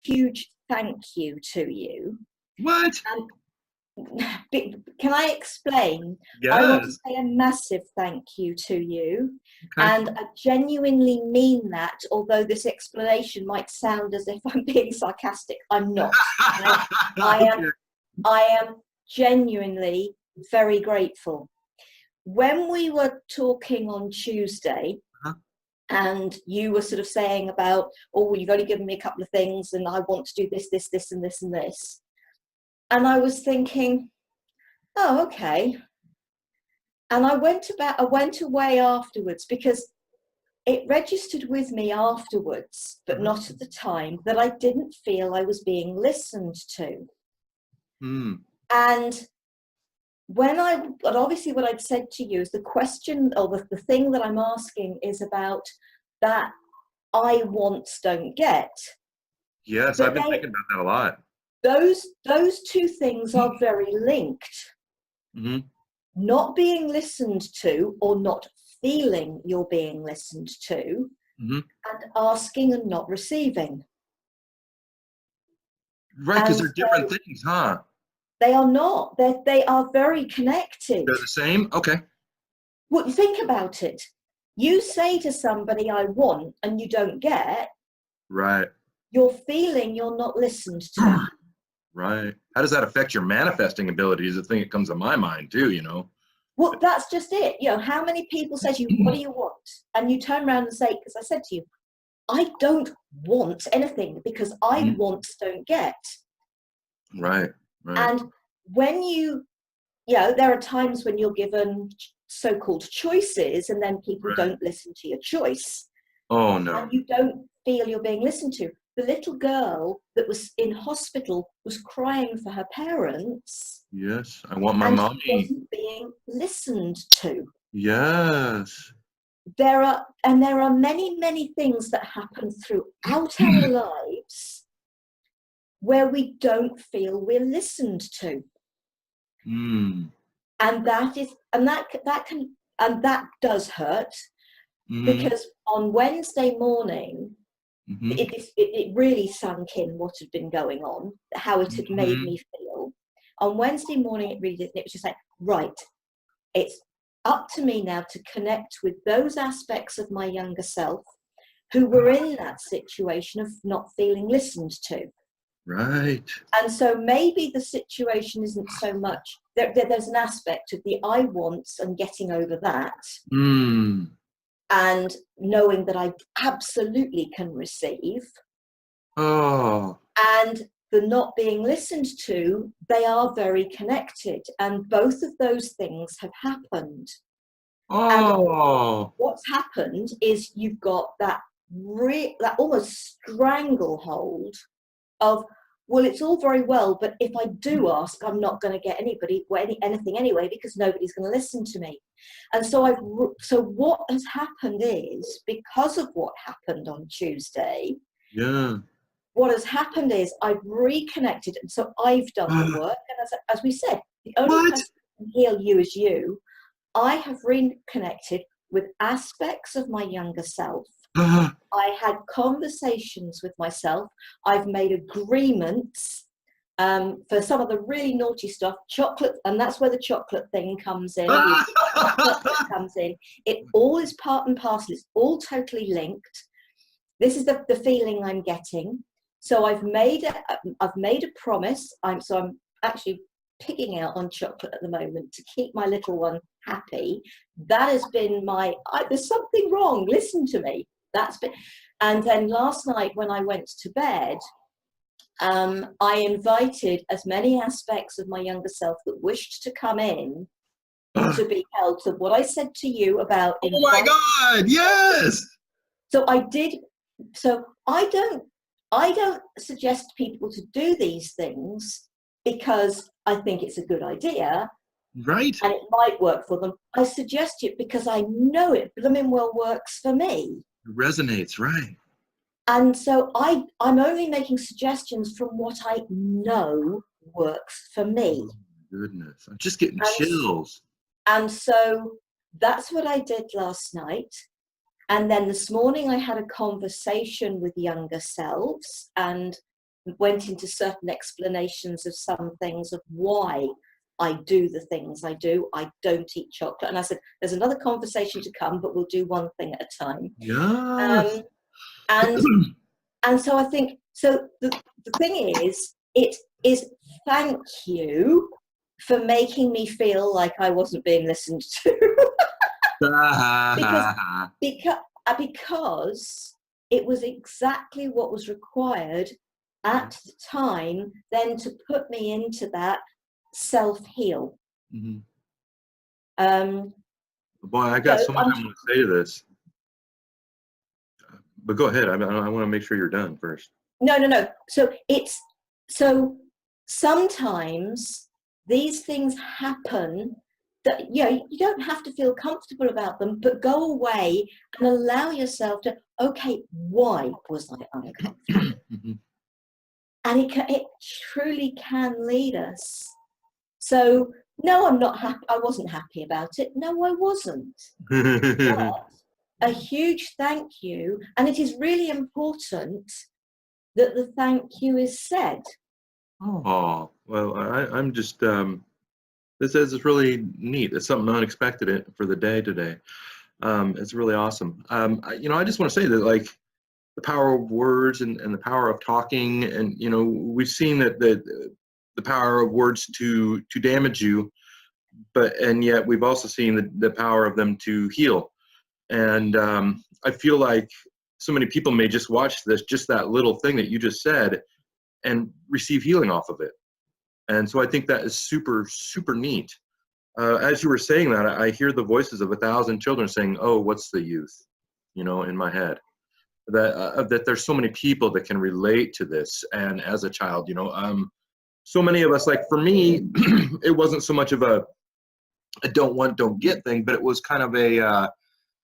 huge thank you to you. What? And can I explain? I want to Yes. say a massive thank you to you. Okay. And I genuinely mean that, although this explanation might sound as if I'm being sarcastic. I'm not. Okay. I am genuinely very grateful. When we were talking on Tuesday, Uh-huh. and you were sort of saying about, oh, well, you've only given me a couple of things and I want to do this, this, this, and this, and this. And I was thinking, oh, okay. And I went away afterwards because it registered with me afterwards, but not at the time, that I didn't feel I was being listened to. Mm. And but obviously what I'd said to you is the question, or the thing that I'm asking is about that I wants don't get. Yes, But I've been thinking about that a lot. those two things are very linked. Mm-hmm. Not being listened to, or not feeling you're being listened to, Mm-hmm. and asking and not receiving. Right, because And they're different things, huh? they are not. They are very connected. They're the same? Okay. Well, think about it. You say to somebody, I want, and you don't get, Right. you're feeling you're not listened to. Right. How does that affect your manifesting ability is the thing that comes to my mind too, you know? Well, that's just it. You know, how many people say to you, what do you want? And you turn around and say, because I said to you, I don't want anything because I Mhm. want don't get. Right. Right. And when there are times when you're given so-called choices and then people Right. don't listen to your choice. Oh no. And you don't feel you're being listened to. The little girl that was in hospital was crying for her parents Yes. I want my and she mommy. wasn't being listened to. Yes. There are many, many things that happen throughout our lives where we don't feel we're listened to. Mm. And that does hurt, Mm-hmm. because on Wednesday morning, Mm-hmm. it really sunk in what had been going on, how it had made Mm-hmm. me feel. On Wednesday morning, it really did. It was just like, right, it's up to me now to connect with those aspects of my younger self who were in that situation of not feeling listened to. Right. And so maybe the situation isn't so much, there's an aspect of the I wants and getting over that, Mm. and knowing that I absolutely can receive, Oh. and the not being listened to. They are very connected, and both of those things have happened. And Oh. what's happened is you've got that almost stranglehold of, well, it's all very well, but if I do ask, I'm not going to get anything anyway, because nobody's going to listen to me. And so what has happened is, because of what happened on Tuesday, Yeah. what has happened is I've reconnected, and so I've done the work. And as we said, the only What? person who can heal you is you. I have reconnected with aspects of my younger self. I had conversations with myself. I've made agreements for some of the really naughty stuff, chocolate, and that's where the chocolate thing comes in. Chocolate comes in. It all is part and parcel. It's all totally linked. This is the feeling I'm getting. So I've made a promise. I'm actually picking out on chocolate at the moment to keep my little one happy. That has been there's something wrong. Listen to me. And then last night when I went to bed, I invited as many aspects of my younger self that wished to come in to be held. So what I said to you about Oh my God, yes. So I did. So I don't suggest people to do these things because I think it's a good idea Right. and it might work for them. I suggest it because I know it blooming well works for me. It resonates, right. And so I'm only making suggestions from what I know works for me. Oh my goodness. I'm just getting And, chills. and so that's what I did last night. And then this morning I had a conversation with younger selves, and went into certain explanations of some things of why I do the things I do. I don't eat chocolate. And I said, there's another conversation to come, but we'll do one thing at a time. Yes. And and so I think, so the thing is, it is thank you for making me feel like I wasn't being listened to. because, because it was exactly what was required at the time then to put me into that self-heal. Mm-hmm. Boy, I got So so much I want to say to this. But go ahead. I want to make sure you're done first. No. So sometimes these things happen that, you don't have to feel comfortable about them, but go away and allow yourself to, okay, why was I uncomfortable? Mm-hmm. And it truly can lead us. So no, I'm not happy. I wasn't happy about it. No, I wasn't. But a huge thank you. And it is really important that the thank you is said. Oh, well, I'm just, this is really neat. It's something unexpected for the day today. It's really awesome. I just want to say that, like, the power of words and the power of talking, and, we've seen that the power of words to damage you, and yet we've also seen the power of them to heal. And I feel like so many people may just watch this, just that little thing that you just said, and receive healing off of it. And so I think that is super, super neat. As you were saying that, I hear the voices of 1,000 children saying, "Oh, what's the use?" In my head. That there's so many people that can relate to this. And as a child, so many of us, like for me, it wasn't so much of a don't want, don't get thing, but it was kind of a,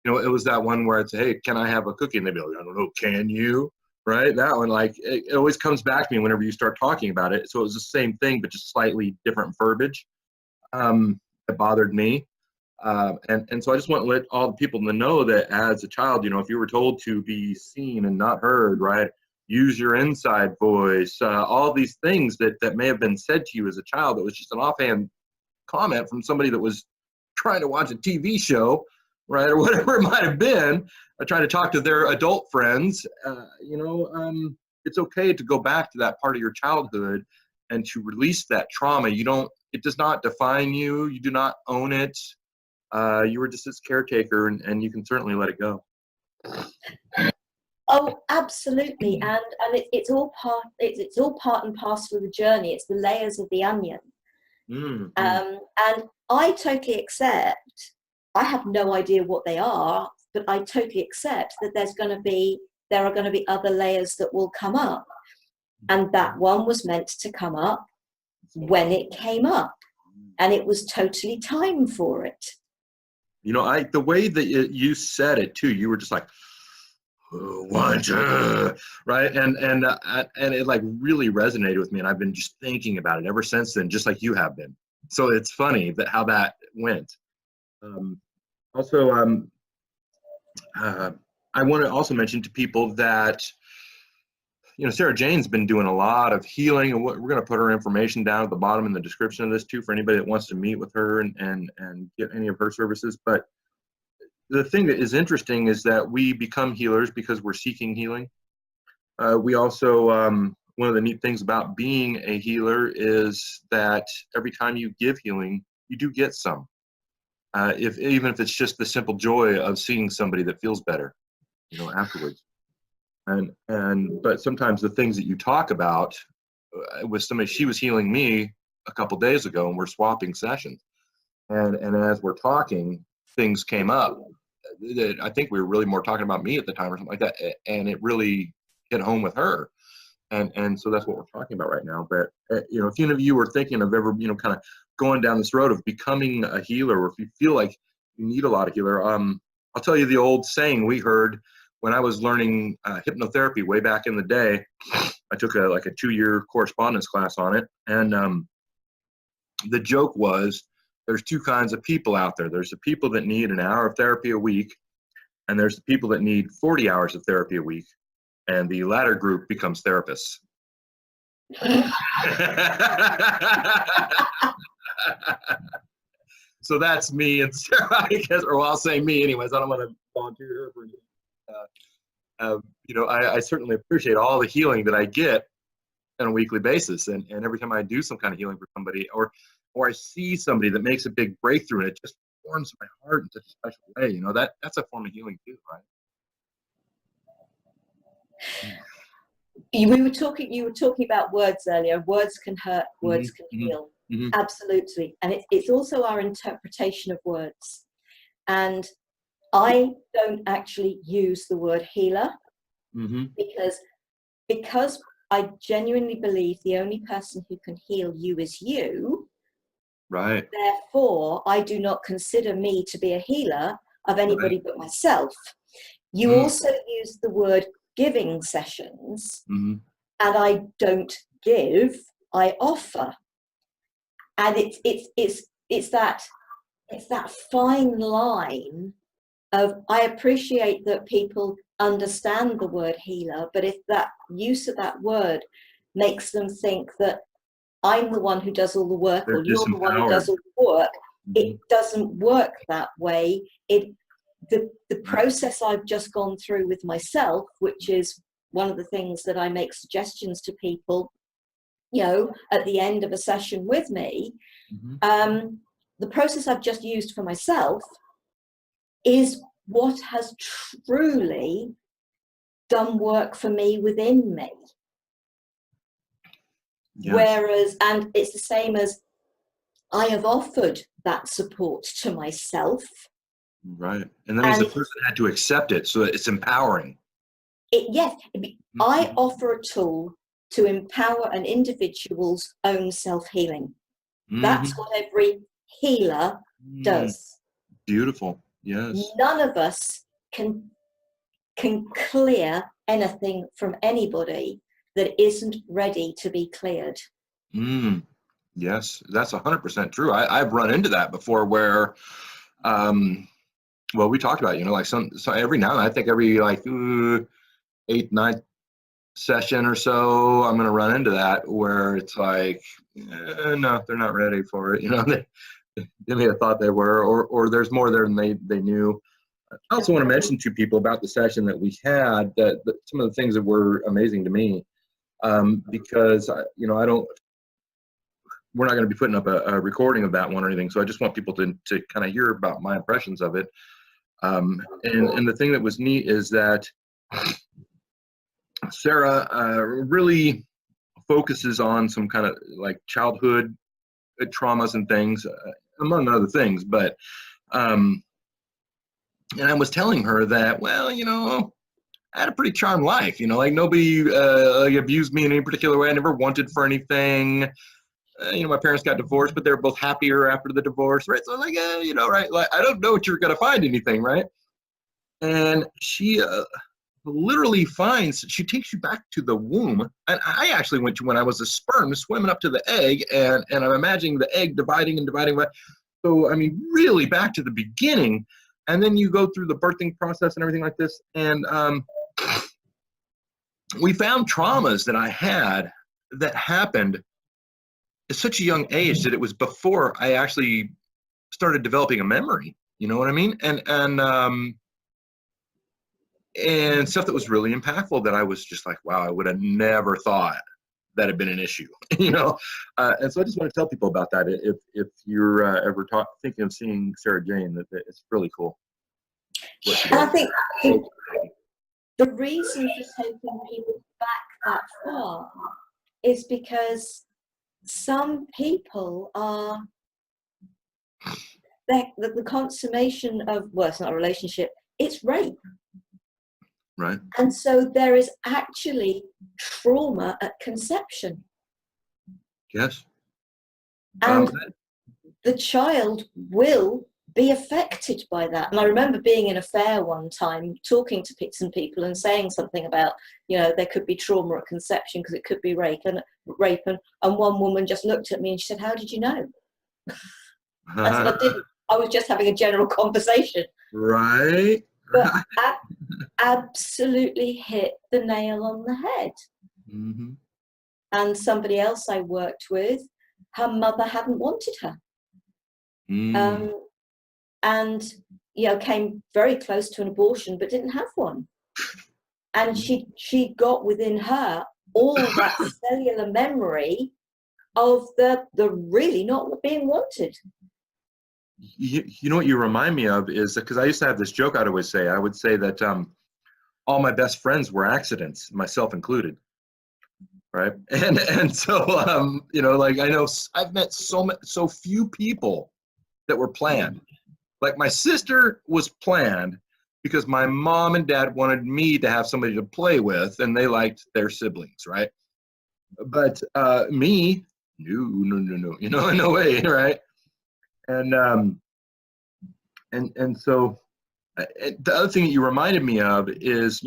it was that one where it's, hey, can I have a cookie? And they'd be like, I don't know, can you? Right? That one, like, it always comes back to me whenever you start talking about it. So it was the same thing, but just slightly different verbiage. It bothered me. And so I just want to let all the people know that as a child, if you were told to be seen and not heard, right? Use your inside voice, all these things that may have been said to you as a child, that was just an offhand comment from somebody that was trying to watch a TV show, right? Or whatever it might have been, trying to talk to their adult friends. It's okay to go back to that part of your childhood and to release that trauma. It does not define you. You do not own it. You were just its caretaker, and you can certainly let it go. Oh, absolutely. And it's all part and parcel of the journey. It's the layers of the onion. Mm-hmm. And I totally accept, I have no idea what they are, but I totally accept that there are going to be other layers that will come up. And that one was meant to come up when it came up. And it was totally time for it. The way that you said it too, you were just like, right? And it like really resonated with me, and I've been just thinking about it ever since then, just like you have been. So it's funny how that went. Also, I want to also mention to people that Sara Jane's been doing a lot of healing, and we're going to put her information down at the bottom in the description of this too, for anybody that wants to meet with her and get any of her services. But the thing that is interesting is that we become healers because we're seeking healing. We also, one of the neat things about being a healer is that every time you give healing, you do get some. Even if it's just the simple joy of seeing somebody that feels better, afterwards. But sometimes the things that you talk about with somebody, she was healing me a couple days ago, and we're swapping sessions. And as we're talking, things came up. I think we were really more talking about me at the time or something like that, and it really hit home with her. And so that's what we're talking about right now. But if any of you are thinking of ever kind of going down this road of becoming a healer, or if you feel like you need a lot of healer, I'll tell you the old saying we heard when I was learning hypnotherapy way back in the day. I took a 2-year correspondence class on it, and the joke was, there's two kinds of people out there. There's the people that need an hour of therapy a week, and there's the people that need 40 hours of therapy a week, and the latter group becomes therapists. So that's me and Sarah, I guess, or well, I'll say me anyways. I don't want to volunteer her for anything. I certainly appreciate all the healing that I get on a weekly basis, and every time I do some kind of healing for somebody, or I see somebody that makes a big breakthrough, and it just warms my heart in such a special way. That's a form of healing too, right? You were talking about words earlier. Words can hurt, words can heal. Absolutely. And it's also our interpretation of words. And I don't actually use the word healer because I genuinely believe the only person who can heal you is you. Right. Therefore, I do not consider me to be a healer of anybody but myself. You also use the word giving sessions, and I don't give, I offer. And it's that fine line of, I appreciate that people understand the word healer, but if that use of that word makes them think that I'm the one who does all the work, or you're the one who does all the work, it doesn't work that way. The process I've just gone through with myself, which is one of the things that I make suggestions to people, at the end of a session with me, the process I've just used for myself is what has truly done work for me within me. Yes. Whereas, and it's the same as I have offered that support to myself. Right. And that means the person had to accept it, so it's empowering. Yes. I offer a tool to empower an individual's own self-healing. That's what every healer does. Beautiful. Yes. None of us can clear anything from anybody that isn't ready to be cleared. Yes, that's 100% true. I've run into that before where, well, we talked about, like so every now and then, I think every like 8th, 9th session or so, I'm going to run into that where it's like, no, they're not ready for it. They may have thought they were, or there's more there than they knew. I also want to mention to people about the session that we had, that some of the things that were amazing to me, because we're not going to be putting up a recording of that one or anything, so I just want people to kind of hear about my impressions of it. And the thing that was neat is that Sarah really focuses on some kind of like childhood traumas and things, among other things. But and I was telling her that, well, I had a pretty charmed life. Like nobody abused me in any particular way. I never wanted for anything. My parents got divorced, but they were both happier after the divorce, right? So I'm like, right? Like, I don't know what you're gonna find anything, right? And she literally she takes you back to the womb. And I actually went to when I was a sperm swimming up to the egg, and I'm imagining the egg dividing and dividing. So, I mean, really back to the beginning. And then you go through the birthing process and everything like this. And we found traumas that I had that happened at such a young age that it was before I actually started developing a memory. You know what I mean? And stuff that was really impactful that I was just like, wow, I would have never thought that had been an issue. And so I just want to tell people about that. If you're ever thinking of seeing Sara Jane, that it's really cool. And I think the reason for taking people back that far is because some people are the consummation of, well, it's not a relationship, it's rape. Right. And so there is actually trauma at conception. Yes. And the child will be affected by that. And I remember being in a fair one time, talking to some people and saying something about, there could be trauma at conception because it could be rape. And one woman just looked at me and she said, "How did you know?" I said, "I didn't. I was just having a general conversation." Right. But absolutely hit the nail on the head. and somebody else I worked with, her mother hadn't wanted her. Mm. And came very close to an abortion but didn't have one. And she got within her all that cellular memory of the really not being wanted. You know what you remind me of is, because I used to have this joke I'd always say. I would say that all my best friends were accidents, myself included, right? And so like, I know I've met so few people that were planned. Like, my sister was planned because my mom and dad wanted me to have somebody to play with, and they liked their siblings, right? But me, no, no way, right? And so the other thing that you reminded me of is,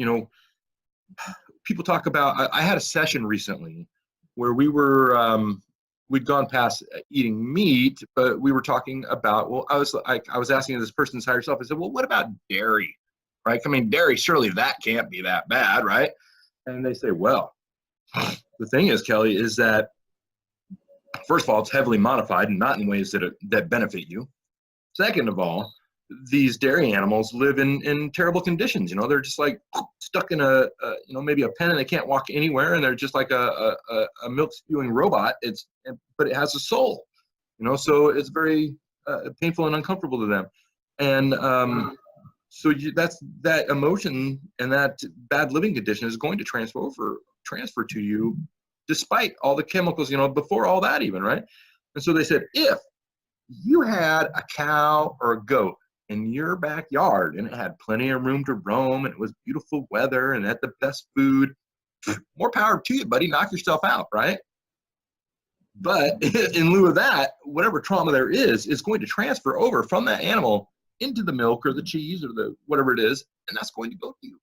people talk about. I had a session recently where we'd gone past eating meat, but we were talking about. Well, I was asking this person's higher self. I said, well, what about dairy, right? I mean, dairy, surely that can't be that bad, right? And they say, well, the thing is, Kelly, is that, first of all, it's heavily modified and not in ways that benefit you. Second of all, these dairy animals live in terrible conditions. They're just like stuck in maybe a pen, and they can't walk anywhere, and they're just like a milk spewing robot. But it has a soul, so it's very painful and uncomfortable to them. And so that's that emotion, and that bad living condition is going to transfer to you, despite all the chemicals, before all that even, right? And so they said, if you had a cow or a goat in your backyard and it had plenty of room to roam and it was beautiful weather and had the best food, more power to you, buddy. Knock yourself out, right? But in lieu of that, whatever trauma there is going to transfer over from that animal into the milk or the cheese or the whatever it is, and that's going to go to you.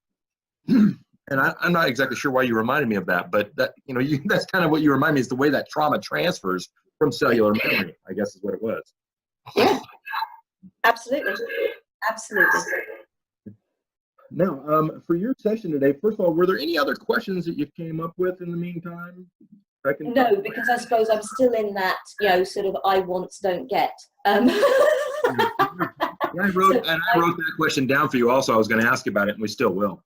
And I'm not exactly sure why you reminded me of that, but that that's kind of what you remind me, is the way that trauma transfers from cellular memory, I guess is what it was. Yeah, absolutely. Now, for your session today, first of all, were there any other questions that you came up with in the meantime? No, because I suppose I'm still in that, sort of I wants, don't get. I wrote that question down for you also. I was going to ask you about it, and we still will.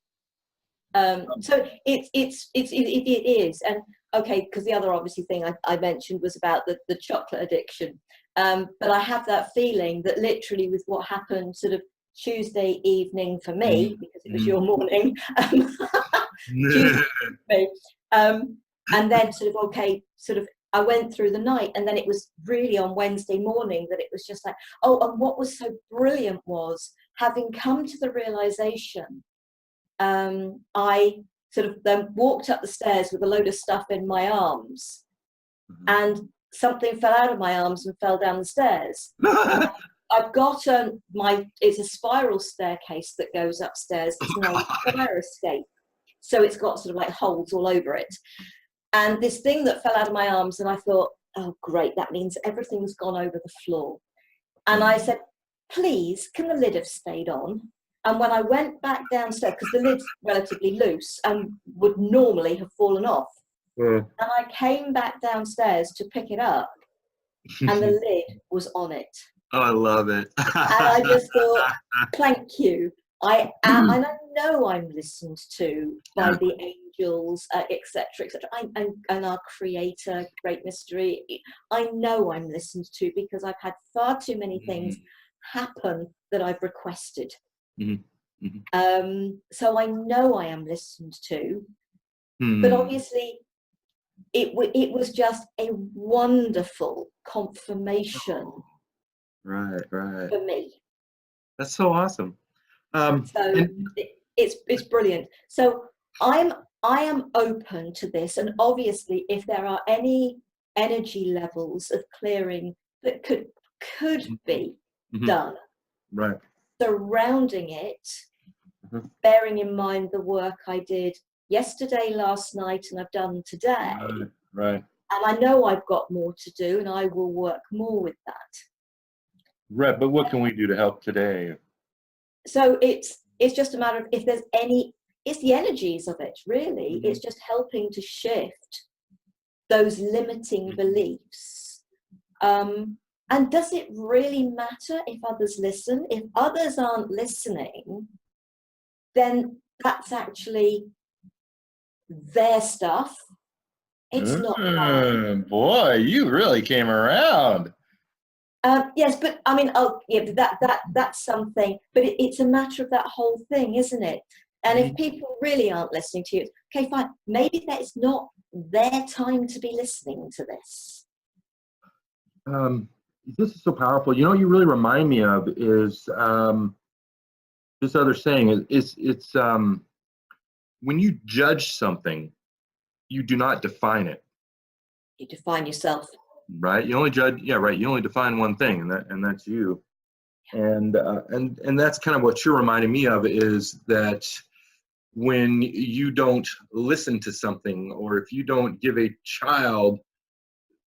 So it is. And okay, because the other obviously thing I mentioned was about the chocolate addiction. But I have that feeling that literally with what happened sort of Tuesday evening for me, because it was your morning, Tuesday for me, and then sort of I went through the night, and then it was really on Wednesday morning that it was just like, oh, and what was so brilliant was having come to the realization, I sort of then walked up the stairs with a load of stuff in my arms, and something fell out of my arms and fell down the stairs. I've got it's a spiral staircase that goes upstairs. It's an fire escape, so it's got sort of like holes all over it. And this thing that fell out of my arms, and I thought, oh great, that means everything's gone over the floor. And I said, please, can the lid have stayed on? And when I went back downstairs, because the lid's relatively loose and would normally have fallen off, and I came back downstairs to pick it up, and the lid was on it. Oh, I love it. And I just thought, thank you. I am, and I know I'm listened to by the angels, etc., etc. And our creator, great mystery. I know I'm listened to because I've had far too many things happen that I've requested. So I know I am listened to, but obviously it was just a wonderful confirmation. Right. For me. That's so awesome. It's brilliant. So I am open to this, and obviously if there are any energy levels of clearing that could be done, right, surrounding it, bearing in mind the work I did yesterday, last night, and I've done today, right. And I know I've got more to do, and I will work more with that. Right, but what can we do to help today? So it's just a matter of if there's any, it's the energies of it, really. It's just helping to shift those limiting beliefs. And does it really matter if others listen? If others aren't listening, then that's actually their stuff. It's not mine. Boy, you really came around. Yes, but I mean, oh, yeah, but that's something. But it's a matter of that whole thing, isn't it? And if people really aren't listening to you, okay, fine. Maybe that's not their time to be listening to this. This is so powerful. You know what you really remind me of is this other saying. It's when you judge something, you do not define it. You define yourself. Right? You only judge. Yeah, right. You only define one thing, and that's you. And that's kind of what you're reminding me of, is that when you don't listen to something, or if you don't give a child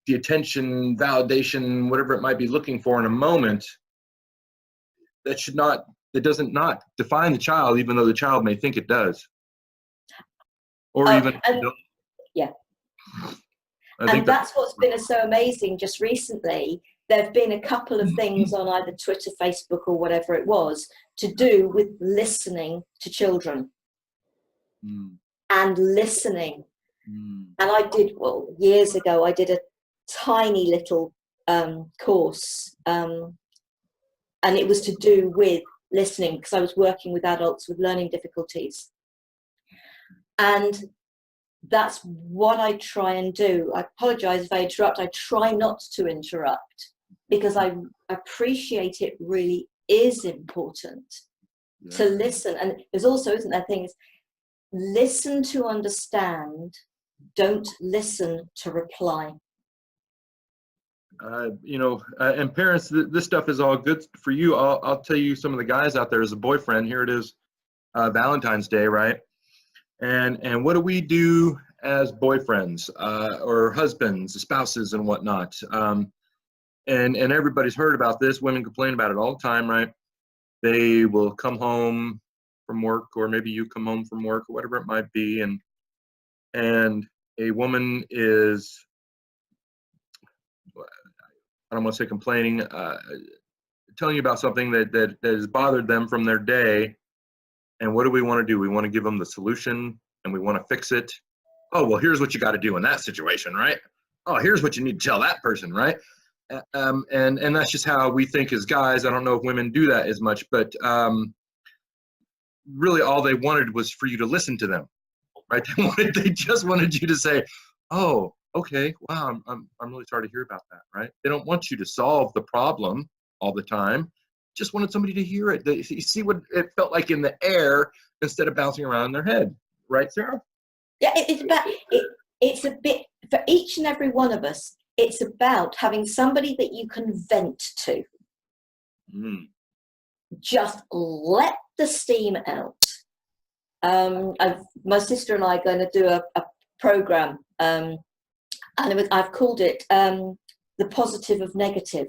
the attention, validation, whatever it might be looking for in a moment, that doesn't not define the child, even though the child may think it does. Or yeah. And that's what's been so amazing just recently. There have been a couple of things on either Twitter, Facebook, or whatever it was, to do with listening to children and listening. And I did, well, years ago, I did a tiny little course, and it was to do with listening, because I was working with adults with learning difficulties. And that's what I try and do. I apologize if I interrupt. I try not to interrupt, because I appreciate it really is important to listen. And there's also, isn't there, things, listen to understand, don't listen to reply. And parents, this stuff is all good for you. I'll tell you, some of the guys out there, as a boyfriend, here it is, Valentine's Day, right? And what do we do as boyfriends, or husbands, spouses, and whatnot? And everybody's heard about this. Women complain about it all the time, right? They will come home from work, or maybe you come home from work, or whatever it might be, and a woman is, I don't want to say complaining, telling you about something that has bothered them from their day. And what do we want to do? We want to give them the solution, and we want to fix it. Oh, well, here's what you got to do in that situation, right? Oh, here's what you need to tell that person, right? And that's just how we think as guys. I don't know if women do that as much, but really all they wanted was for you to listen to them, right? They just wanted you to say, oh, okay, wow, I'm really sorry to hear about that, right? They don't want you to solve the problem all the time. Just wanted somebody to hear it. You see what it felt like in the air instead of bouncing around in their head, right, Sarah? Yeah, it's a bit, for each and every one of us, it's about having somebody that you can vent to. Just let the steam out. My sister and I are going to do a program, and I've called it The Positive of Negative.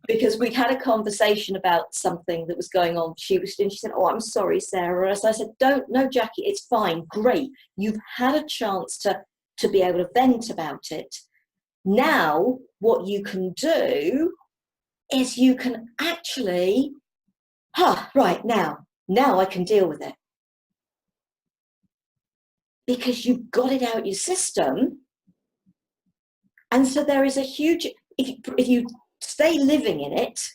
Because we'd had a conversation about something that was going on. She said, oh, I'm sorry, Sarah. So I said, no, Jackie, it's fine. Great. You've had a chance to be able to vent about it. Now, what you can do is you can actually, right, now I can deal with it. Because you've got it out your system. And so there is a huge, if you stay living in it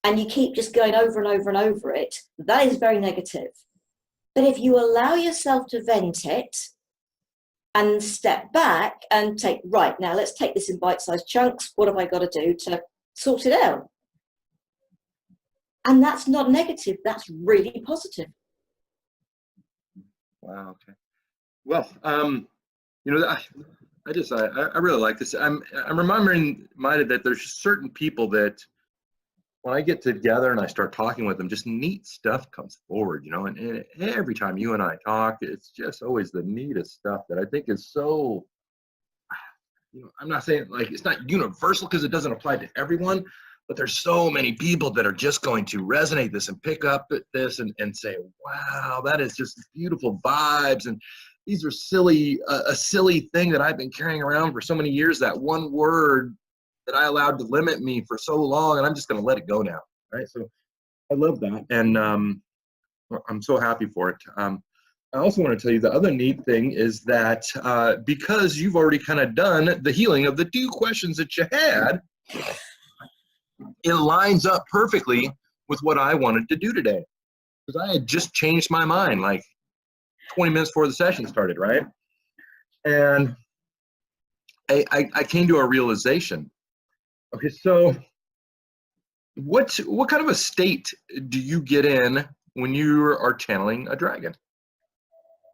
and you keep just going over and over and over it, that is very negative. But if you allow yourself to vent it and step back and take, right, now let's take this in bite-sized chunks. What have I got to do to sort it out? And that's not negative, that's really positive. Wow, okay. Well, I really like this. I'm reminded that there's certain people that when I get together and I start talking with them, just neat stuff comes forward, and every time you and I talk, it's just always the neatest stuff that I think is so, I'm not saying like it's not universal because it doesn't apply to everyone, but there's so many people that are just going to resonate this and pick up this and say, wow, that is just beautiful vibes. these are silly, a silly thing that I've been carrying around for so many years, that one word that I allowed to limit me for so long, and I'm just going to let it go now, right? So I love that, and I'm so happy for it. I also want to tell you the other neat thing is that because you've already kind of done the healing of the 2 questions that you had, it lines up perfectly with what I wanted to do today. Because I had just changed my mind like 20 minutes before the session started, right? And I came to a realization. Okay, so what kind of a state do you get in when you are channeling a dragon?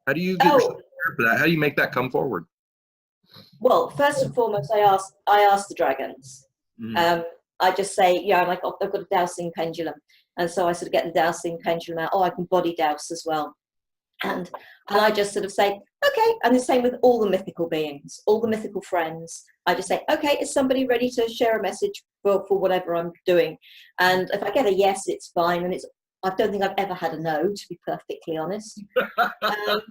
How do you get yourself Oh, prepared for that? How do you make that come forward? well, first and foremost, I ask the dragons. Mm. Um, I just say, yeah, I'm like, oh, I've got a dowsing pendulum, and so I sort of get the dowsing pendulum out. Oh, I can body douse as well, and I just sort of say, okay. And the same with all the mythical beings, all the mythical friends. I just say, okay, is somebody ready to share a message for whatever I'm doing? And if I get a yes, it's fine, and I don't think I've ever had a no, to be perfectly honest. Um,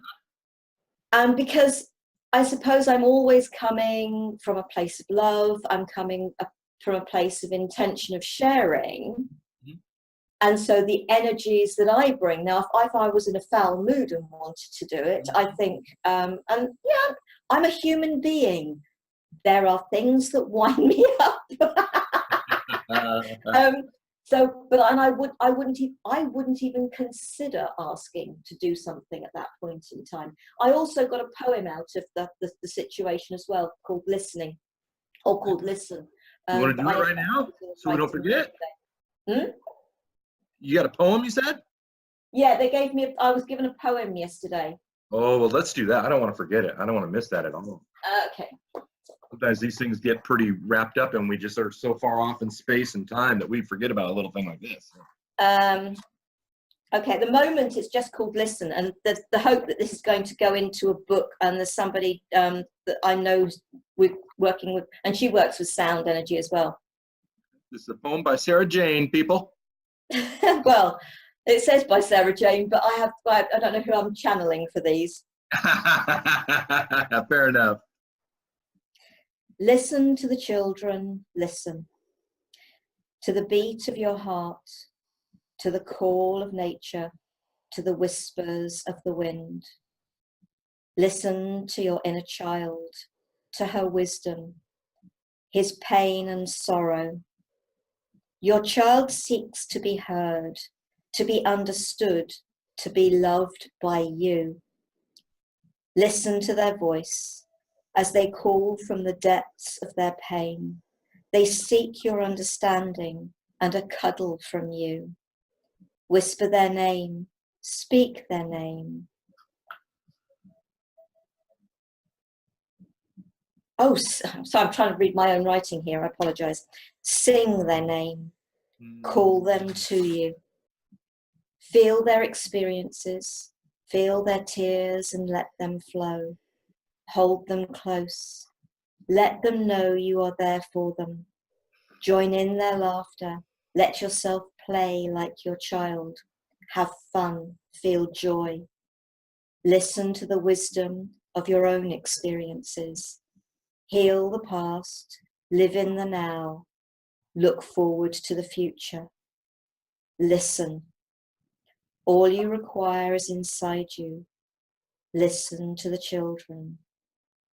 and because I suppose I'm always coming from a place of love, I'm coming from a place of intention of sharing. And so the energies that I bring now, if I was in a foul mood and wanted to do it, I think, and yeah, I'm a human being. There are things that wind me up. um, and I wouldn't even consider asking to do something at that point in time. I also got a poem out of the situation as well called Listening, or called Listen. You want to do it I right now so we don't forget? Hmm? You got a poem, you said? Yeah, they gave me. I was given a poem yesterday. Oh, well, let's do that. I don't want to forget it. I don't want to miss that at all. Okay. Sometimes these things get pretty wrapped up and we just are so far off in space and time that we forget about a little thing like this. Okay, at the moment it's just called Listen, and there's the hope that this is going to go into a book, and there's somebody that I know we're working with, and she works with sound energy as well. This is a poem by Sara Jane, people. Well, it says by Sara Jane, but I don't know who I'm channeling for these. Fair enough. Listen to the children, listen to the beat of your heart, to the call of nature, to the whispers of the wind. Listen to your inner child, to her wisdom, his pain and sorrow. Your child seeks to be heard, to be understood, to be loved by you. Listen to their voice as they call from the depths of their pain. They seek your understanding and a cuddle from you. Whisper their name, speak their name. Oh, so I'm trying to read my own writing here, I apologize. Sing their name, call them to you. Feel their experiences, feel their tears and let them flow. Hold them close, let them know you are there for them. Join in their laughter, let yourself play like your child. Have fun, feel joy. Listen to the wisdom of your own experiences. Heal the past, live in the now, look forward to the future. Listen. All you require is inside you. Listen to the children.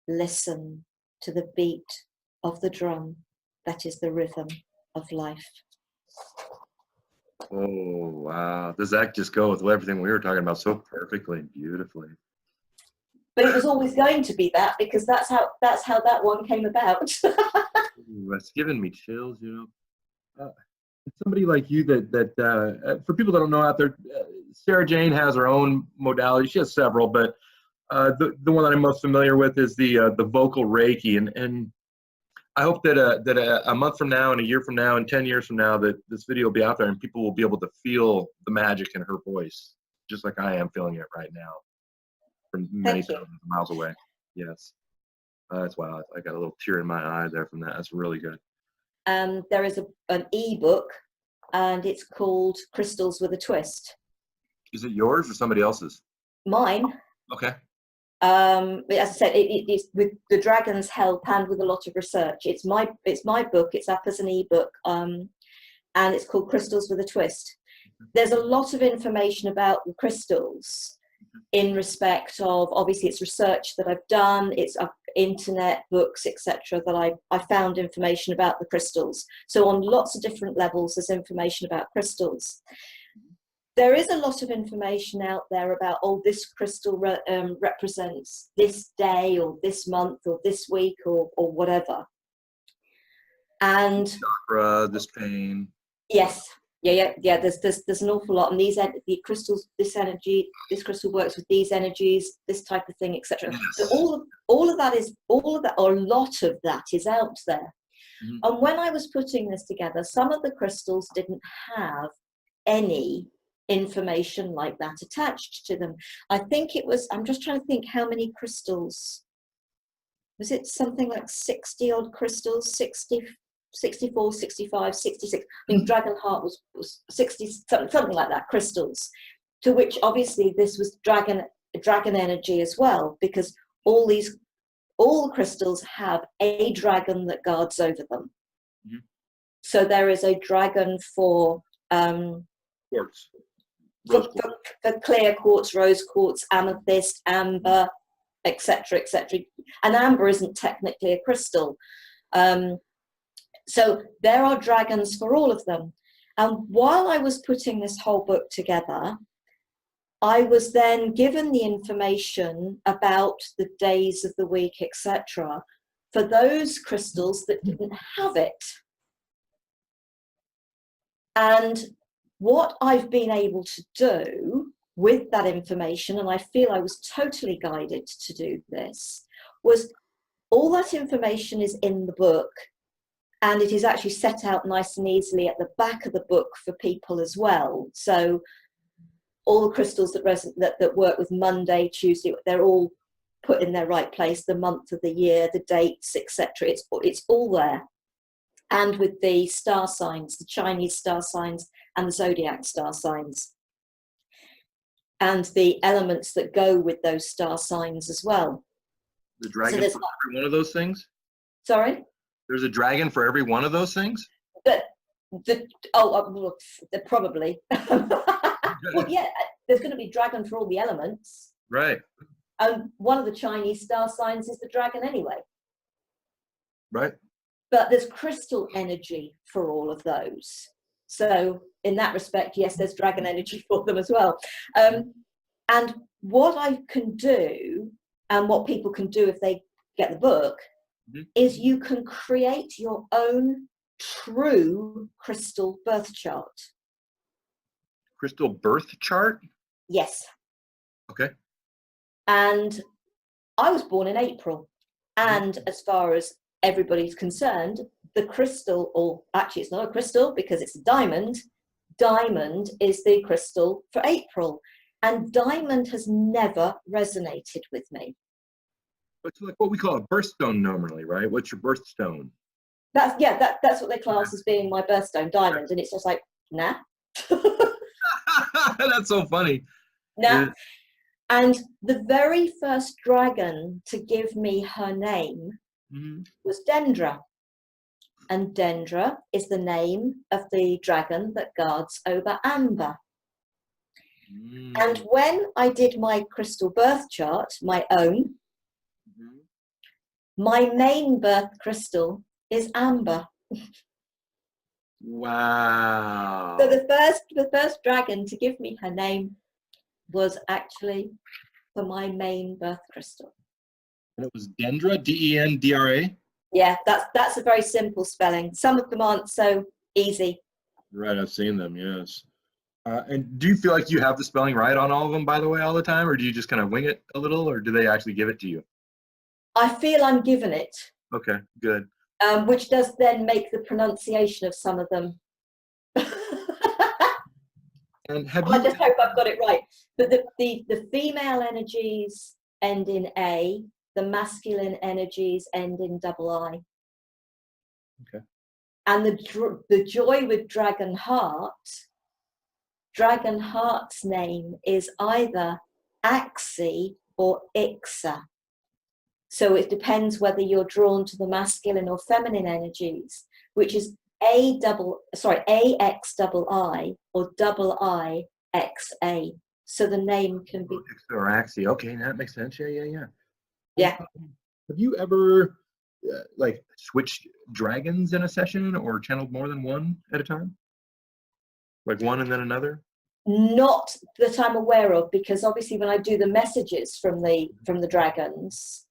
Listen to the beat of the drum that is the rhythm of life. Oh, wow. Does that just go with everything we were talking about so perfectly and beautifully? But it was always going to be that, because that's how that one came about. Ooh, it's giving me chills, you know. Somebody like you for people that don't know out there, Sara Jane has her own modality. She has several, but the one that I'm most familiar with is the vocal Reiki, and I hope that a month from now and a year from now and 10 years from now that this video will be out there and people will be able to feel the magic in her voice, just like I am feeling it right now from many thousands of miles away. Yes. That's wow. I got a little tear in my eye there from that. That's really good. There is an ebook, and it's called Crystals with a Twist. Is it yours or somebody else's? Mine. Okay. As I said, it's with the Dragon's help and with a lot of research. It's my book. It's up as an ebook, and it's called Crystals with a Twist. There's a lot of information about the crystals in respect of, obviously, it's research that I've done. It's internet, books, etc. that I found information about the crystals. So on lots of different levels, there's information about crystals. There is a lot of information out there about, oh, this crystal represents this day or this month or this week or whatever. And chakra, this pain. yes, yeah. There's an awful lot, and the crystals, this energy, this crystal works with these energies, this type of thing, etc. Yes. So all of that, or a lot of that is out there. Mm-hmm. And when I was putting this together, some of the crystals didn't have any information like that attached to them. I think it was, I'm just trying to think how many crystals, was it something like 60 odd crystals, 60, 64, 65, 66. I think Dragon Heart was 60, something like that, crystals, to which obviously this was dragon energy as well, because all the crystals have a dragon that guards over them. Mm-hmm. So there is a dragon for quartz. For clear quartz, rose quartz, amethyst, amber, etc., etc. And amber isn't technically a crystal. So there are dragons for all of them. And while I was putting this whole book together, I was then given the information about the days of the week, etc., for those crystals that didn't have it. And what I've been able to do with that information, and I feel I was totally guided to do this, was all that information is in the book, and it is actually set out nice and easily at the back of the book for people as well. So all the crystals that work with Monday, Tuesday, they're all put in their right place, the month of the year, the dates, etc. It's all there. And with the star signs, the Chinese star signs and the zodiac star signs, and the elements that go with those star signs as well. The dragon for every one of those things? Sorry? There's a dragon for every one of those things? Probably. Well, yeah, there's going to be dragon for all the elements. Right. And one of the Chinese star signs is the dragon anyway. Right. But there's crystal energy for all of those. So in that respect, yes, there's dragon energy for them as well. And what I can do, and what people can do if they get the book, is you can create your own true crystal birth chart. Crystal birth chart? Yes. Okay. And I was born in April. And as far as everybody's concerned, the crystal, or actually it's not a crystal because it's a diamond. Diamond is the crystal for April. And diamond has never resonated with me. It's like what we call a birthstone normally, right? What's your birthstone? That's what they class as being my birthstone, diamond. And it's just like, nah. That's so funny. Nah. And the very first dragon to give me her name was Dendra. And Dendra is the name of the dragon that guards over Amber. And when I did my crystal birth chart, my own, my main birth crystal is Amber. Wow. So the first dragon to give me her name was actually for my main birth crystal. And it was Dendra, D-E-N-D-R-A? Yeah, that's a very simple spelling. Some of them aren't so easy. Right, I've seen them, yes. And do you feel like you have the spelling right on all of them, by the way, all the time? Or do you just kind of wing it a little, or do they actually give it to you? I feel I'm given it. Okay, good. Which does then make the pronunciation of some of them. And have I just hope I've got it right. But the female energies end in A, the masculine energies end in double I. Okay. And the joy with Dragon Heart's name is either Axie or Ixa. So it depends whether you're drawn to the masculine or feminine energies, which is AXII or IIXA. So the name can be Or Axie. Okay, that makes sense. Yeah. yeah. Have you ever like switched dragons in a session or channeled more than one at a time? Like one and then another? Not that I'm aware of, because obviously when I do the messages from the dragons,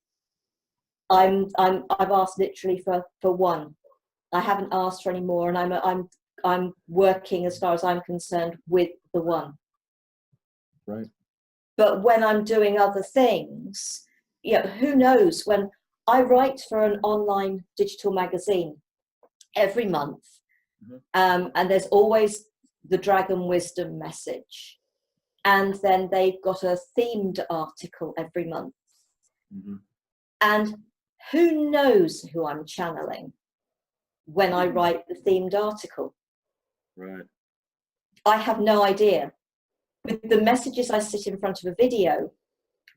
I've asked literally for one. I haven't asked for any more, and I'm working, as far as I'm concerned, with the one. Right. But when I'm doing other things, who knows? When I write for an online digital magazine every month, and there's always the Dragon Wisdom message, and then they've got a themed article every month. And who knows who I'm channeling when I write the themed article? Right. I have no idea. With the messages, I sit in front of a video.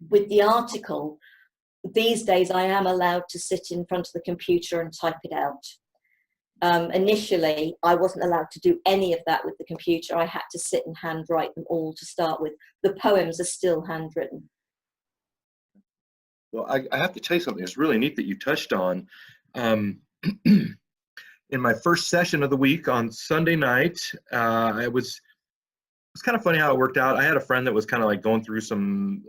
With the article, these days I am allowed to sit in front of the computer and type it out. Initially, I wasn't allowed to do any of that with the computer. I had to sit and handwrite them all to start with. The poems are still handwritten. Well, I have to tell you something. It's really neat that you touched on. In my first session of the week on Sunday night, it's kind of funny how it worked out. I had a friend that was kind of like going through some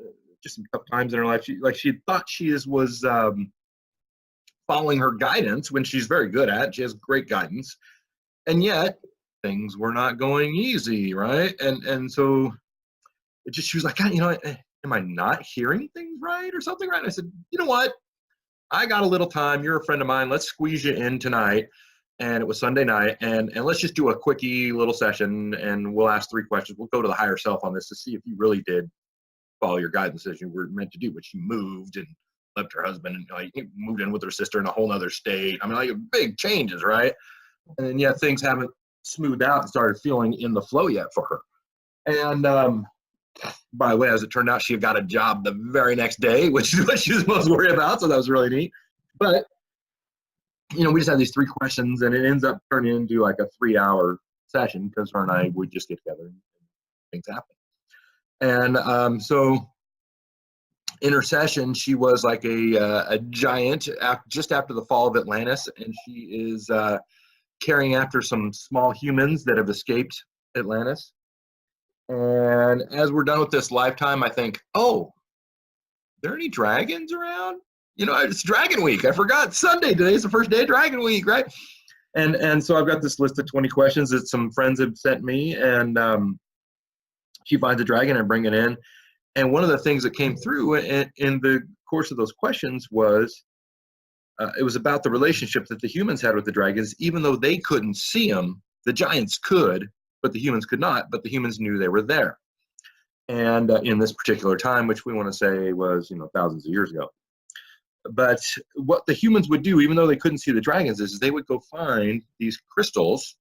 tough times in her life. She thought she was following her guidance, when she's very good at it. She has great guidance, and yet things were not going easy, right? And so she was like, God, am I not hearing things right or something right? And I said, you know what? I got a little time. You're a friend of mine. Let's squeeze you in tonight. And it was Sunday night, and let's just do a quickie little session, and we'll ask 3 questions. We'll go to the higher self on this to see if you really did follow your guidance as you were meant to do. But she moved and left her husband, and moved in with her sister in a whole other state. I mean, big changes, right? And then yet things haven't smoothed out and started feeling in the flow yet for her. And by the way, as it turned out, she got a job the very next day, which is what she was most worried about. So that was really neat. But we just had these 3 questions, and it ends up turning into like a 3-hour session, because her and I would just get together and things happen. And so in her session, she was like a giant just after the fall of Atlantis, and she is carrying after some small humans that have escaped Atlantis. And as we're done with this lifetime, I think, oh, are there any dragons around? It's Dragon Week. I forgot Sunday. Today's the first day of Dragon Week, right? And so I've got this list of 20 questions that some friends have sent me, and she finds a dragon and bring it in. And one of the things that came through in the course of those questions was it was about the relationship that the humans had with the dragons. Even though they couldn't see them, the giants could, but the humans could not. But the humans knew they were there. And in this particular time, which we want to say was thousands of years ago. But what the humans would do, even though they couldn't see the dragons, is they would go find these crystals,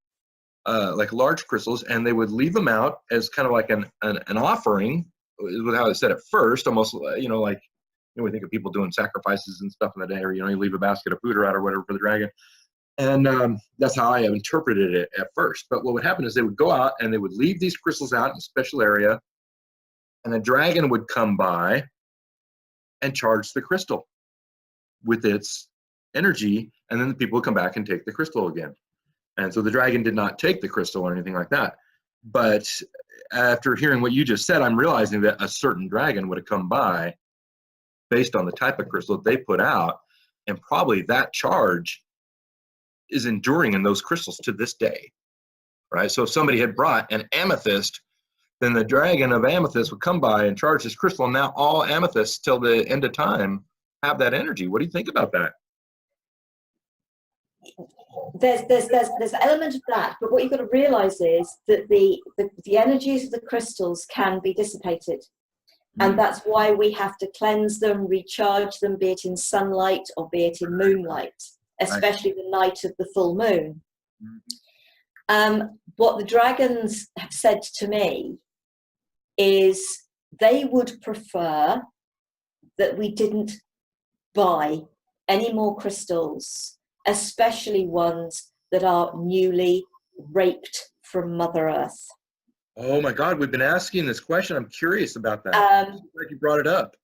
like large crystals, and they would leave them out as kind of like an offering, is how they said it first, almost like we think of people doing sacrifices and stuff in the day, or you leave a basket of food out or whatever for the dragon. And that's how I have interpreted it at first. But what would happen is they would go out and they would leave these crystals out in a special area, and a dragon would come by and charge the crystal with its energy, and then the people would come back and take the crystal again. And so the dragon did not take the crystal or anything like that. But after hearing what you just said, I'm realizing that a certain dragon would have come by based on the type of crystal that they put out, and probably that charge is enduring in those crystals to this day, right? So if somebody had brought an amethyst, then the dragon of amethyst would come by and charge this crystal, and now all amethysts till the end of time have that energy. What do you think about that? There's an element of that, but what you've got to realize is that the energies of the crystals can be dissipated, and that's why we have to cleanse them, recharge them, be it in sunlight or be it in moonlight, especially the night of the full moon. What the dragons have said to me is they would prefer that we didn't buy any more crystals, especially ones that are newly raped from Mother Earth. Oh my God, we've been asking this question. I'm curious about that. Like you brought it up.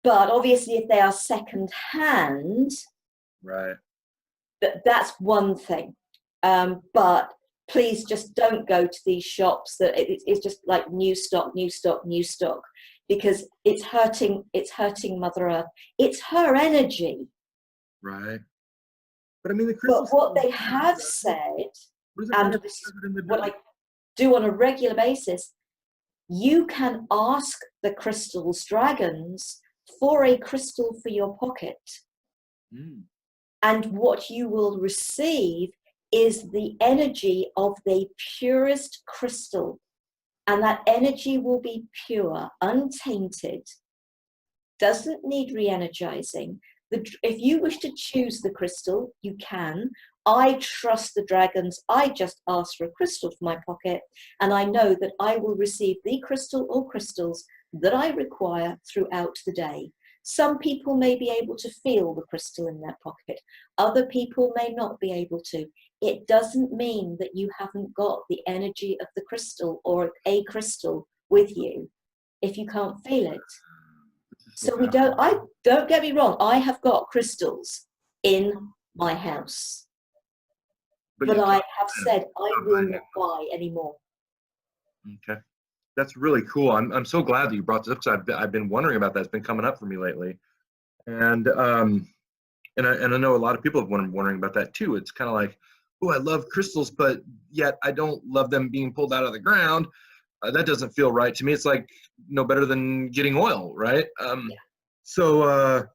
But obviously, if they are second hand, right, that's one thing. But please just don't go to these shops that it's just like new stock, because it's hurting Mother Earth. It's her energy. right. But I mean, the But crystals. what they have said, and this is what I dirt? do on a regular basis, you can ask the crystals dragons for a crystal for your pocket. Mm. And what you will receive is the energy of the purest crystal. And that energy will be pure, untainted, doesn't need re-energizing. If you wish to choose the crystal, you can. I trust the dragons. I just ask for a crystal for my pocket, and I know that I will receive the crystal or crystals that I require throughout the day. Some people may be able to feel the crystal in their pocket. Other people may not be able to. It doesn't mean that you haven't got the energy of the crystal or a crystal with you if you can't feel it. So don't get me wrong, I have got crystals in my house. But I have said I will not buy anymore. Okay. That's really cool. I'm so glad that you brought this up because I've been wondering about that. It's been coming up for me lately. And I know a lot of people have been wondering about that too. It's kind of like, oh, I love crystals, but yet I don't love them being pulled out of the ground. That doesn't feel right to me. It's like no better than getting oil, right? So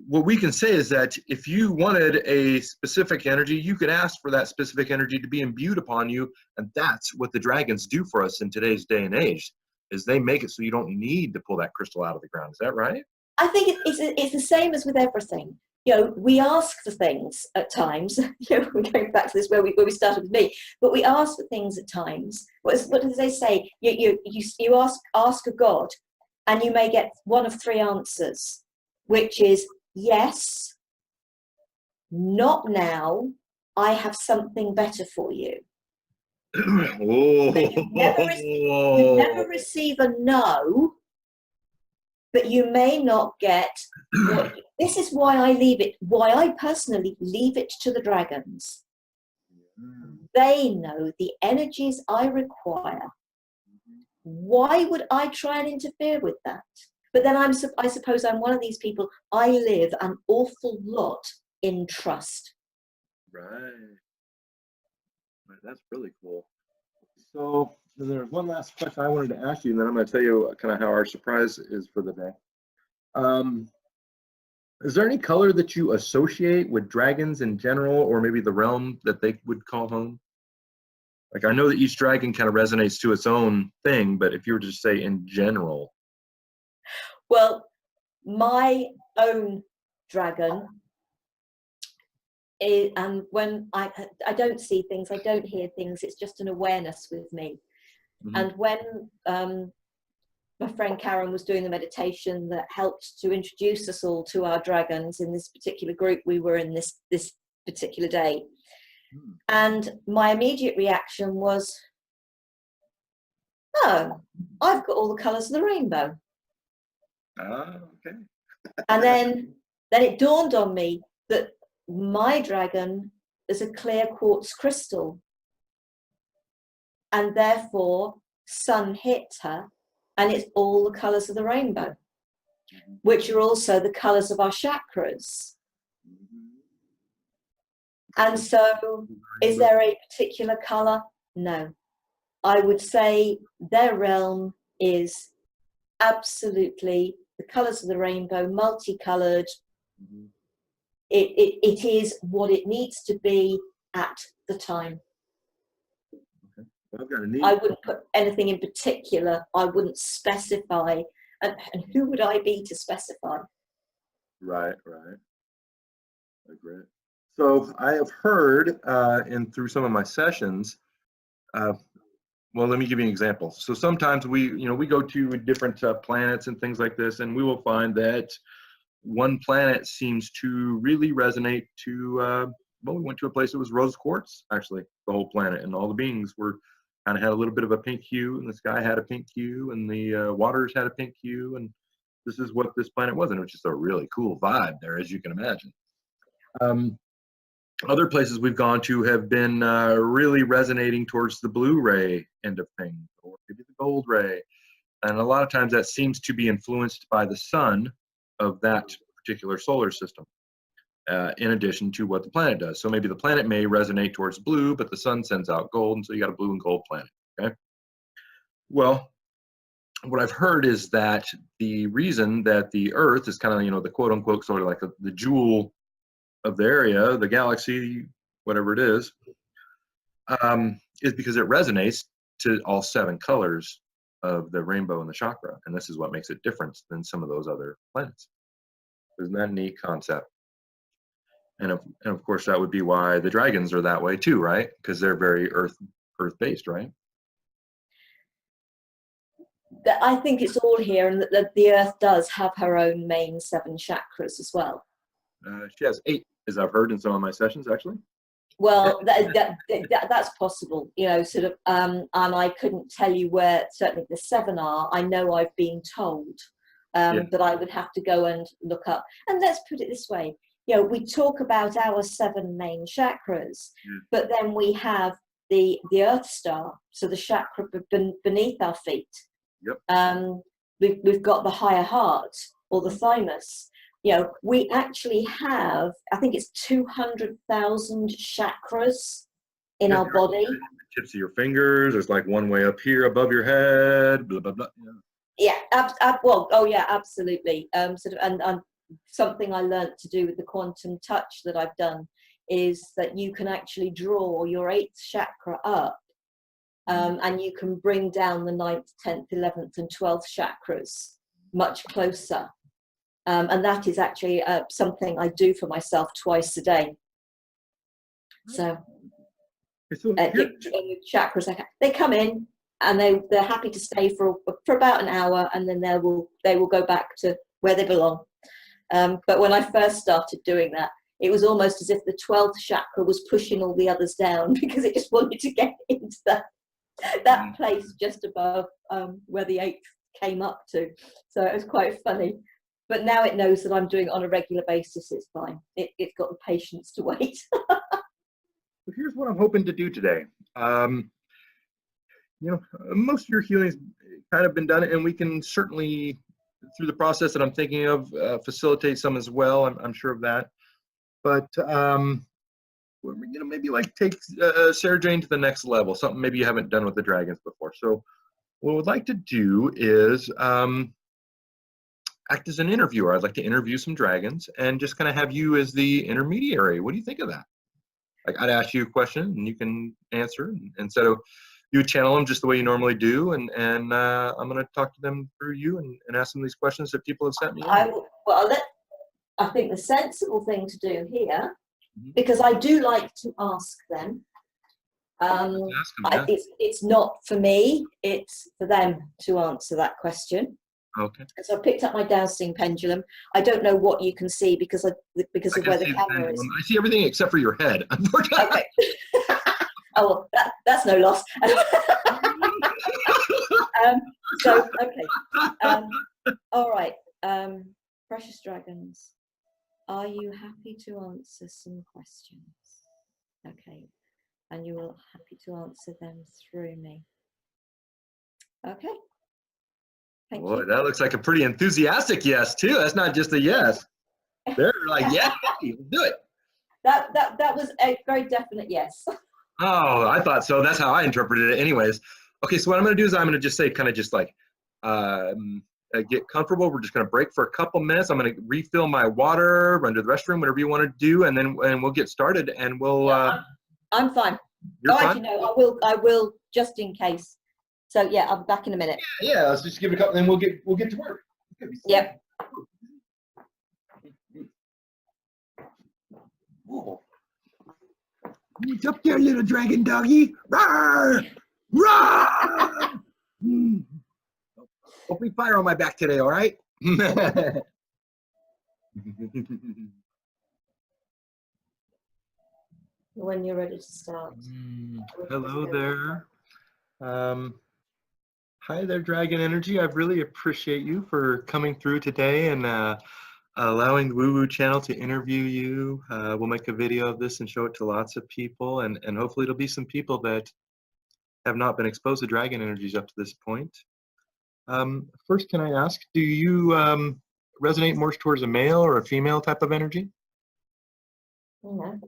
what we can say is that if you wanted a specific energy, you could ask for that specific energy to be imbued upon you, and that's what the dragons do for us in today's day and age. Is they make it so you don't need to pull that crystal out of the ground. Is that right? I think it's the same as with everything. We ask for things at times. We're going back to this where we started with me, but we ask for things at times. What do they say? You ask a God, and you may get one of three answers, which is yes, not now, I have something better for you. You never receive a no, but you may not get this is why I personally leave it to the dragons. They know the energies I require. Why would I try and interfere with that? But then I suppose I'm one of these people, I live an awful lot in trust. Right. That's really cool. So there's one last question I wanted to ask you, and then I'm going to tell you kind of how our surprise is for the day. Is there any color that you associate with dragons in general, or maybe the realm that they would call home? Like, I know that each dragon kind of resonates to its own thing, but if you were to say in general. Well, my own dragon is, and when I don't see things, I don't hear things, it's just an awareness with me. Mm-hmm. And when my friend Karen was doing the meditation that helped to introduce us all to our dragons in this particular group we were in this particular day. And my immediate reaction was, oh, I've got all the colours of the rainbow. Oh, okay. And then it dawned on me that my dragon is a clear quartz crystal. And therefore, sun hit her, and it's all the colours of the rainbow, which are also the colours of our chakras. And so, is there a particular colour? No. I would say their realm is absolutely the colours of the rainbow, multicoloured. It is what it needs to be at the time. I wouldn't put anything in particular. I wouldn't specify. And who would I be to specify? Right. Great. So I have heard, and through some of my sessions, Well, let me give you an example. So sometimes we go to different planets and things like this, and we will find that one planet seems to really resonate to, well, we went to a place that was rose quartz, actually, the whole planet, and all the beings were kind of had a little bit of a pink hue, and the sky had a pink hue, and the waters had a pink hue, and this is what this planet was, and it was just a really cool vibe there, as you can imagine. Um, Other places we've gone to have been really resonating towards the blue ray end of things, or maybe the gold ray. And a lot of times that seems to be influenced by the sun of that particular solar system, in addition to what the planet does. So maybe the planet may resonate towards blue, but the sun sends out gold, and so you got a blue and gold planet. Okay. Well, what I've heard is that the reason that the Earth is kind of, the quote unquote sort of like the jewel of the area, the galaxy, whatever it is because it resonates to all 7 colors of the rainbow and the chakra. And this is what makes it different than some of those other planets. Isn't that a neat concept? And of course, that would be why the dragons are that way too, right? Because they're very earth-based, right? I think it's all here, and that the Earth does have her own main 7 chakras as well. She has 8, as I've heard in some of my sessions, actually. Well, that's possible, sort of, and I couldn't tell you where certainly the 7 are. I know I've been told, but I would have to go and look up. And let's put it this way, we talk about our 7 main chakras, but then we have the Earth star, so the chakra beneath our feet. Yep. We've got the higher heart, or the thymus. We actually have, I think it's 200,000 chakras in our body. The tips of your fingers. There's like one way up here above your head. Blah blah blah. Yeah. Absolutely. Sort of, and something I learned to do with the quantum touch that I've done is that you can actually draw your 8th chakra up, and you can bring down the 9th, 10th, 11th, and 12th chakras much closer. And that is actually something I do for myself twice a day. So chakras, they come in and they're happy to stay for about an hour, and then they will go back to where they belong. But when I first started doing that, it was almost as if the 12th chakra was pushing all the others down, because it just wanted to get into that place just above where the 8th came up to. So it was quite funny. But now it knows that I'm doing it on a regular basis. It's fine. It's got the patience to wait. So here's what I'm hoping to do today. Most of your healing's kind of been done, and we can certainly, through the process that I'm thinking of, facilitate some as well. I'm sure of that. But maybe like take Sara Jane to the next level. Something maybe you haven't done with the dragons before. So what we'd like to do is act as an interviewer. I'd like to interview some dragons and just kind of have you as the intermediary. What do you think of that? Like, I'd ask you a question and you can answer, and so you would channel them just the way you normally do, and I'm going to talk to them through you and ask them these questions that people have sent me. I think the sensible thing to do here, because I do like to ask them, it's not for me, it's for them to answer that question. Okay. So I picked up my dowsing pendulum. I don't know what you can see because of where the camera is. I see everything except for your head, unfortunately. Okay. Oh, well, that's no loss. All right. Precious dragons, are you happy to answer some questions? Okay. And you are happy to answer them through me. Okay. Thank you. That looks like a pretty enthusiastic yes too. That's not just a yes. They're like, yeah, do it. That was a very definite yes. Oh, I thought so. That's how I interpreted it anyways. Okay, so what I'm going to do is I'm going to just say, kind of just like, get comfortable. We're just going to break for a couple minutes. I'm going to refill my water, run to the restroom, whatever you want to do, and then we'll get started, and we'll... I'm fine. You're fine? Actually, no, I will just in case. So yeah, I'll be back in a minute. Yeah, let's just give it a couple, then we'll get to work. Yep. Whoa. What's up there, little dragon doggy? Rawr! Rah! Don't breathe fire on my back today, all right? When you're ready to start. Hello there. Hi there, Dragon Energy. I really appreciate you for coming through today and allowing the Woo Woo channel to interview you. We'll make a video of this and show it to lots of people, and hopefully it'll be some people that have not been exposed to Dragon Energies up to this point. First, can I ask, do you resonate more towards a male or a female type of energy? No.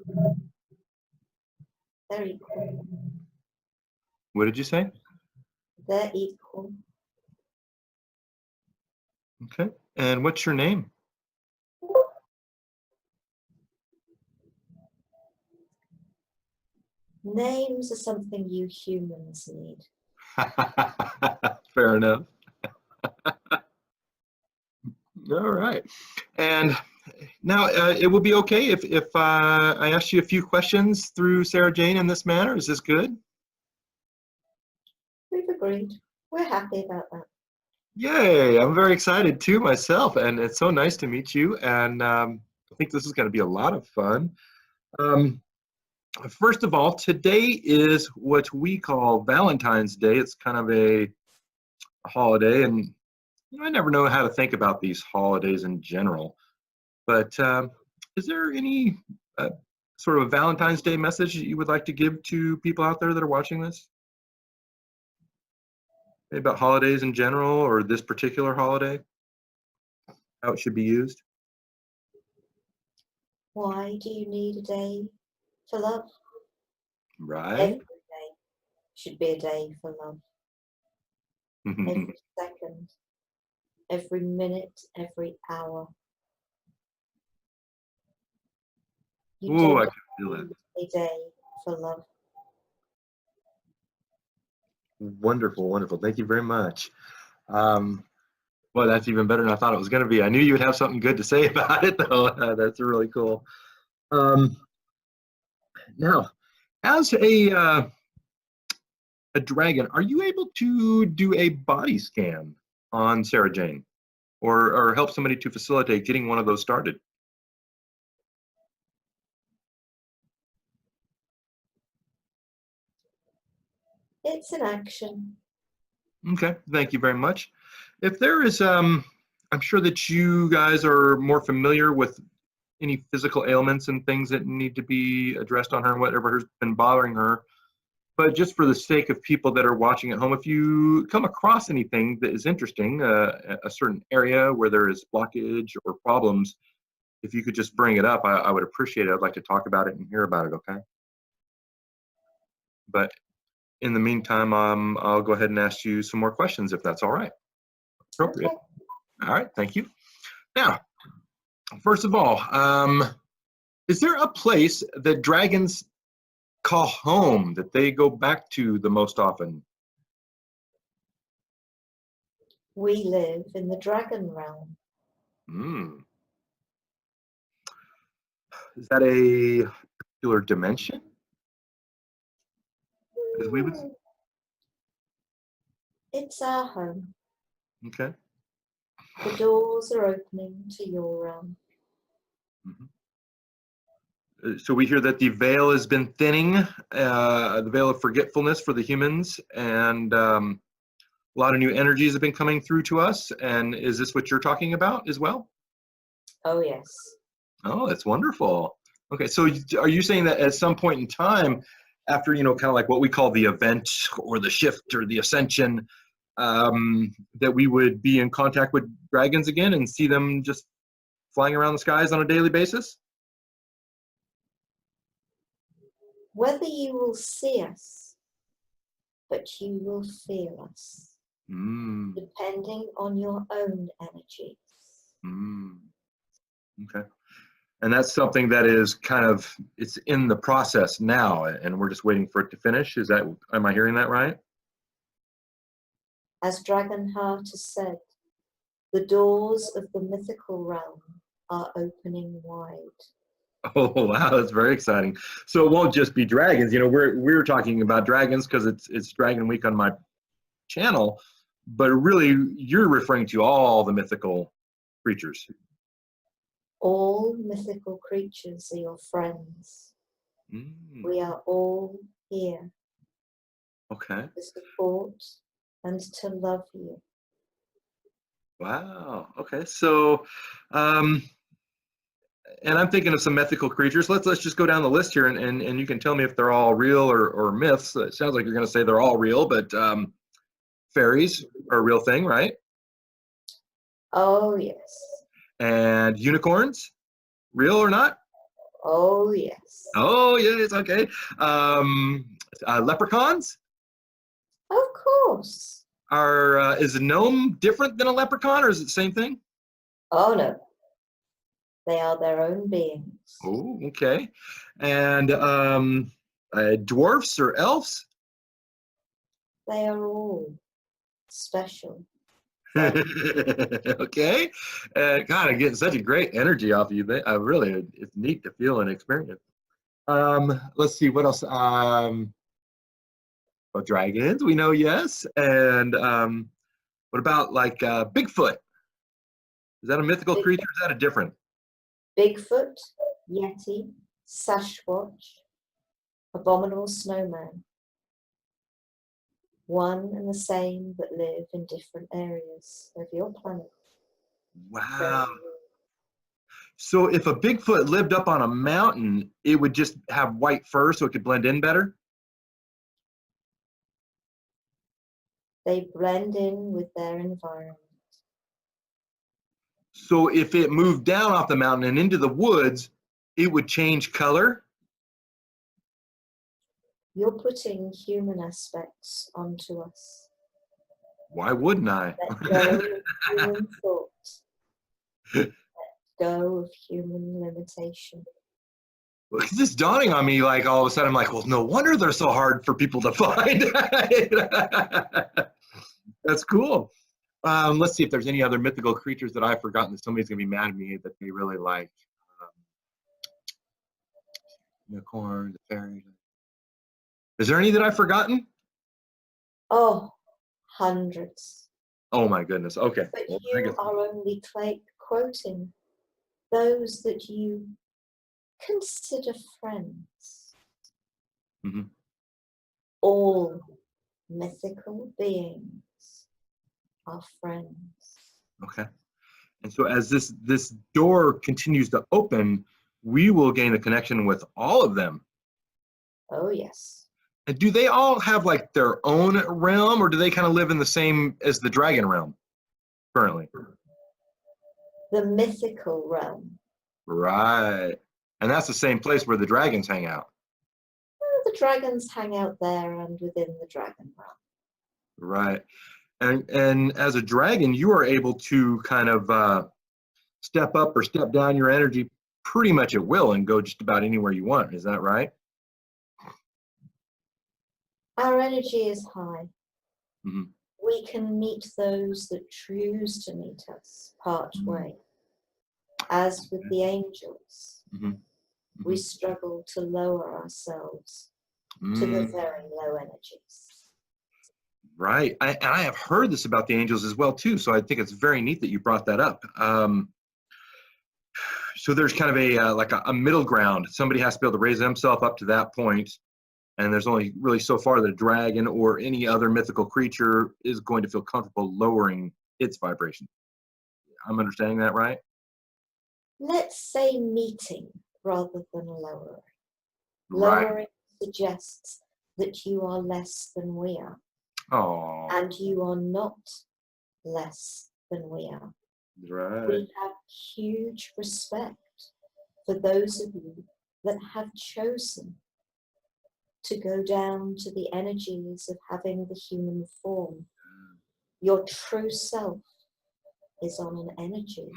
They're equal. What did you say? They're equal. Okay. And what's your name? Names are something you humans need. Fair enough. All right. And now it will be okay if I ask you a few questions through Sara Jane in this manner. Is this good? We've agreed. We're happy about that. Yay! I'm very excited too myself, and it's so nice to meet you. And I think this is going to be a lot of fun. First of all, today is what we call Valentine's Day. It's kind of a holiday, and I never know how to think about these holidays in general. But is there any sort of a Valentine's Day message that you would like to give to people out there that are watching this? Maybe about holidays in general or this particular holiday? How it should be used? Why do you need a day for love? Right. Every day should be a day for love. Every second, every minute, every hour. You Ooh, I don't can feel it. need a day for love. Wonderful, wonderful. Thank you very much. Well, that's even better than I thought it was going to be. I knew you would have something good to say about it, though. That's really cool. Now, as a dragon, are you able to do a body scan on Sara Jane, or help somebody to facilitate getting one of those started? It's an action. Okay, thank you very much. If there is, I'm sure that you guys are more familiar with any physical ailments and things that need to be addressed on her and whatever has been bothering her. But just for the sake of people that are watching at home, if you come across anything that is interesting, a certain area where there is blockage or problems, if you could just bring it up, I would appreciate it. I'd like to talk about it and hear about it, okay? But in the meantime, I'll go ahead and ask you some more questions if that's all right. Appropriate. Okay. All right, thank you. Now, first of all, is there a place that dragons call home that they go back to the most often? We live in the dragon realm. Hmm. Is that a particular dimension? As we would. It's our home. Okay. The doors are opening to your realm. So we hear that the veil has been thinning, the veil of forgetfulness for the humans, and a lot of new energies have been coming through to us. And is this what you're talking about as well? Oh, yes. Oh, that's wonderful. Okay, so are you saying that at some point in time, after, kind of like what we call the event or the shift or the ascension, that we would be in contact with dragons again and see them just flying around the skies on a daily basis? Whether you will see us, but you will feel us, depending on your own energies. Okay. And that's something that is kind of, it's in the process now, and we're just waiting for it to finish. Am I hearing that right? As Dragonheart has said, the doors of the mythical realm are opening wide. Oh wow, that's very exciting. So it won't just be dragons. You know, we're talking about dragons because it's Dragon Week on my channel, but really you're referring to all the mythical creatures. All mythical creatures are your friends. Mm, We are all here okay. to support and to love you. Wow. Okay. So, um, and I'm thinking of some mythical creatures. Let's just go down the list here, and you can tell me if they're all real or myths. It sounds like you're going to say they're all real, but fairies are a real thing, right? Oh, yes. And unicorns, real or not? Oh, yes. Oh, yes. Okay. Um, leprechauns Of course. are. Is a gnome different than a leprechaun, or is it the same thing? Oh, no. They are their own beings. Oh, okay. And dwarfs or elves? They are all special friends. Okay. God, I'm getting such a great energy off of you. I really, it's neat to feel and experience. Let's see what else. Well, dragons, we know, yes. And what about like Bigfoot? Is that a mythical Big, creature? Is that a different? Bigfoot, Yeti, Sasquatch, Abominable Snowman. One and the same but live in different areas of your planet. Wow. Very So if a Bigfoot lived up on a mountain, it would just have white fur so it could blend in better? They blend in with their environment. So if it moved down off the mountain and into the woods, it would change color? You're putting human aspects onto us. Why wouldn't I? Let go of human thought. Let go of human limitation. It's just dawning on me, like all of a sudden, I'm like, well, no wonder they're so hard for people to find. That's cool. Let's see if there's any other mythical creatures that I've forgotten that somebody's gonna be mad at me that they really like. Um, Unicorn, the fairy. Is there any that I've forgotten? Oh, hundreds. Oh my goodness. Okay. But Well, I you guess. are only quoting those that you consider friends. Mhm. All mythical beings are friends. Okay. And so as this door continues to open, we will gain a connection with all of them. Oh, yes. And do they all have like their own realm, or do they kind of live in the same as the dragon realm currently? The mythical realm. Right. And that's the same place where the dragons hang out. Well, the dragons hang out there and within the dragon realm. Right. And as a dragon, you are able to kind of step up or step down your energy pretty much at will and go just about anywhere you want. Is that right? Our energy is high. Mm-hmm. We can meet those that choose to meet us part way. As with the angels, Mm-hmm. we struggle to lower ourselves to the Mm-hmm. very low energies. Right. And I have heard this about the angels as well too. So I think it's very neat that you brought that up. So there's kind of a like a middle ground. Somebody has to be able to raise themselves up to that point, and there's only really so far that a dragon or any other mythical creature is going to feel comfortable lowering its vibration. I'm understanding that right? Let's say meeting rather than lowering. Right. Lowering suggests that you are less than we are, Oh. and you are not less than we are. Right. We have huge respect for those of you that have chosen to go down to the energies of having the human form. Your true self is on an energy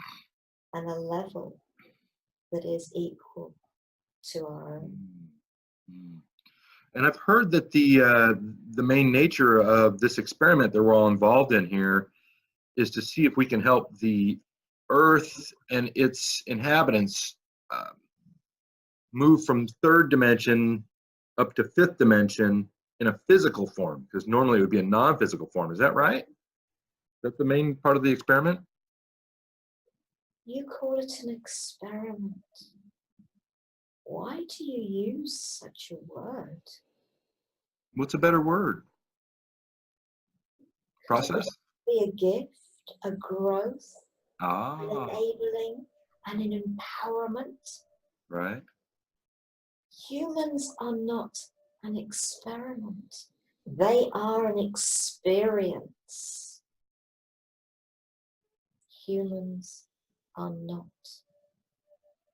and a level that is equal to our own. Mm. And I've heard that the main nature of this experiment that we're all involved in here is to see if we can help the Earth and its inhabitants move from third dimension up to fifth dimension in a physical form, because normally it would be a non-physical form. Is that right? That's the main part of the experiment? You call it an experiment. Why do you use such a word? What's a better word? Could it Process? be a gift, a growth, an Ah, enabling, and an empowerment? right. Humans are not an experiment. They are an experience. Humans are not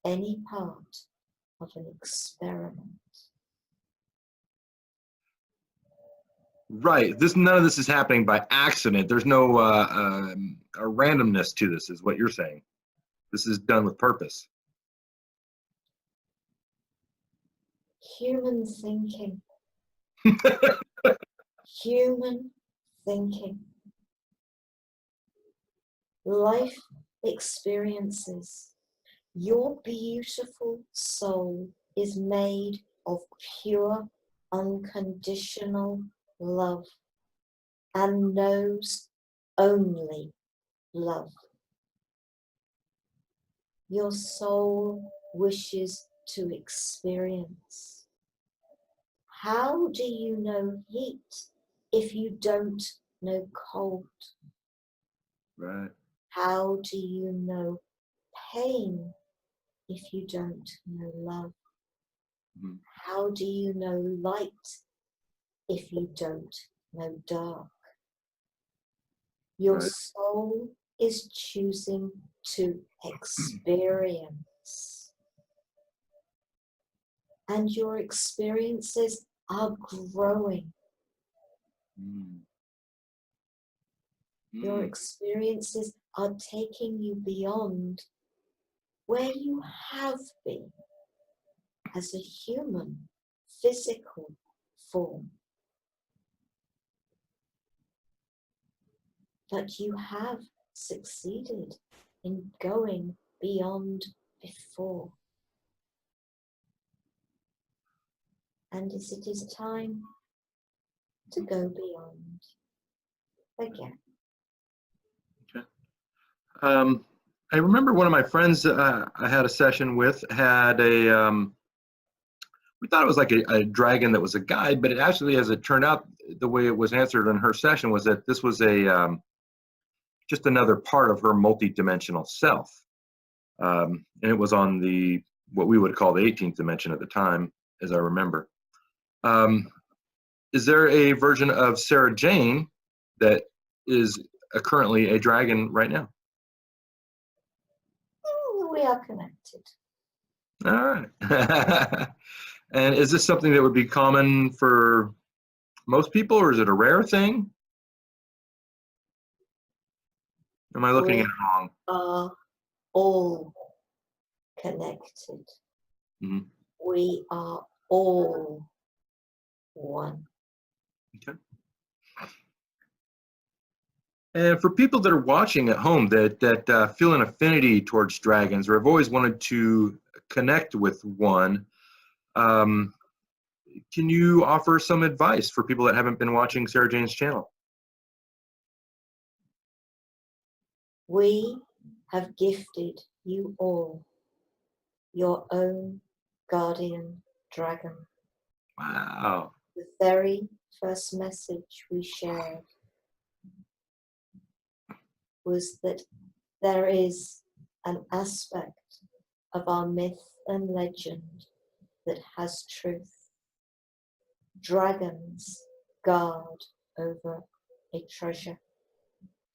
any part of an experiment. Right. None of this is happening by accident. There's no a randomness to this, is what you're saying. This is done with purpose. Human thinking. Human thinking. Life experiences. Your beautiful soul is made of pure, unconditional love and knows only love. Your soul wishes to experience. How do you know heat if you don't know cold? Right. How do you know pain if you don't know love? Mhm. How do you know light if you don't know dark? Your Right. soul is choosing to experience. And your experiences are growing. Mm. Your Mm. experiences are taking you beyond where you have been as a human, physical form. But you have succeeded in going beyond before. And as it is time to go beyond again. Okay. I remember one of my friends I had a session with had we thought it was like a dragon that was a guide, but it actually, as it turned out, the way it was answered in her session was that this was just another part of her multi-dimensional self. And it was on what we would call the 18th dimension at the time, as I remember. Um, is there a version of Sara Jane that is currently a dragon right now? We are connected. All right. And is this something that would be common for most people, or is it a rare thing? Am I looking at We it wrong? are all connected. Mhm. We are all one. Okay. And for people that are watching at home that feel an affinity towards dragons or have always wanted to connect with one, um, can you offer some advice for people that haven't been watching Sara Jane's channel? We have gifted you all your own guardian dragon. Wow. The very first message we shared was that there is an aspect of our myth and legend that has truth. Dragons guard over a treasure.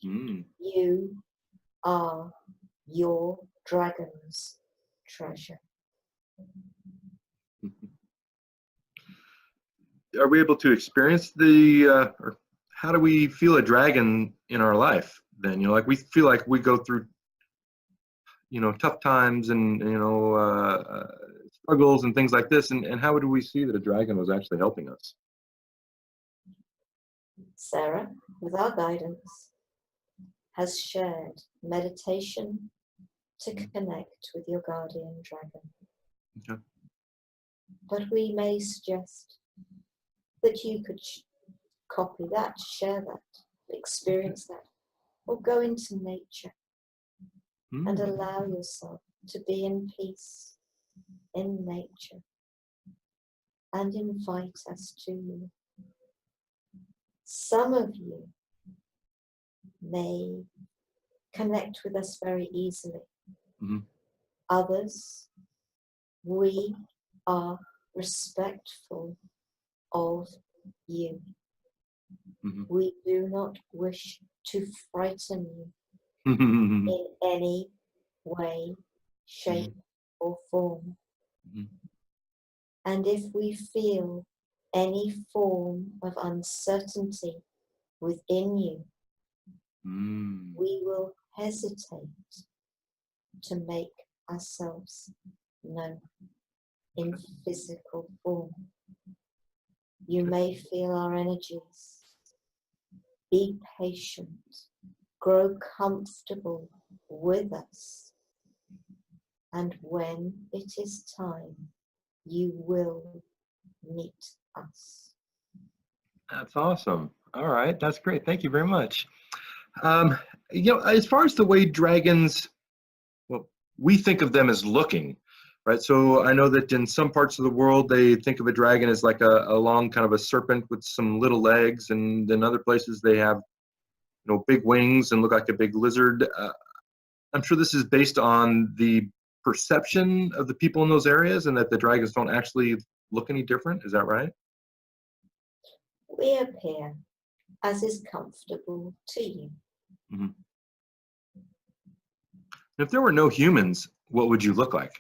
Mm. You are your dragon's treasure. Are we able to experience or how do we feel a dragon in our life then? Like we feel like we go through, tough times and, struggles and things like this. And how would we see that a dragon was actually helping us? Sarah, with our guidance, has shared meditation to connect with your guardian dragon. Okay. But we may suggest that you could copy that, share that, experience that, or go into nature and Mm. allow yourself to be in peace in nature and invite us to you. Some of you may connect with us very easily. Mm-hmm. Others, we are respectful of you. Mm-hmm. We do not wish to frighten you Mm-hmm. in any way, shape, or form. And if we feel any form of uncertainty within you, Mm. we will hesitate to make ourselves known in physical form. You may feel our energies. Be patient. Grow comfortable with us. And when it is time, you will meet us. That's awesome. All right, that's great. Thank you very much. Um, as far as the way dragons, well, we think of them as looking, right? So I know that in some parts of the world, they think of a dragon as like a long kind of a serpent with some little legs, and in other places they have, big wings and look like a big lizard. I'm sure this is based on the perception of the people in those areas, and that the dragons don't actually look any different. Is that right? We appear as is comfortable to you. Mm-hmm. If there were no humans, what would you look like?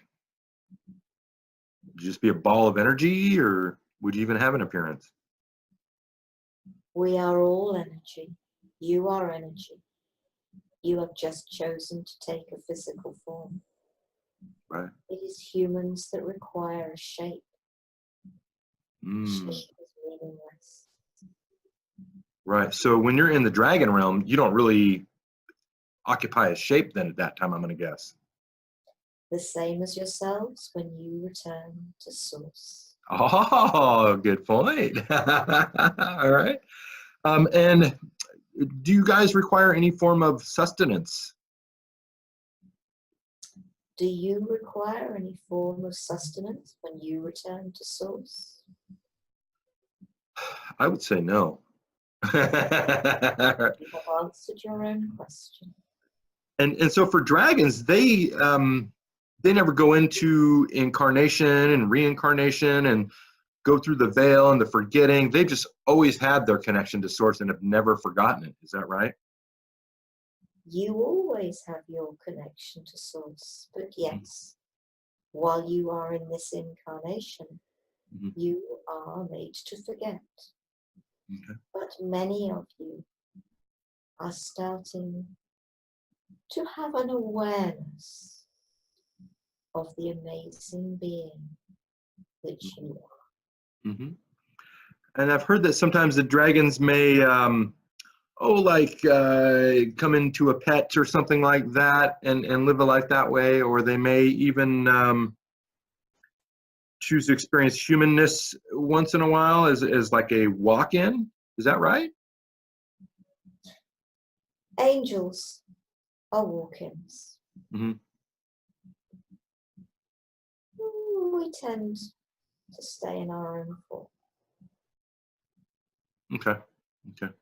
Would you just be a ball of energy, or would you even have an appearance? We are all energy. You are energy. You have just chosen to take a physical form. Right. It is humans that require a shape. Mm. Shape is meaningless. Right. So when you're in the dragon realm, you don't really occupy a shape then at that time, I'm going to guess. The same as yourselves when you return to source. Oh, good point. All right. And do you guys require any form of sustenance? Do you require any form of sustenance when you return to source? I would say no. You have answered your own question. And so for dragons, they never go into incarnation and reincarnation and go through the veil and the forgetting. They've just always had their connection to source and have never forgotten it. Is that right? You always have your connection to source, but yes, while you are in this incarnation, Mm-hmm. you are made to forget. Okay. But many of you are starting to have an awareness of the amazing being that you are. Mm-hmm. And I've heard that sometimes the dragons may, come into a pet or something like that and live a life that way, or they may even choose to experience humanness once in a while as like a walk-in. Is that right? Angels are walk-ins. Mm-hmm. We tend to stay in our own form. Okay. Okay.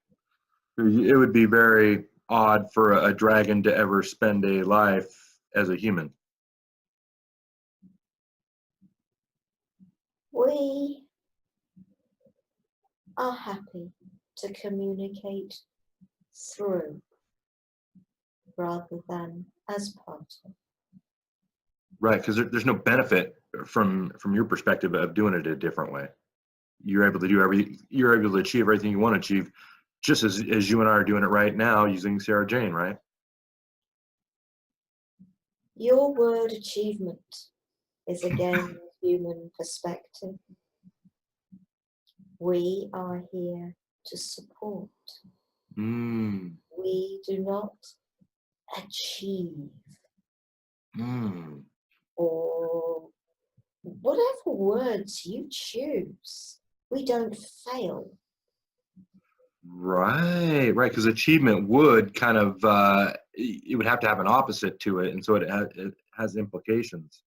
It would be very odd for a dragon to ever spend a life as a human. We are happy to communicate through rather than as part of. Right, because there's no benefit from your perspective of doing it a different way. You're able to you're able to achieve everything you want to achieve, just as you and I are doing it right now using Sara Jane, right? Your word achievement is again human perspective. We are here to support. Mm. We do not achieve Mm. or Whatever words you choose, we don't fail. Right, right. Because achievement would kind of it would have to have an opposite to it, and so it has implications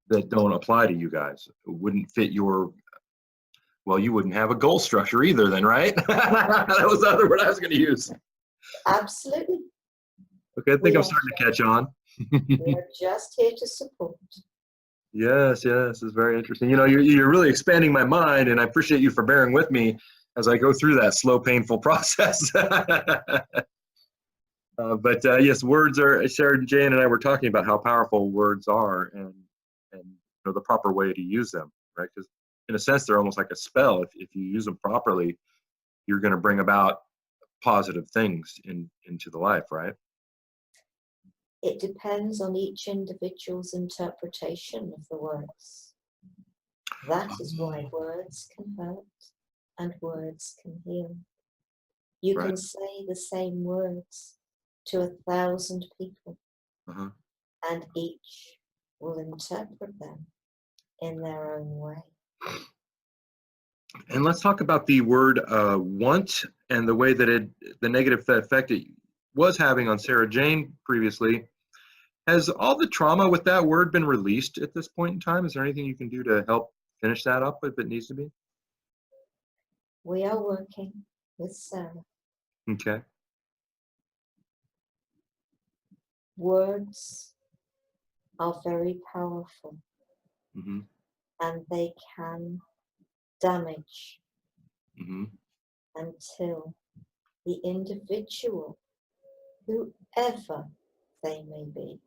that don't apply to you guys. It wouldn't fit your, well, you wouldn't have a goal structure either, then, right? That was the other word I was going to use. Absolutely. Okay, I think We I'm are, starting to catch on. we are just here to support. Yes, yes, it's very interesting. You know, you're really expanding my mind, and I appreciate you for bearing with me as I go through that slow, painful process. But yes, words are. Sarah Jane and I were talking about how powerful words are, and you know, the proper way to use them, right? Because in a sense, they're almost like a spell. If you use them properly, you're going to bring about positive things into the life, right? It depends on each individual's interpretation of the words. That is why words can hurt and words can heal. You Right. can say the same words to 1,000 people, Uh-huh. and each will interpret them in their own way. And let's talk about the word want and the way that the negative effect it was having on Sarah Jane previously. Has all the trauma with that word been released at this point in time? Is there anything you can do to help finish that up if it needs to be? We are working with Sarah. Okay. Words are very powerful, Mm-hmm. and they can damage Mm-hmm. until the individual, whoever they may be,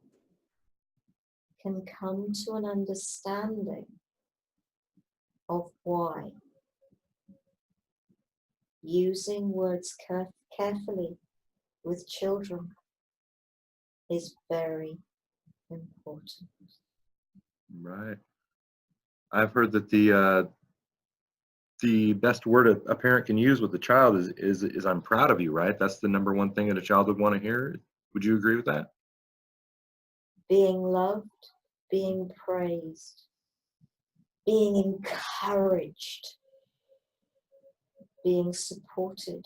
can come to an understanding of why using words carefully with children is very important. Right. I've heard that the best word a parent can use with a child is I'm proud of you, right? That's the number one thing that a child would want to hear. Would you agree with that? Being loved, being praised, being encouraged, being supported,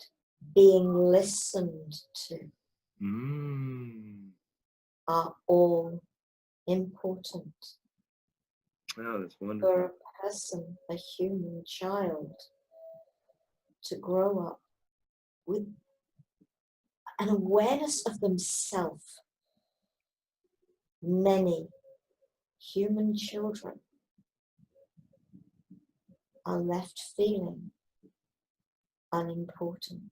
being listened to Mm. are all important Oh, that's wonderful. for a person, a human child, to grow up with an awareness of themselves. Many human children are left feeling unimportant,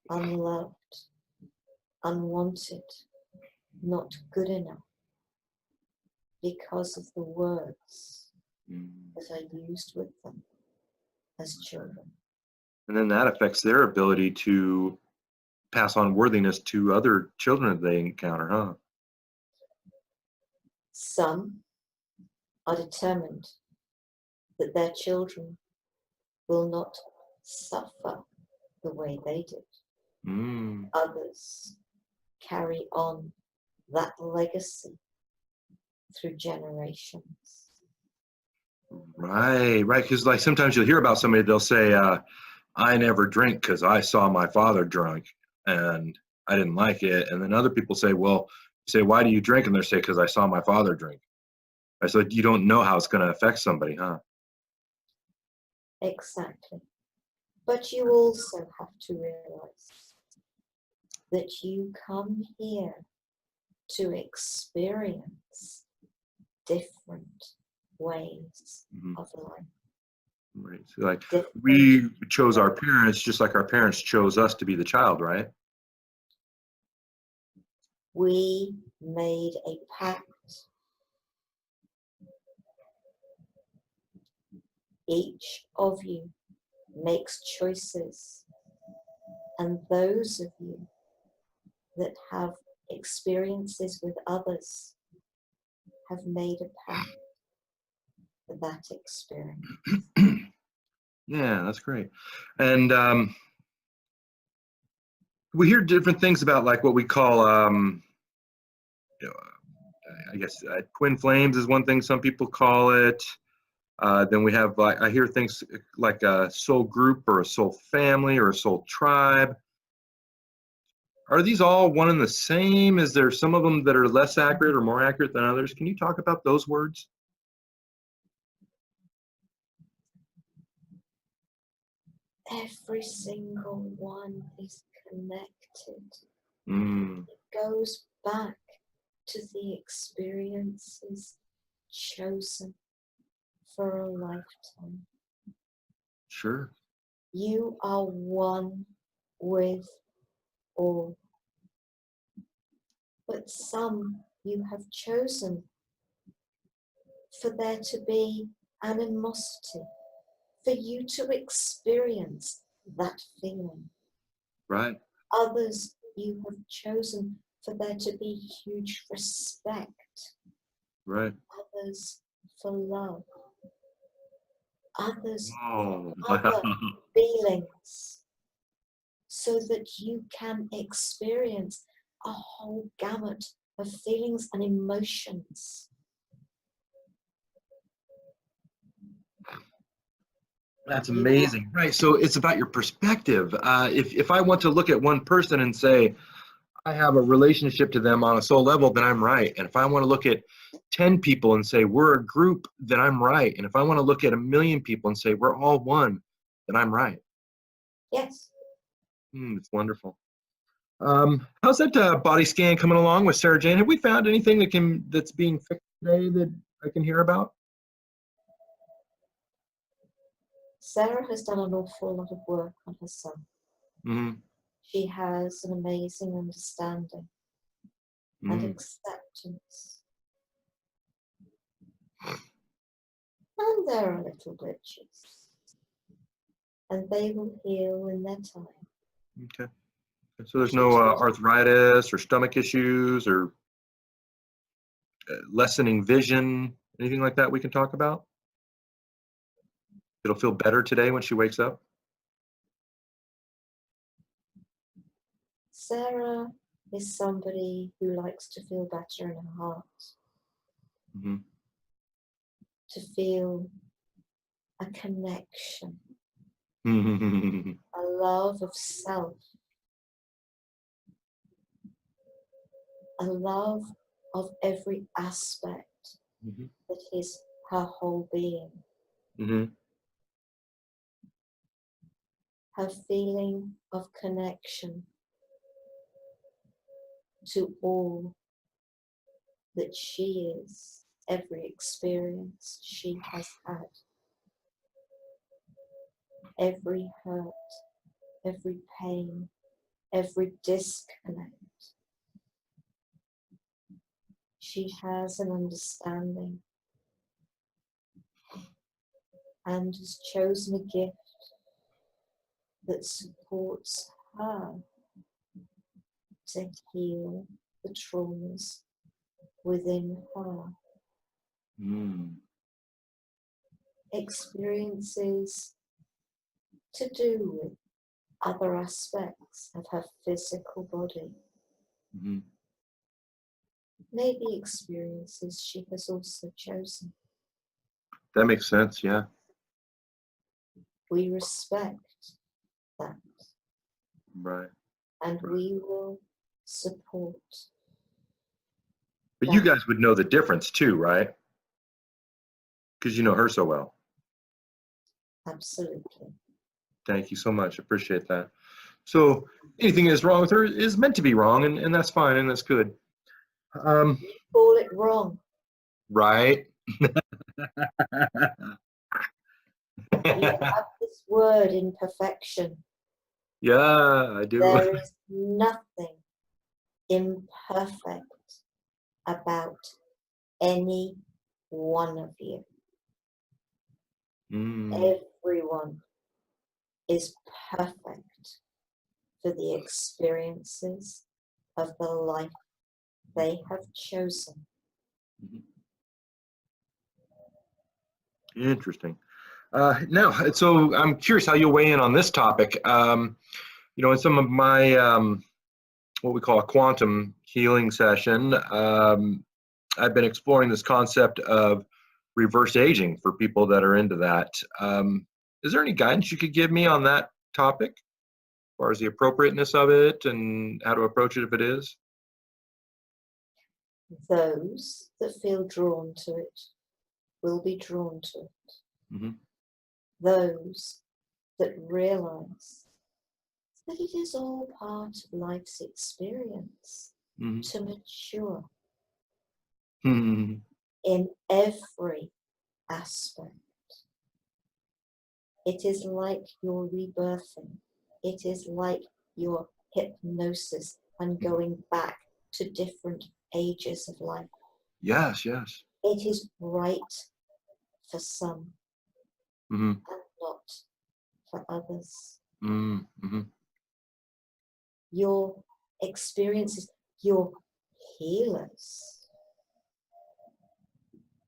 unloved, unwanted, not good enough because of the words Mm. that are used with them as children. And then that affects their ability to pass on worthiness to other children that they encounter, huh? Some are determined that their children will not suffer the way they did. Mm. Others carry on that legacy through generations. Right, right. Because like sometimes you'll hear about somebody, they'll say, "I never drink because I saw my father drunk and I didn't like it." And then other people say, "Well, you say why do you drink?" And they say, "Because I saw my father drink." I said, "You don't know how it's going to affect somebody, huh?" Exactly. But you also have to realize that you come here to experience different ways Mhm. of life. Right. So like Different we chose our ways. parents just like our parents chose us to be the child, right? We made a pact. Each of you makes choices, and those of you that have experiences with others have made a pact for that experience. Yeah, that's great. And we hear different things about like what we call I guess twin flames is one thing some people call it. Then we have, I hear things like a soul group or a soul family or a soul tribe. Are these all one and the same? Is there some of them that are less accurate or more accurate than others? Can you talk about those words? Every single one is connected. Mm, It goes back to the experiences chosen for a lifetime. sure. You are one with all. But some you have chosen for there to be animosity, for you to experience that feeling. Right, Others you have chosen for there to be huge respect. right. Others for love. Others Oh, for other feelings. So that you can experience a whole gamut of feelings and emotions. that's You are, amazing. Right. So it's about your perspective. If I want to look at one person and say, I have a relationship to them on a soul level, then I'm right. And if I want to look at 10 people and say we're a group, then I'm right. And if I want to look at 1,000,000 people and say we're all one, then I'm right. yes, It's wonderful. How's that body scan coming along with Sara Jane? Have we found anything that's being fixed today that I can hear about? Sarah has done an awful lot of work on herself. Mm-hmm. She has an amazing understanding and Mm-hmm. acceptance. And there are little glitches. And they will heal in their time. Okay. So there's She no told arthritis or stomach issues or lessening vision, anything like that we can talk about? It'll feel better today when she wakes up? Sarah is somebody who likes to feel better in her heart, Mm-hmm. to feel a connection, Mm-hmm. a love of self, a love of every aspect that is her whole being. Mm-hmm. Her feeling of connection to all that she is, every experience she has had, every hurt, every pain, every disconnect. She has an understanding and has chosen a gift that supports her to heal the traumas within her. Mm. Experiences to do with other aspects of her physical body. Mm-hmm. Maybe experiences she has also chosen. That makes sense, yeah. We respect that Right. and we will support But you that. guys would know the difference too, right? Because you know her so well. Absolutely. Thank you so much. Appreciate that. So anything that's wrong with her is meant to be wrong, and that's fine, and that's good. Call it wrong. Right? You have this word imperfection. Yeah, I do. There is nothing imperfect about any one of you. Mm, Everyone is perfect for the experiences of the life they have chosen. interesting. Now, so I'm curious how you'll weigh in on this topic. In some of my what we call a quantum healing session, I've been exploring this concept of reverse aging for people that are into that. Is there any guidance you could give me on that topic, as far as the appropriateness of it and how to approach it if it is? Those that feel drawn to it will be drawn to it. Mm-hmm. Those that realize that it is all part of life's experience Mm-hmm. to mature Mm-hmm. in every aspect. It is like your rebirthing. It is like your hypnosis and going back to different ages of life. Yes, yes. It is right for some Mm-hmm. and not for others. Mm-hmm. Your experiences, your healers.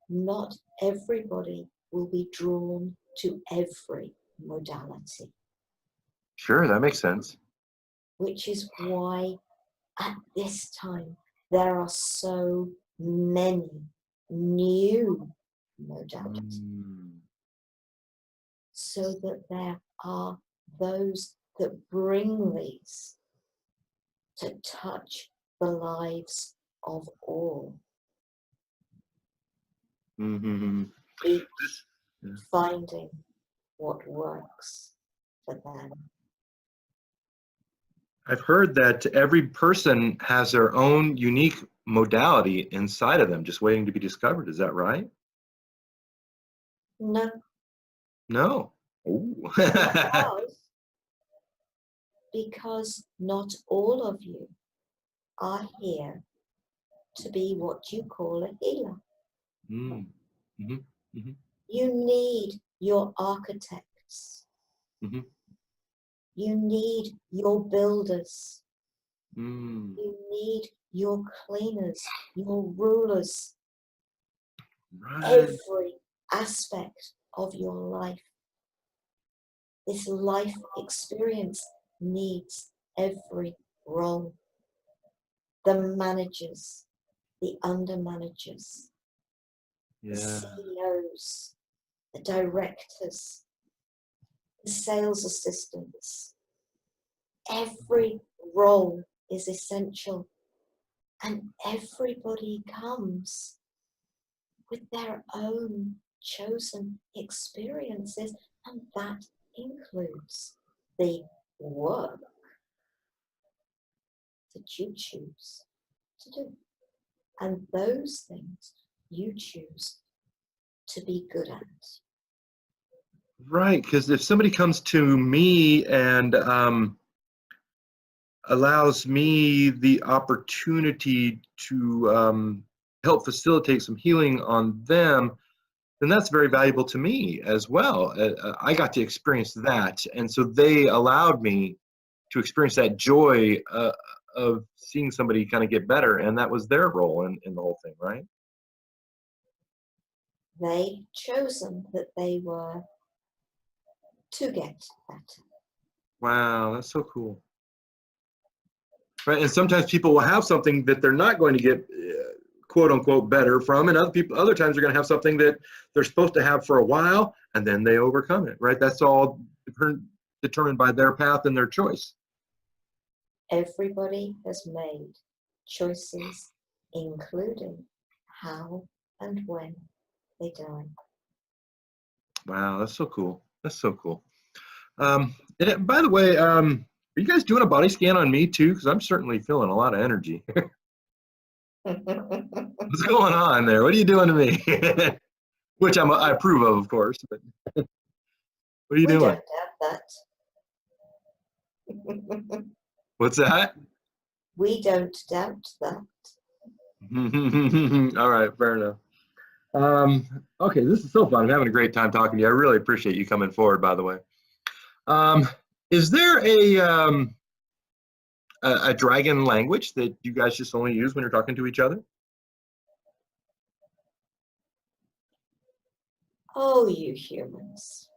Not everybody will be drawn to every modality, Sure, that makes sense. which is why at this time there are so many new modalities, Mm. so that there are those that bring these to touch the lives of all, Mm-hmm. each Yeah. finding what works for them. I've heard that every person has their own unique modality inside of them, just waiting to be discovered. Is that right? No, No. Ooh. because not all of you are here to be what you call a healer. Mm. Mm-hmm. Mm-hmm. You need your architects. Mm-hmm. You need your builders. Mm. You need your cleaners, your rulers. Right. Every aspect of your life. This life experience needs every role. The managers, the under managers, the Yeah. CEOs, the directors, the sales assistants. Every role is essential, and everybody comes with their own chosen experiences, and that includes the work that you choose to do. And those things you choose to be good at. Right. Because if somebody comes to me and allows me the opportunity to help facilitate some healing on them, then that's very valuable to me as well. I got to experience that. And so they allowed me to experience that joy of seeing somebody kind of get better. And that was their role in the whole thing, right? They chosen that they were to get better. Wow, that's so cool. Right. And sometimes people will have something that they're not going to get quote unquote better from, and other times they're going to have something that they're supposed to have for a while and then they overcome it, right? That's all determined by their path and their choice. Everybody has made choices, including how and when they die. Wow, that's so cool. That's so cool. By the way, are you guys doing a body scan on me too? Because I'm certainly feeling a lot of energy. What's going on there? What are you doing to me? Which I approve of course. But what are you We doing? don't doubt that. What's that? We don't doubt that. All right, fair enough. Okay, this is so fun. I'm having a great time talking to you. I really appreciate you coming forward, by the way. Um, is there a dragon language that you guys just only use when you're talking to each other? Oh, you humans.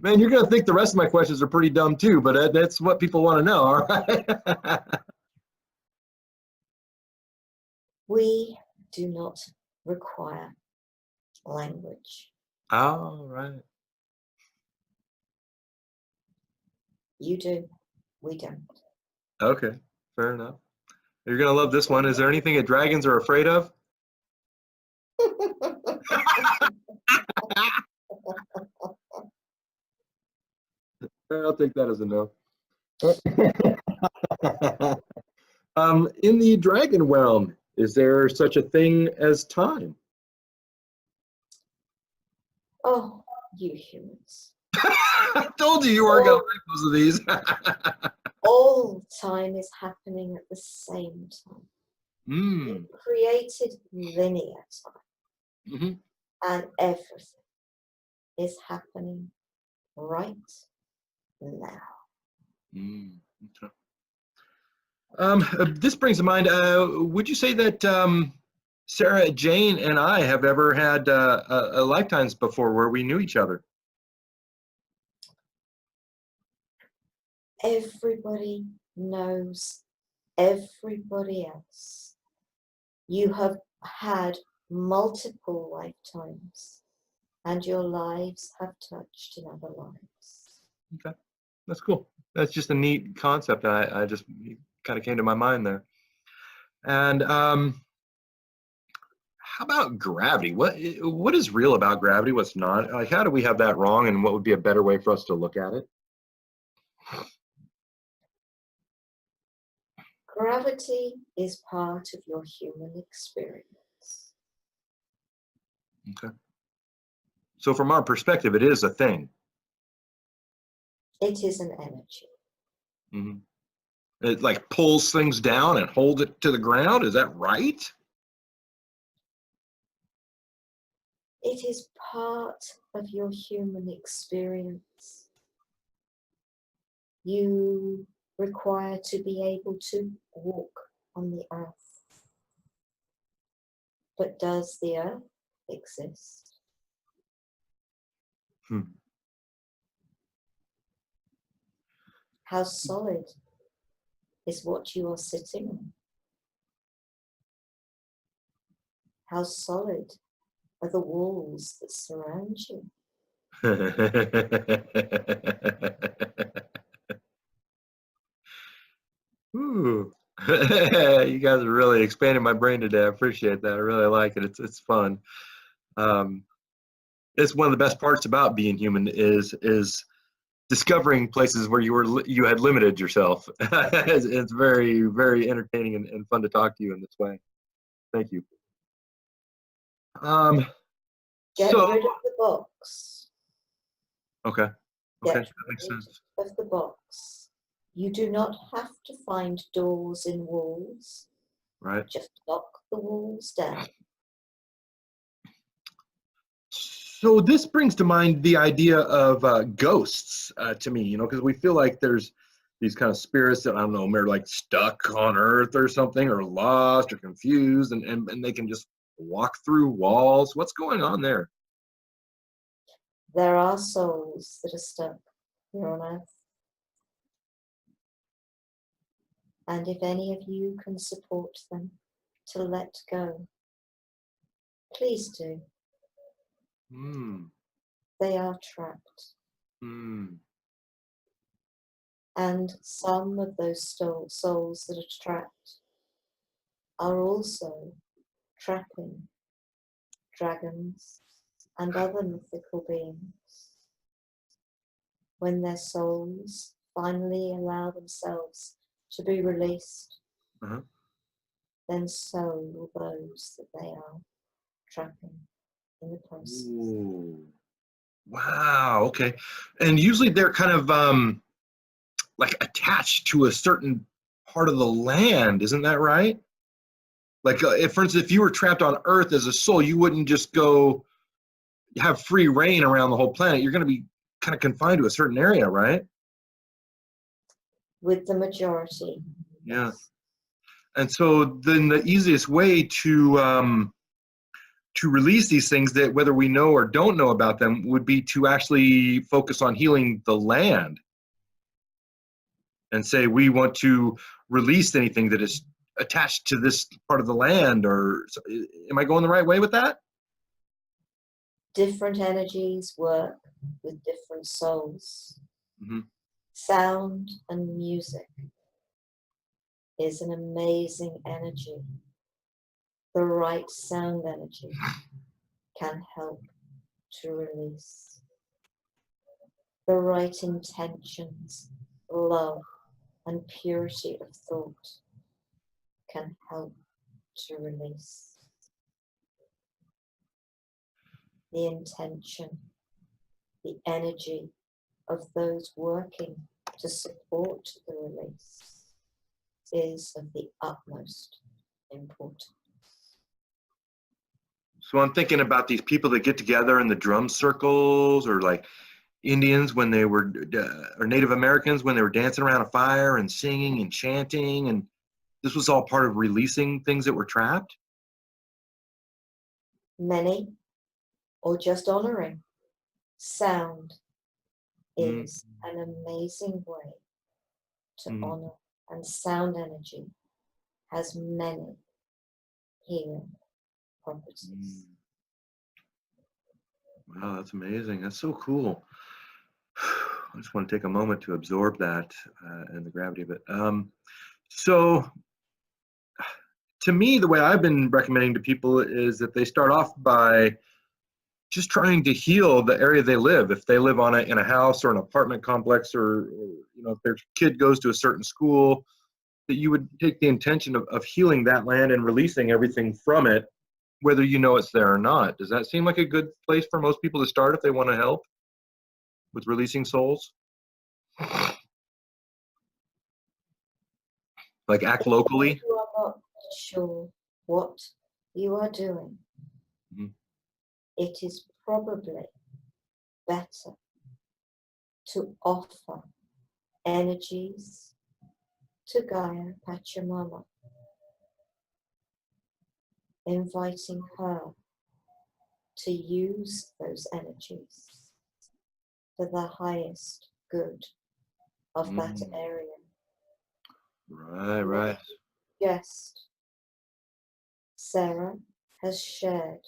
Man, you're going to think the rest of my questions are pretty dumb too, but that's what people want to know, all right? We do not require language. Oh, right. You do, we don't. Okay, fair enough. You're gonna love this one. Is there anything that dragons are afraid of? I'll take that as a no. In the dragon realm, is there such a thing as time? Oh, you humans. I told you were going to like most of these. All time is happening at the same time. Mm. You created linear time, Mm-hmm. and everything is happening right now. Mm. Okay. This brings to mind, would you say that Sara Jane and I have ever had lifetimes before where we knew each other? Everybody knows everybody else. You have had multiple lifetimes, and your lives have touched another lives. Okay, that's cool. That's just a neat concept. I just kind of came to my mind there. And how about gravity? What is real about gravity? What's not? Like, how do we have that wrong? And what would be a better way for us to look at it? Gravity is part of your human experience. Okay. So from our perspective, it is a thing. It is an energy. Mm-hmm. It like pulls things down and holds it to the ground. Is that right? It is part of your human experience. You require to be able to walk on the earth. But does the earth exist? Hmm. How solid is what you are sitting on? How solid are the walls that surround you? Ooh. You guys are really expanding my brain today. I appreciate that. I really like it. It's fun. Um, it's one of the best parts about being human is discovering places where you had limited yourself. It's very very entertaining and fun to talk to you in this way. Thank you. Um, Get so rid of the box. okay, Get that makes rid sense. of the box. You do not have to find doors in walls. Right. Just knock the walls down. So this brings to mind the idea of ghosts to me, because we feel like there's these kind of spirits that I don't know, they're like stuck on Earth or something, or lost or confused, and they can just walk through walls. What's going on there? There are souls that are stuck here on earth. And if any of you can support them to let go, please do. Hmm. They are trapped. Hmm. And some of those souls that are trapped are also trapping dragons and other mythical beings. When their souls finally allow themselves to be released, Uh-huh. then so will those that they are trapping in the process. Ooh. Wow. Okay. And usually they're kind of like attached to a certain part of the land, isn't that right? Like, if, for instance, if you were trapped on Earth as a soul, you wouldn't just go have free reign around the whole planet. You're going to be kind of confined to a certain area, right? With the majority. Yeah. Yes. And so then the easiest way to release these things, that whether we know or don't know about them, would be to actually focus on healing the land and say we want to release anything that is attached to this part of the land, or am I going the right way with that? Different energies work with different souls. Mm-hmm. Sound and music is an amazing energy. The right sound energy can help to release. The right intentions, love, and purity of thought can help to release. The intention, the energy of those working to support the release is of the utmost importance. So I'm thinking about these people that get together in the drum circles, or like Indians when they were, or Native Americans when they were dancing around a fire and singing and chanting, and this was all part of releasing things that were trapped. Many, or just honoring, sound Mm. is an amazing way to Mm. honor, and sound energy has many healing properties. Wow, that's amazing. That's so cool. I just want to take a moment to absorb that and the gravity of it. So, to me, the way I've been recommending to people is that they start off by just trying to heal the area they live. If they live in a house or an apartment complex, or if their kid goes to a certain school, that you would take the intention of healing that land and releasing everything from it, whether you know it's there or not. Does that seem like a good place for most people to start if they want to help with releasing souls? Like act locally? You are not sure what you are doing. Mhm. It is probably better to offer energies to Gaia Pachamama, inviting her to use those energies for the highest good of that Mm. area. Right. Just Sara has shared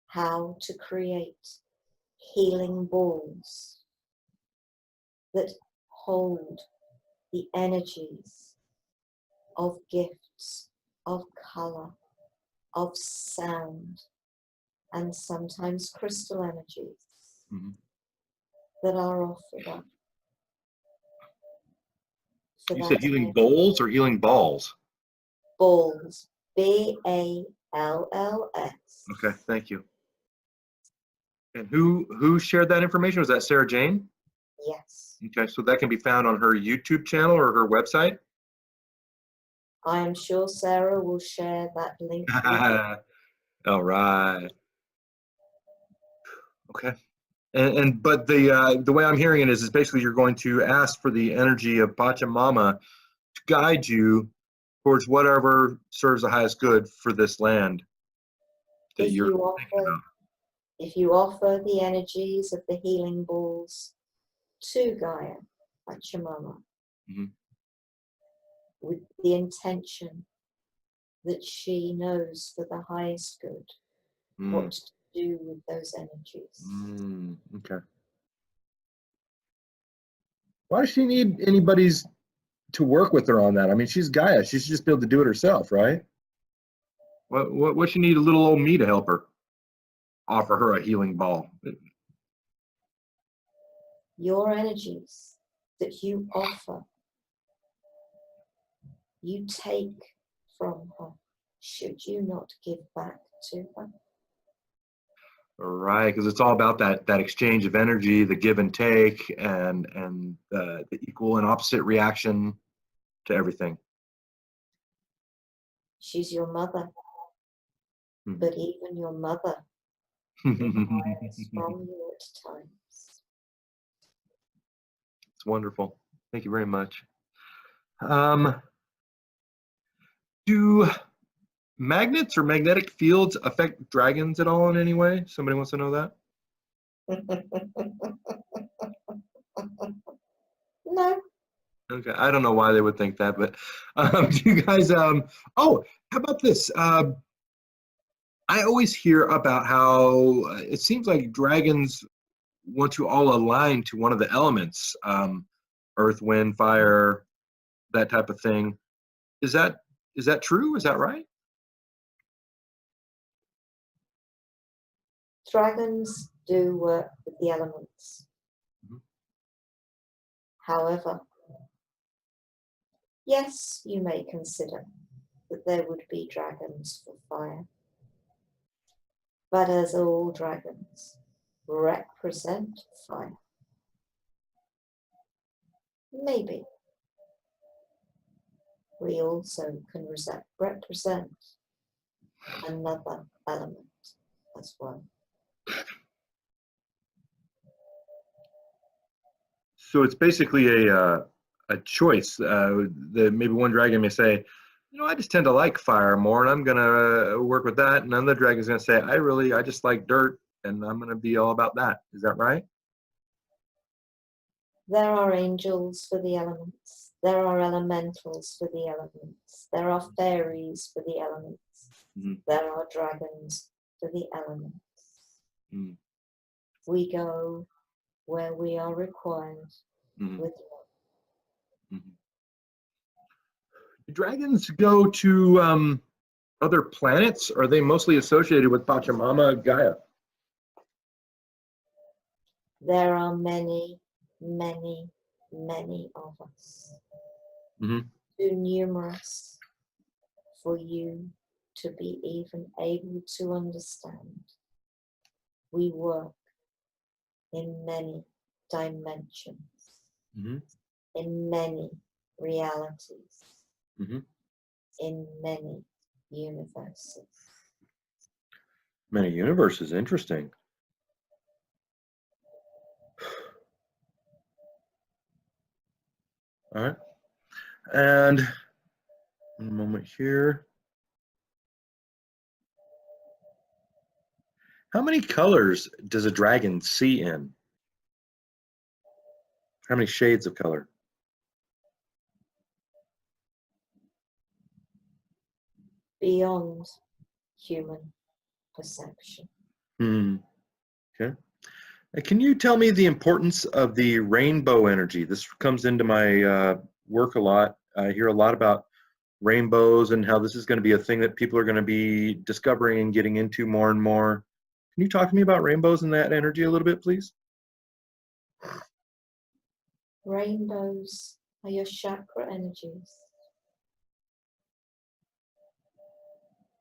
how to create healing balls that hold the energies of gifts, of color, of sound, and sometimes crystal energies Mhm. that are offered up for You said that healing area. bowls or healing balls? Balls, BALLS. Okay, thank you. And who shared that information? Was that Sara Jane? Yes, Okay, so that can be found on her YouTube channel or her website? I am sure Sara will share that link with you. All right. Okay. And but the way I'm hearing it is basically you're going to ask for the energy of Pachamama to guide you towards whatever serves the highest good for this land that If you're you thinking offer, of. if you offer the energies of the healing balls to Gaia Pachamama Mhm. with the intention that she knows for the highest good Mm, what to do with those energies. okay. Why does she need anybody's to work with her on that? I mean, she's Gaia. She should just be able to do it herself, right? What she need a little old me to help her offer her a healing ball? Your energies that you offer, you take from her, should you not give back to her? Right, because it's all about that exchange of energy, the give and take, and the equal and opposite reaction to everything. She's your mother, but even your mother requires from you at times. It's wonderful. Thank you very much. Um, do magnets or magnetic fields affect dragons at all in any way? Somebody wants to know that? No, Okay, I don't know why they would think that, but do you guys? Oh, how about this? I always hear about how it seems like dragons want to all align to one of the elements, earth, wind, fire, that type of thing. Is that is that true? Is that right? Dragons do work with the elements. Mhm. However, yes, you may consider that there would be dragons for fire, but as all dragons represent fire, maybe we also can represent another element as well. So it's basically a choice. That maybe one dragon may say, you know, I just tend to like fire more, and I'm gonna work with that. And another dragon's gonna say, I just like dirt, and I'm gonna be all about that. Is that right? There are angels for the elements. There are elementals for the elements. There are fairies for the elements. Mhm. There are dragons for the elements. Mhm. We go where we are required Mhm. with love. Mhm. Do dragons go to other planets? Or are they mostly associated with Pachamama Gaia? There are many, many, many of us. Hmm. Too numerous for you to be even able to understand. We work in many dimensions, Hmm. in many realities, Hmm. in many universes. Many universes. Interesting. All right. And one moment here. How many colors does a dragon see in? How many shades of color? Beyond human perception. Hmm. Okay. Can you tell me the importance of the rainbow energy? This comes into my work a lot. I hear a lot about rainbows and how this is going to be a thing that people are going to be discovering and getting into more and more. Can you talk to me about rainbows and that energy a little bit, please? Rainbows are your chakra energies.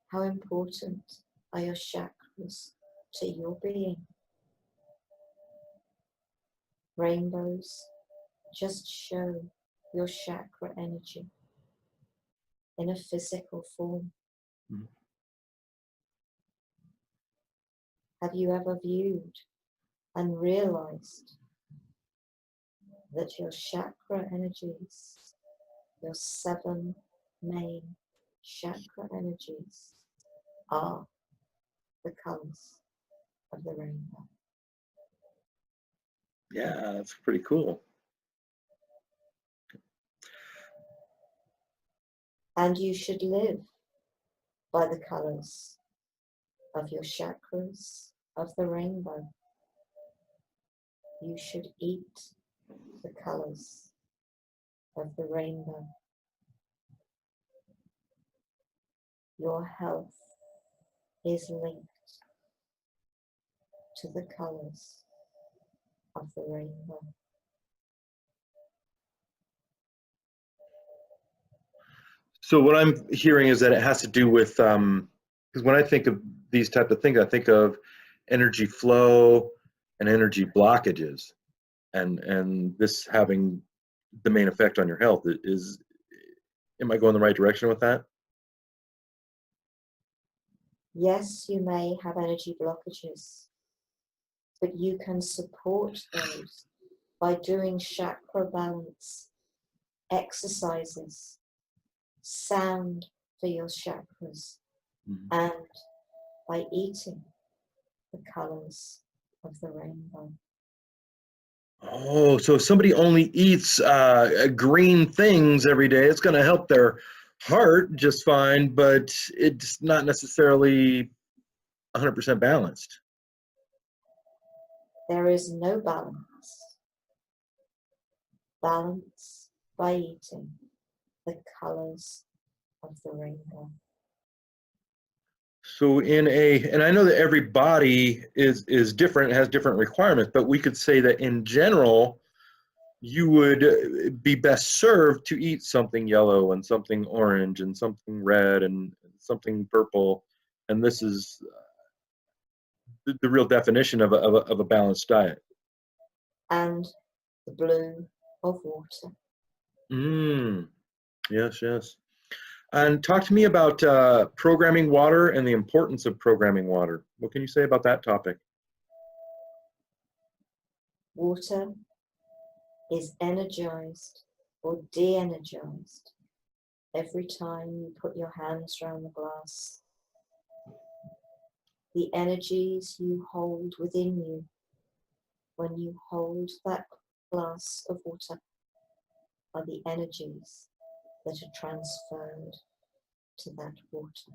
How important are your chakras to your being? Rainbows just show your chakra energy in a physical form. Mhm. Have you ever viewed and realized that your chakra energies, your 7 main chakra energies, are the colors of the rainbow? Yeah, that's pretty cool. And you should live by the colors of your chakras of the rainbow. You should eat the colors of the rainbow. Your health is linked to the colors of the rainbow. So what I'm hearing is that it has to do with because when I think of these type of things, I think of energy flow and energy blockages, and this having the main effect on your health is. Am I going the right direction with that? Yes, you may have energy blockages, but you can support those by doing chakra balance exercises, sound for your chakras, Mhm. and by eating the colors of the rainbow. Oh, so if somebody only eats green things every day, it's going to help their heart just fine, but it's not necessarily 100% balanced. There is no balance. Balance by eating the colors of the rainbow. So and I know that every body is different, has different requirements, but we could say that in general, you would be best served to eat something yellow and something orange and something red and something purple. And this is the real definition of a balanced diet. And the blue of water. Yes, yes. And talk to me about programming water and the importance of programming water. What can you say about that topic? Water is energized or de-energized every time you put your hands around the glass. The energies you hold within you when you hold that glass of water are the energies that are transferred to that water.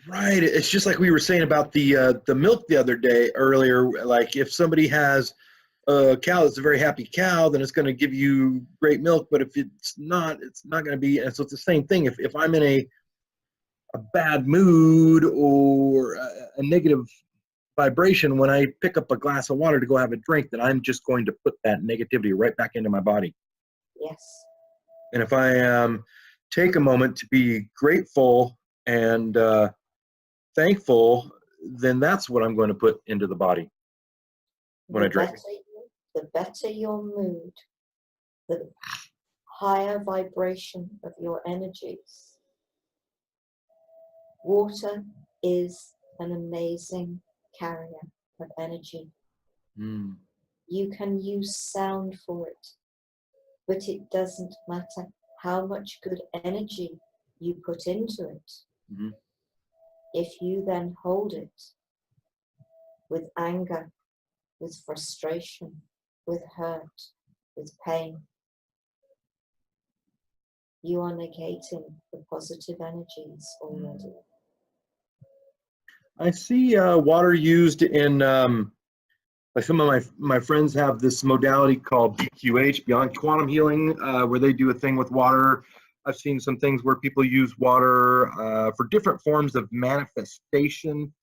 Right. It's just like we were saying about the milk the other day earlier. Like if somebody has a cow that's a very happy cow, then it's going to give you great milk. But if it's not going to be. And so it's the same thing. If I'm in a bad mood or a negative vibration, when I pick up a glass of water to go have a drink, then I'm just going to put that negativity right back into my body. Yes. And if I take a moment to be grateful and thankful, then that's what I'm going to put into the body when I drink. The better your mood, the higher vibration of your energies. Water is an amazing carrier of energy. Mm. You can use sound for it, but it doesn't matter how much good energy you put into it. Mm-hmm. If you then hold it with anger, with frustration, with hurt, with pain, you are negating the positive energies already. I see water used in, like some of my friends have this modality called BQH, Beyond Quantum Healing, where they do a thing with water. I've seen some things where people use water for different forms of manifestation,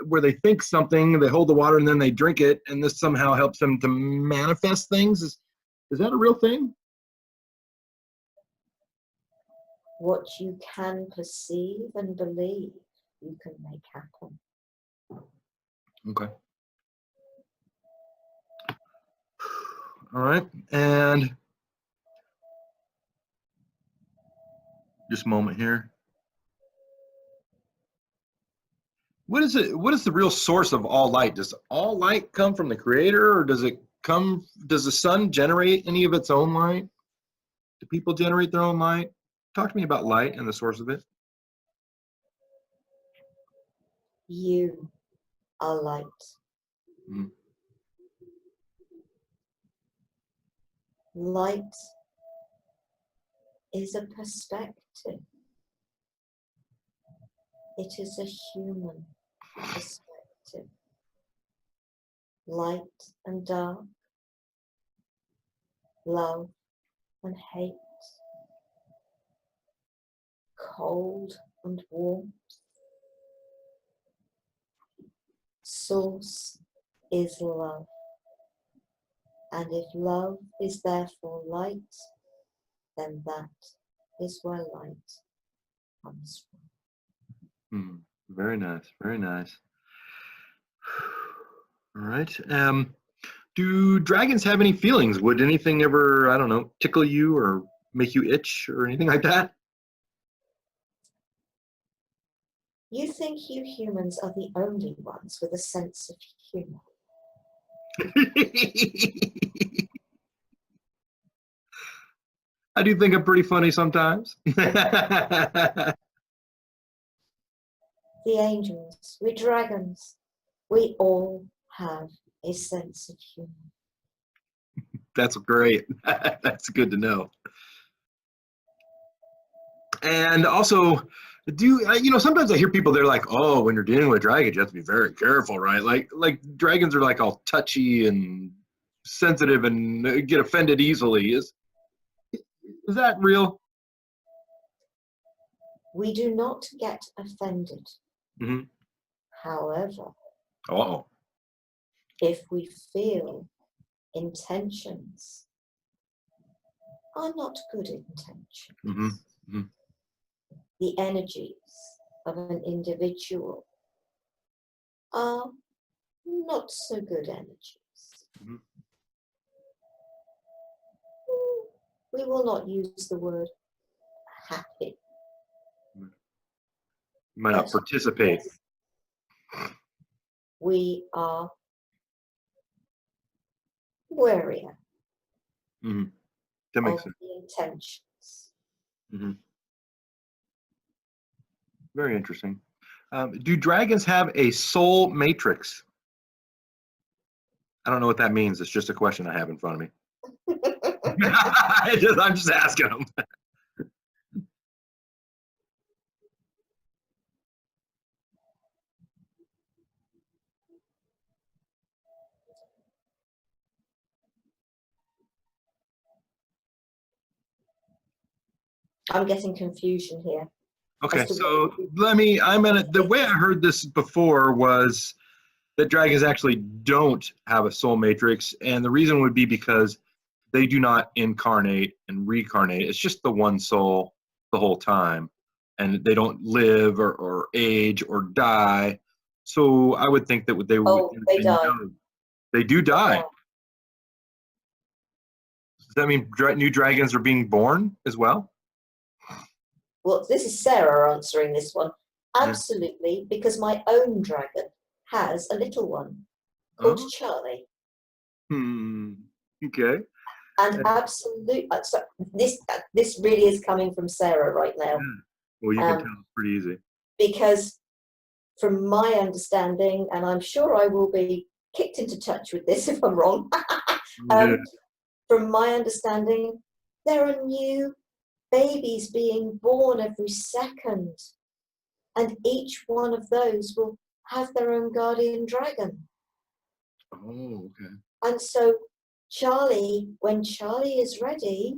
where they think something, they hold the water, and then they drink it, and this somehow helps them to manifest things. Is that a real thing? What you can perceive and believe, you can make happen. Okay. All right. And just a moment here. What is it? What is the real source of all light? Does all light come from the creator, or does the sun generate any of its own light? Do people generate their own light? Talk to me about light and the source of it. You are light. Mm. Light is a perspective. It is a human perspective. Light and dark, love and hate, cold and warmth. Source is love. And if love is therefore light, then that is where light comes from. Mm. Very nice. Very nice. All right. Do dragons have any feelings? Would anything ever, I don't know, tickle you or make you itch or anything like that? You think you humans are the only ones with a sense of humor. I do think I'm pretty funny sometimes. The angels, we dragons, we all have a sense of humor. That's great. That's good to know. And also, sometimes I hear people, they're like, oh, when you're dealing with dragons, you have to be very careful, right? Like dragons are like all touchy and sensitive and get offended easily. Is that real? We do not get offended. Mm-hmm. However, Oh. if we feel intentions are not good intentions, Mm-hmm. Mm-hmm. the energies of an individual are not so good energies. Mm-hmm. We will not use the word happy. You might not But participate. we are warier Mm-hmm. That makes of sense. the intentions. Mm-hmm. Very interesting. Do dragons have a soul matrix? I don't know what that means. It's just a question I have in front of me. I'm just asking them. I'm getting confusion here Okay, as to what so the way I heard this before was that dragons actually don't have a soul matrix, and the reason would be because they do not incarnate and reincarnate. It's just the one soul the whole time, and they don't live or age or die. So I would think that they die. know they do They die. die. Does that mean new dragons are being born as well? Well, this is Sarah answering this one. Yeah. Absolutely, because my own dragon has a little one called Oh. Charlie. Okay. And absolutely, so this really is coming from Sarah right now, Yeah. Well, you can tell it's pretty easy. because from my understanding, and I'm sure I will be kicked into touch with this if I'm wrong, Yeah. from my understanding, there are new babies being born every second, and each one of those will have their own guardian dragon. Oh, okay. And so Charlie, when Charlie is ready,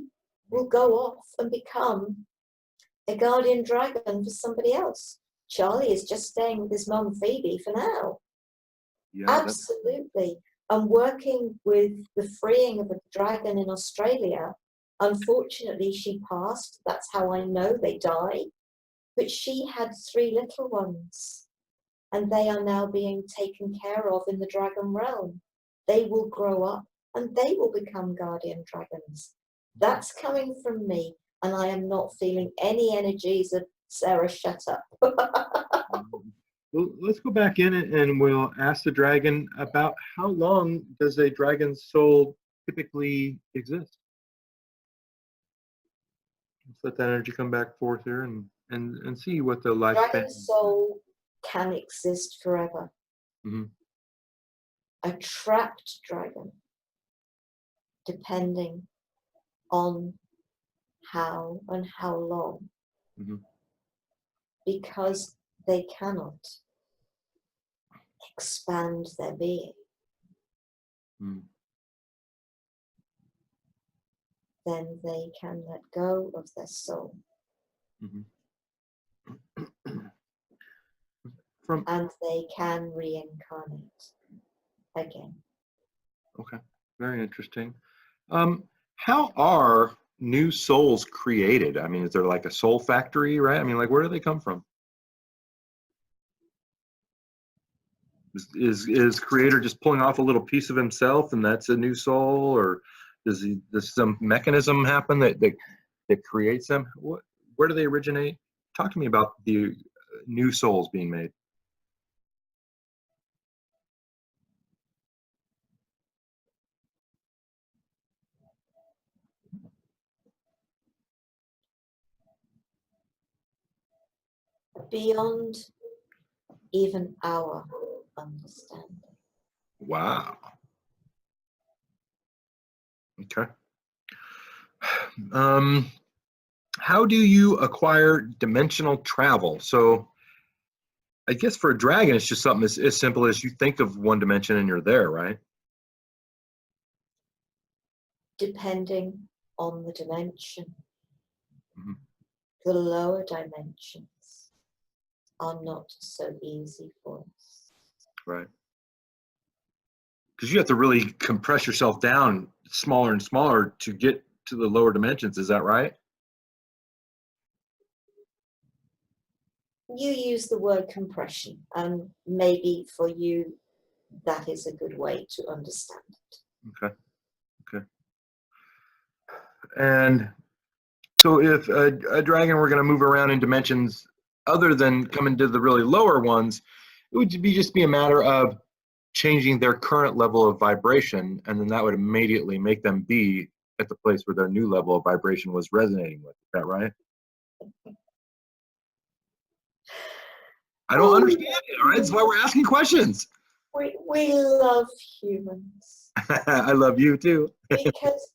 will go off and become a guardian dragon for somebody else. Charlie is just staying with his mum Phoebe for now. Yeah, Absolutely. I'm working with the freeing of a dragon in Australia. Unfortunately, she passed. That's how I know they die. But she had 3 little ones, and they are now being taken care of in the dragon realm. They will grow up and they will become guardian dragons. That's coming from me, and I am not feeling any energies of Sarah, shut up. Well, let's go back in and we'll ask the dragon about how long does a dragon's soul typically exist? Let's let that energy come back forth here and see what the lifespan Dragon is. soul can exist forever. Mhm. A trapped dragon, depending on how and how long, Mhm. because they cannot expand their being, Mhm. then they can let go of their soul. Mhm. From And they can reincarnate again. Okay, very interesting. How are new souls created? I mean, is there like a soul factory, right? I mean, like where do they come from? Is creator just pulling off a little piece of himself and that's a new soul, or does some mechanism happen that creates them? Where do they originate? Talk to me about the new souls being made. Beyond even our understanding. Wow. Okay. Um, how do you acquire dimensional travel? So I guess for a dragon, it's just something as simple as you think of one dimension and you're there, right? Depending on the dimension, Hmm. the lower dimensions are not so easy for us. Right. Because you have to really compress yourself down smaller and smaller to get to the lower dimensions. Is that right? You use the word compression, and maybe for you that is a good way to understand it. Okay. Okay. And so if a dragon were going to move around in dimensions other than coming to the really lower ones, it would just be a matter of changing their current level of vibration, and then that would immediately make them be at the place where their new level of vibration was resonating with. Is that right? I don't Oh, understand it. All right, that's why we're asking questions. we love humans I love you too. because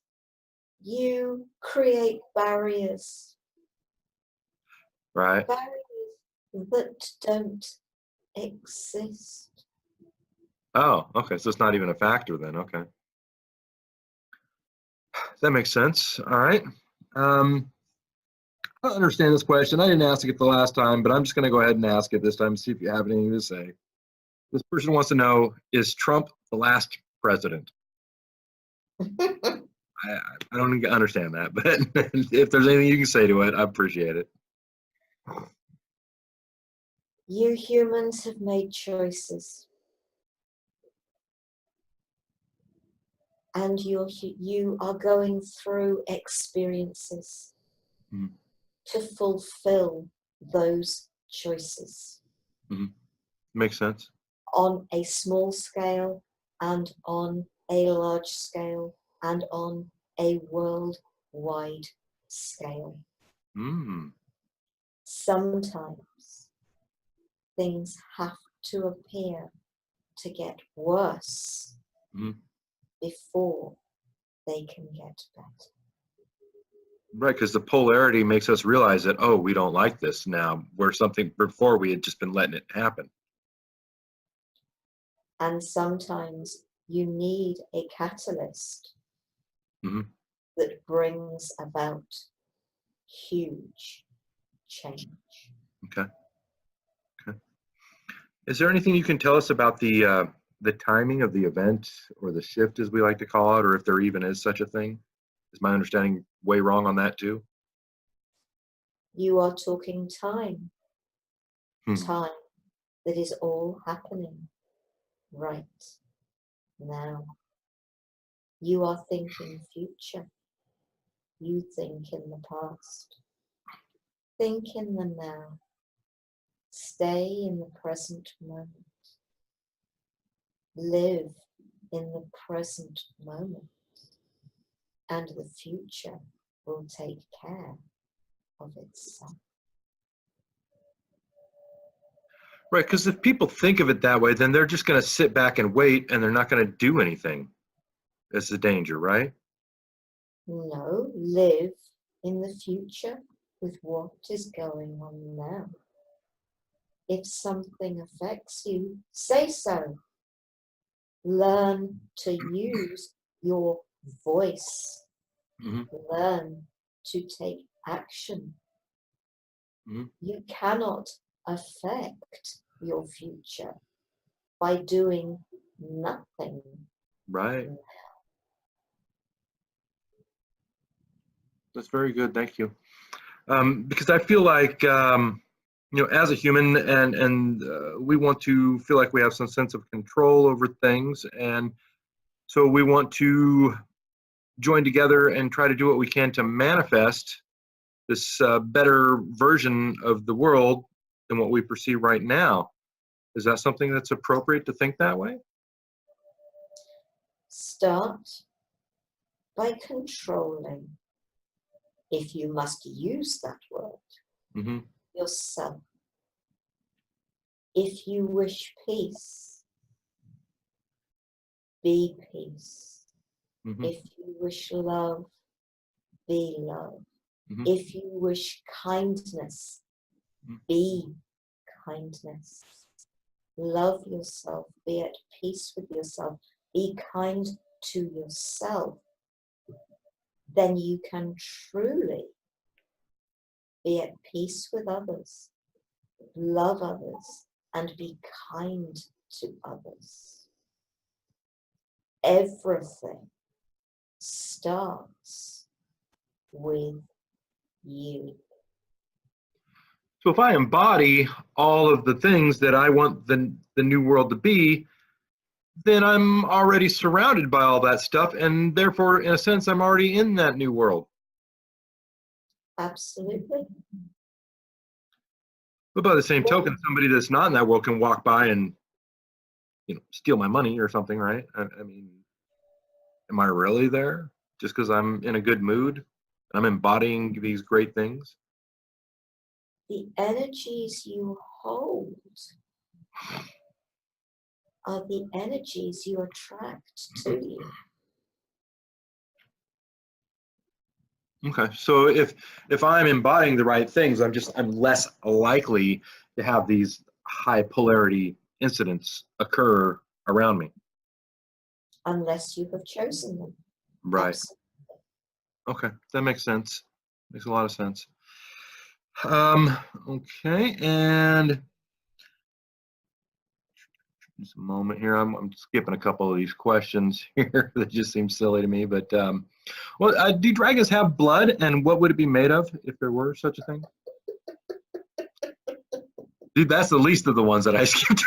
you create barriers, Right. barriers that don't exist. Oh, okay. So it's not even a factor then. Okay, that makes sense. All right. Um, I understand this question. I didn't ask it the last time, but I'm just going to go ahead and ask it this time. See if you have anything to say. This person wants to know: is Trump the last president? I don't understand that, but if there's anything you can say to it, I appreciate it. You humans have made choices, and you are going through experiences Mm-hmm. to fulfill those choices Mm-hmm. Makes sense. on a small scale and on a large scale and on a worldwide scale. Mm. Sometimes things have to appear to get worse Mm-hmm. before they can get better. Right, because the polarity makes us realize that, oh, we don't like this now, where something before we had just been letting it happen. And sometimes you need a catalyst Mm-hmm. that brings about huge change. Okay. Okay. Is there anything you can tell us about the timing of the event or the shift, as we like to call it, or if there even is such a thing? Is my understanding way wrong on that too? You are talking time, Hmm. time that is all happening right now. You are thinking future. You think in the past. Think in the now. Stay in the present moment. Live in the present moment. And the future will take care of itself. Right, because if people think of it that way, then they're just going to sit back and wait, and they're not going to do anything. That's the danger, right? No, live in the future with what is going on now. If something affects you, say so. Learn to use your voice. Mm-hmm. Learn to take action. Mm-hmm. You cannot affect your future by doing nothing. Right. That's very good. Thank you. Because I feel like as a human, and we want to feel like we have some sense of control over things, and so we want to join together and try to do what we can to manifest this better version of the world than what we perceive right now. Is that something that's appropriate to think that way? Start by controlling, if you must use that word, Mm-hmm. yourself. If you wish peace, be peace. Mm-hmm. If you wish love, be love. Mm-hmm. If you wish kindness, be kindness. Love yourself, be at peace with yourself, be kind to yourself. Then you can truly be at peace with others, love others, and be kind to others. Everything starts with you. So if I embody all of the things that I want the new world to be, then I'm already surrounded by all that stuff, and therefore, in a sense, I'm already in that new world. Absolutely. But by the same token, somebody that's not in that world can walk by and, steal my money or something, right? I mean, am I really there just because I'm in a good mood? I'm embodying these great things. The energies you hold are the energies you attract to you. Okay, so if I'm embodying the right things, I'm less likely to have these high polarity incidents occur around me. Unless you have chosen them. Right. Absolutely. Okay, that makes sense. Makes a lot of sense. Okay, and just a moment here. I'm skipping a couple of these questions here that just seem silly to me. But do dragons have blood, and what would it be made of if there were such a thing? Dude, that's the least of the ones that I skipped.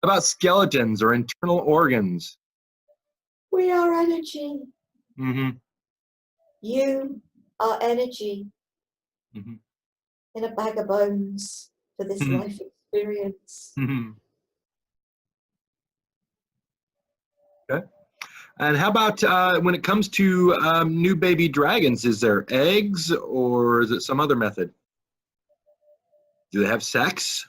About skeletons or internal organs. We are energy. Mm-hmm. You are energy Mm-hmm. in a bag of bones for this Mm-hmm. life experience. Mm-hmm. Okay. And how about when it comes to new baby dragons? Is there eggs or is it some other method? Do they have sex?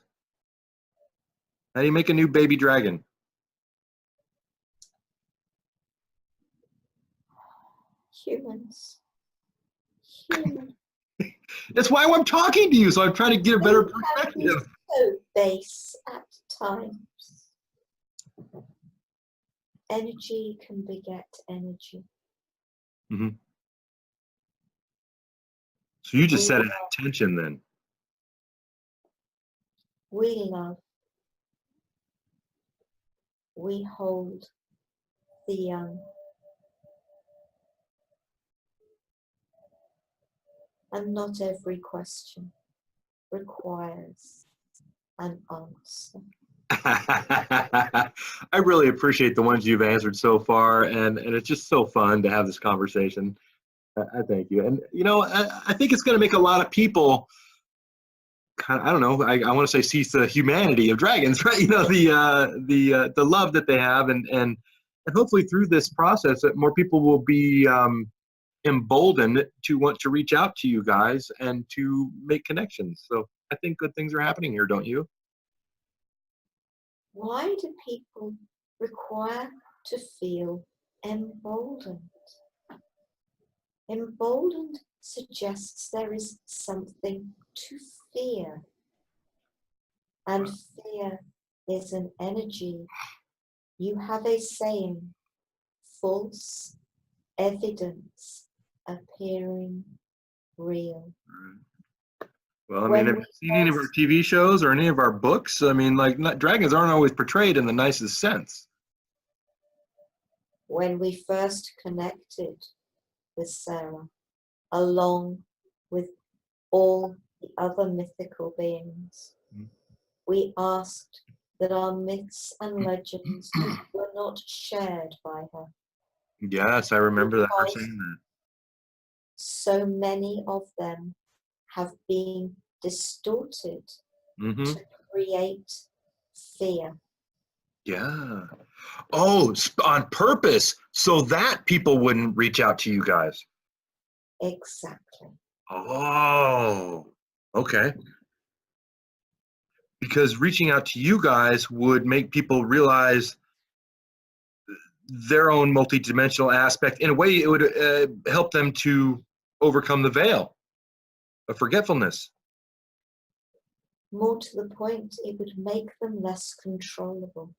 How do you make a new baby dragon? Humans. Human. That's why I'm talking to you, so I'm trying to get a better perspective. So base at times. Energy can beget energy. Mm-hmm. So you just We set an love, intention then. we love, we hold the young. And not every question requires an answer. I really appreciate the ones you've answered so far, and it's just so fun to have this conversation. I thank you. And, I think it's going to make a lot of people kind of, I don't know, I want to say see the humanity of dragons, right? The love that they have, and hopefully through this process that more people will be emboldened to want to reach out to you guys and to make connections. So I think good things are happening here, don't you? Why do people require to feel emboldened? Emboldened suggests there is something to fear. And fear is an energy. You have a saying, false evidence appearing real. Well, I mean, have you seen any of our TV shows or any of our books? I mean, dragons aren't always portrayed in the nicest sense. When we first connected with Sarah, along with all the other mythical beings, we asked that our myths and legends were not shared by her. Yes, I remember that her Because saying that. so many of them have been distorted Mm-hmm. to create fear. Yeah. Oh, on purpose, so that people wouldn't reach out to you guys. Exactly. Oh, okay. Because reaching out to you guys would make people realize their own multidimensional aspect. In a way, it would help them to overcome the veil of forgetfulness. More to the point, it would make them less controllable.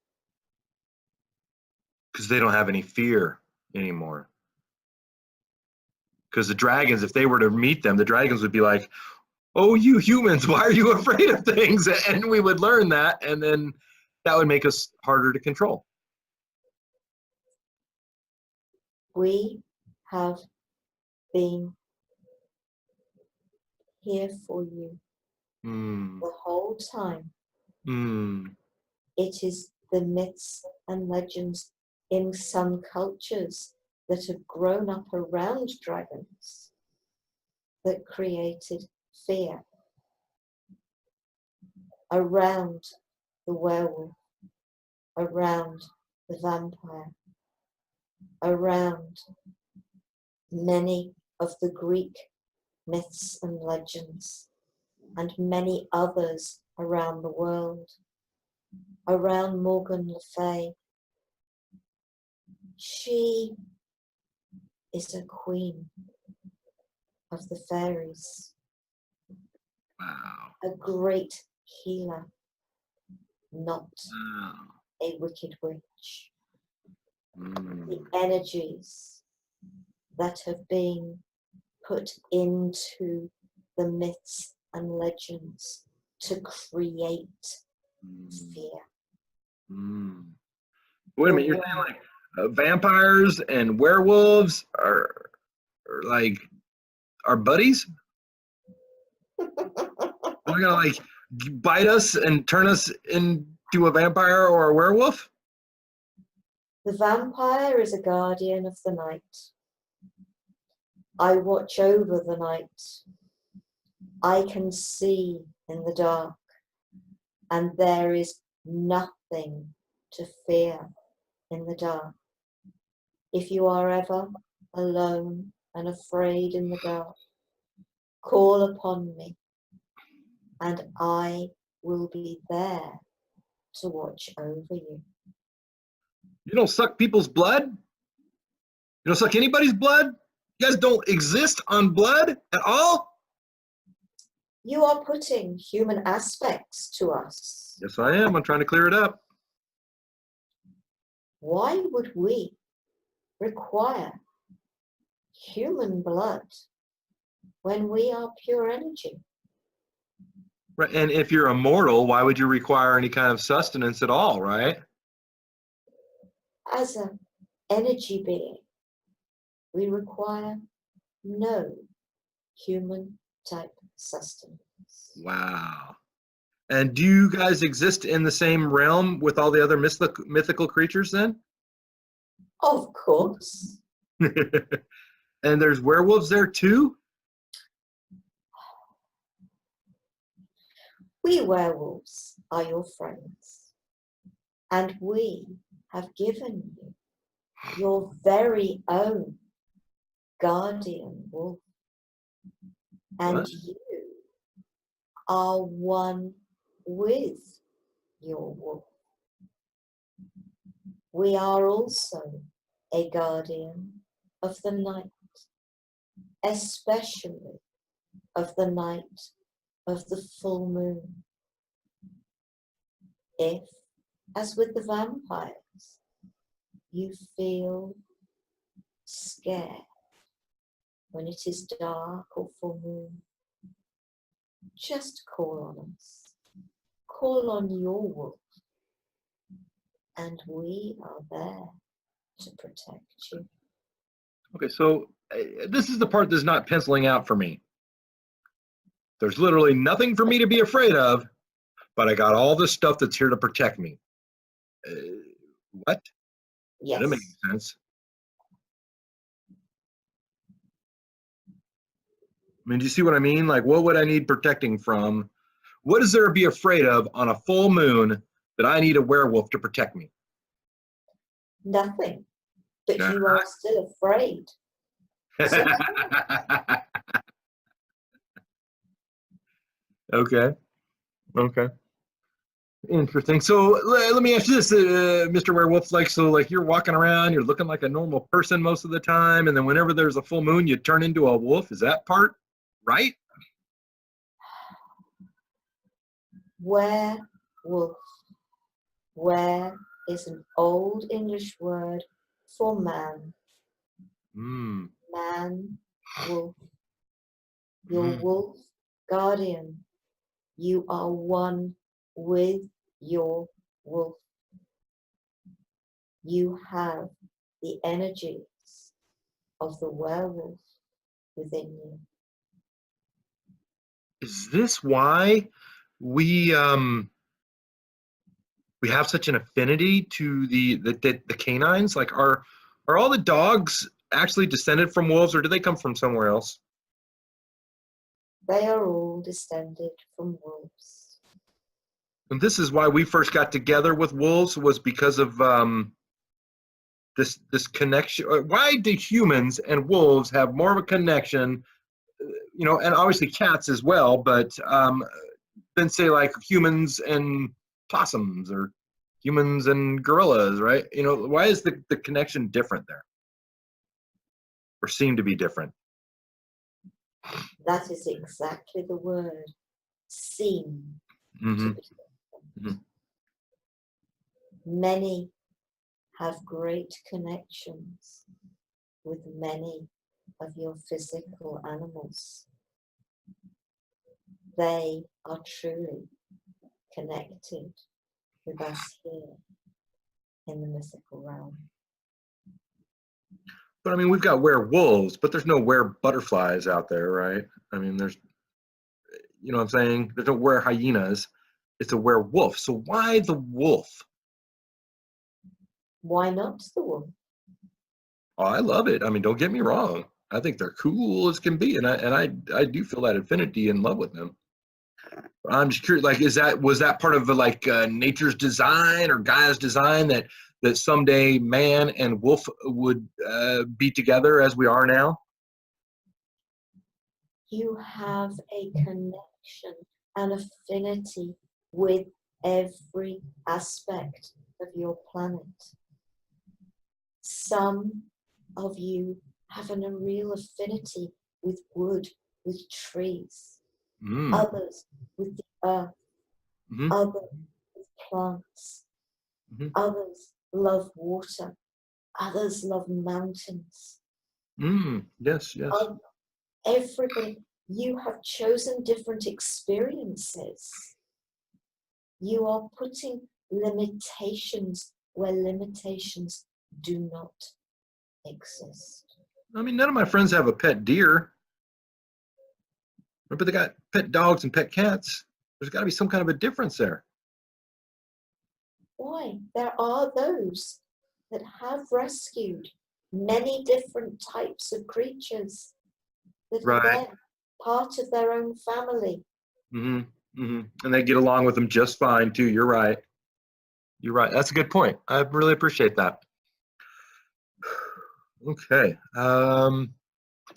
Because they don't have any fear anymore. Because the dragons, if they were to meet them, the dragons would be like, oh, you humans, why are you afraid of things? And we would learn that, and then that would make us harder to control. We have been here for you the whole time. It is the myths and legends in some cultures that have grown up around dragons that created fear around the werewolf, around the vampire, around many of the Greek myths and legends, and many others around the world, around Morgan Le Fay. She is a queen of the fairies, Wow. a great healer, not Wow. a wicked witch. Mm. The energies that have been put into the myths and legends to create fear. Mm. Wait a minute, you're saying like vampires and werewolves are like our buddies? They're gonna like bite us and turn us into a vampire or a werewolf? The vampire is a guardian of the night. I watch over the night. I can see in the dark, and there is nothing to fear in the dark. If you are ever alone and afraid in the dark, call upon me, and I will be there to watch over you. You don't suck people's blood? You don't suck anybody's blood? You guys don't exist on blood at all? You are putting human aspects to us. Yes, I am. I'm trying to clear it up. Why would we require human blood when we are pure energy? Right. And if you're immortal, why would you require any kind of sustenance at all, right? As an energy being, we require no human type sustenance. Wow. And do you guys exist in the same realm with all the other mythical creatures then? Of course. And there's werewolves there too? We werewolves are your friends, and we have given you your very own guardian wolf, and What? you are one with your wolf. We are also a guardian of the night, especially of the night of the full moon. If, as with the vampires, you feel scared when it is dark or full moon, just call on us. Call on your wolf, and we are there to protect you. Okay, so this is the part that's not penciling out for me. There's literally nothing for me to be afraid of, but I got all this stuff that's here to protect me. What? Yes. That makes sense. I mean, do you see what I mean? Like, what would I need protecting from? What is there to be afraid of on a full moon that I need a werewolf to protect me? Nothing, but you are still afraid. So Okay. Okay. Interesting. So let me ask you this, Mr. Werewolf. Like, so, like, you're walking around, you're looking like a normal person most of the time, and then whenever there's a full moon, you turn into a wolf. Is that part right? Werewolf. Were is an old English word for man. Mm, Man, wolf. Your mm. wolf guardian. You are one with your wolf. You have the energies of the werewolf within you. Is this why we we have such an affinity to the canines? Like, are all the dogs actually descended from wolves, or do they come from somewhere else? They are all descended from wolves. And this is why we first got together with wolves, was because of this connection. Why do humans and wolves have more of a connection? You know, and obviously cats as well, but than say like humans and possums or humans and gorillas, right? You know, why is the connection different there, or seem to be different? That is exactly the word. Seem to Mm-hmm. be Mm-hmm. different. Many have great connections with many of your physical animals. They are truly connected with us here in the mythical realm. But I mean, we've got werewolves, but there's no were butterflies out there, right? I mean, there's, you know what I'm saying? There's no were hyenas. It's a werewolf. So why the wolf? Why not the wolf? Oh, I love it. I mean, don't get me wrong. I think they're cool as can be, and I do feel that affinity and love with them. I'm just curious, like, was that part of the, like, nature's design or Gaia's design that someday man and wolf would be together as we are now? You have a connection, an affinity with every aspect of your planet. Some of you have a real affinity with wood, with trees, Mm. others with the earth, Hmm. others with plants, Hmm. others love water, others love mountains. Mm. Yes, yes. Everybody, you have chosen different experiences. You are putting limitations where limitations do not exist. I mean, none of my friends have a pet deer, but they got pet dogs and pet cats. There's got to be some kind of a difference there. Why? There are those that have rescued many different types of creatures that are Right. then part of their own family. Hmm. Hmm. And they get along with them just fine too. You're right. You're right. That's a good point. I really appreciate that. Okay. Let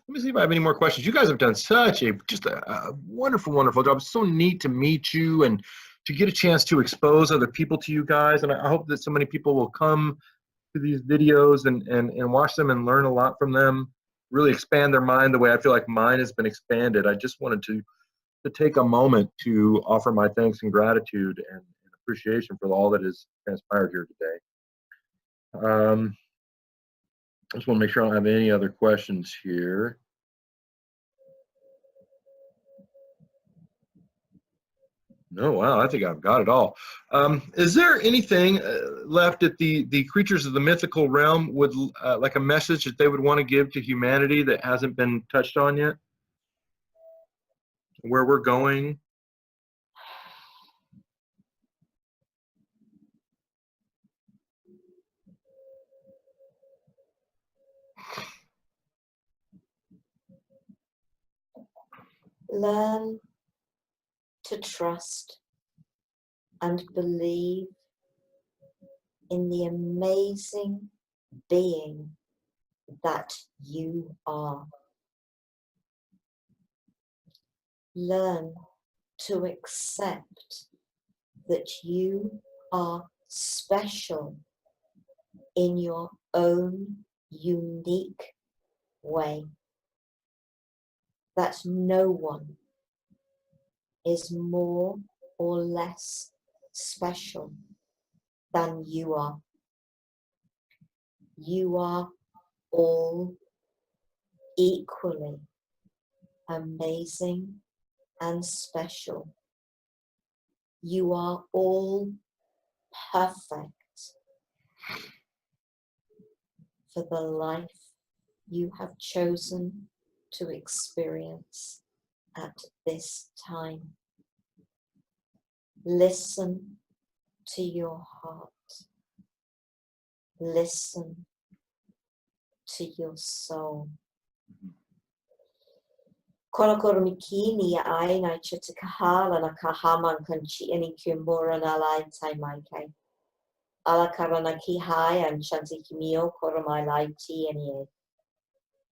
me see if I have any more questions. You guys have done such a wonderful, wonderful job. It's so neat to meet you and to get a chance to expose other people to you guys. And I hope that so many people will come to these videos and watch them and learn a lot from them, really expand their mind the way I feel like mine has been expanded. I just wanted to take a moment to offer my thanks and gratitude and appreciation for all that has transpired here today. I just want to make sure I don't have any other questions here. No, wow, I think I've got it all. Is there anything left that the creatures of the mythical realm would like a message that they would want to give to humanity that hasn't been touched on yet? Where we're going? Learn to trust and believe in the amazing being that you are. Learn to accept that you are special in your own unique way, that no one is more or less special than you are. You are all equally amazing and special. You are all perfect for the life you have chosen to experience at this time. Listen to your heart. Listen to your soul. Kono koromiki ni ai na chutakahala na kahaman kanchi ani kumura na lai tai mai kai. Ala karana ki hai and chanti kimio koromai lai ti ani.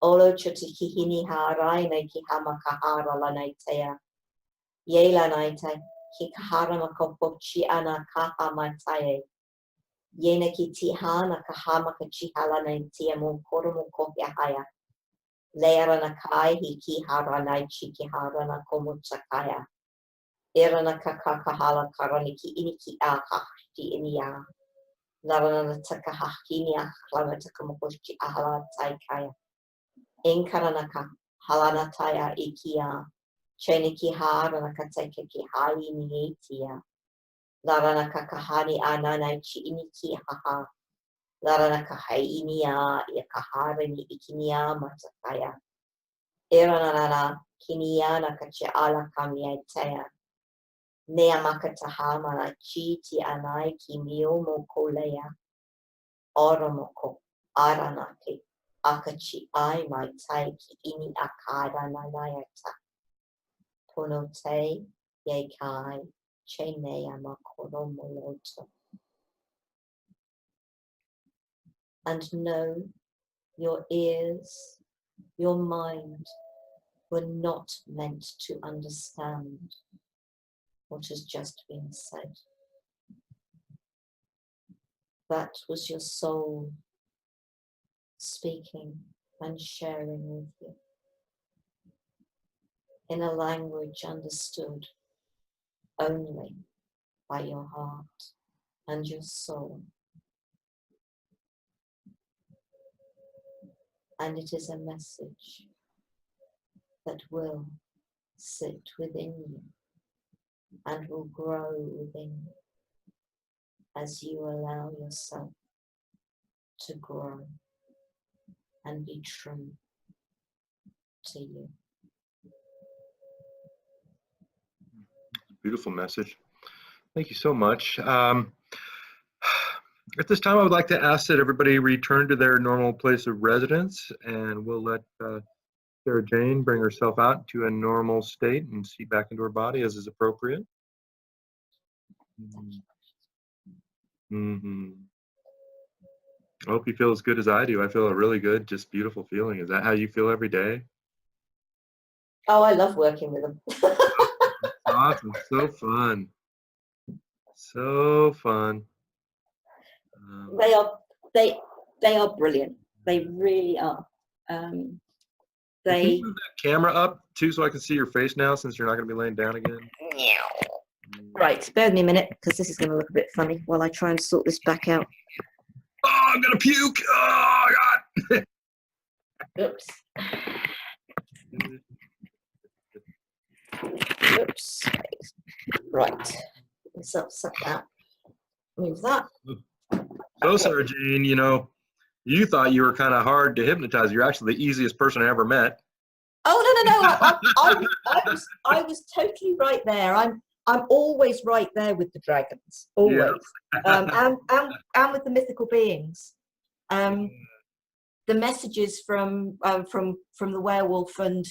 Olo chutakihini harai na ki hama kahara la naitea. Yela naita ki kahara makopochi ana kahamatai. Yena ki tihana kahama kachihala naitea mo koromo kohya. Leara na kai hi ki hara nai chiki hara na komuchakaya. Era na kakakahala karani ki ini ki a kahti ini ya. Lara na takahaki ni a klana takamokoshi ahala taikaya. Inkaranaka halana taya ikia. Chene ki hara na kateke ki hai ni etia. Lara na kakahani ananai chi ini ki haha. Lara na kahai ini ya kahara ni ikinia matakaya. Eranana kiniana kachi ala kamiatea. Nea makataha na chiti anai kimiomo kolea. Oromoko aranake. Akachi ai mai tai ki ini akara nanayata. Ponote ye kai chenea makoromoloto. And know your ears, your mind, were not meant to understand what has just been said. That was your soul speaking and sharing with you in a language understood only by your heart and your soul. And it is a message that will sit within you and will grow within you as you allow yourself to grow and be true to you. Beautiful message. Thank you so much. At this time, I would like to ask that everybody return to their normal place of residence, and we'll let Sara Jane bring herself out to a normal state and seat back into her body as is appropriate. Mm-hmm. I hope you feel as good as I do. I feel a really good, just beautiful feeling. Is that how you feel every day? Oh, I love working with them. Awesome. So fun. So fun. They are brilliant. They really are. Can you move that camera up too so I can see your face now since you're not going to be laying down again? Right, bear with me a minute because this is going to look a bit funny while I try and sort this back out. Oh, I'm going to puke. Oh, God. Oops. Oops. Right. Let's upset that. Move that. So, Sara Jane, you know, you thought you were kind of hard to hypnotize. You're actually the easiest person I ever met. Oh no! I was totally right there. I'm always right there with the dragons, always, Yeah. and with the mythical beings. The messages from the werewolf and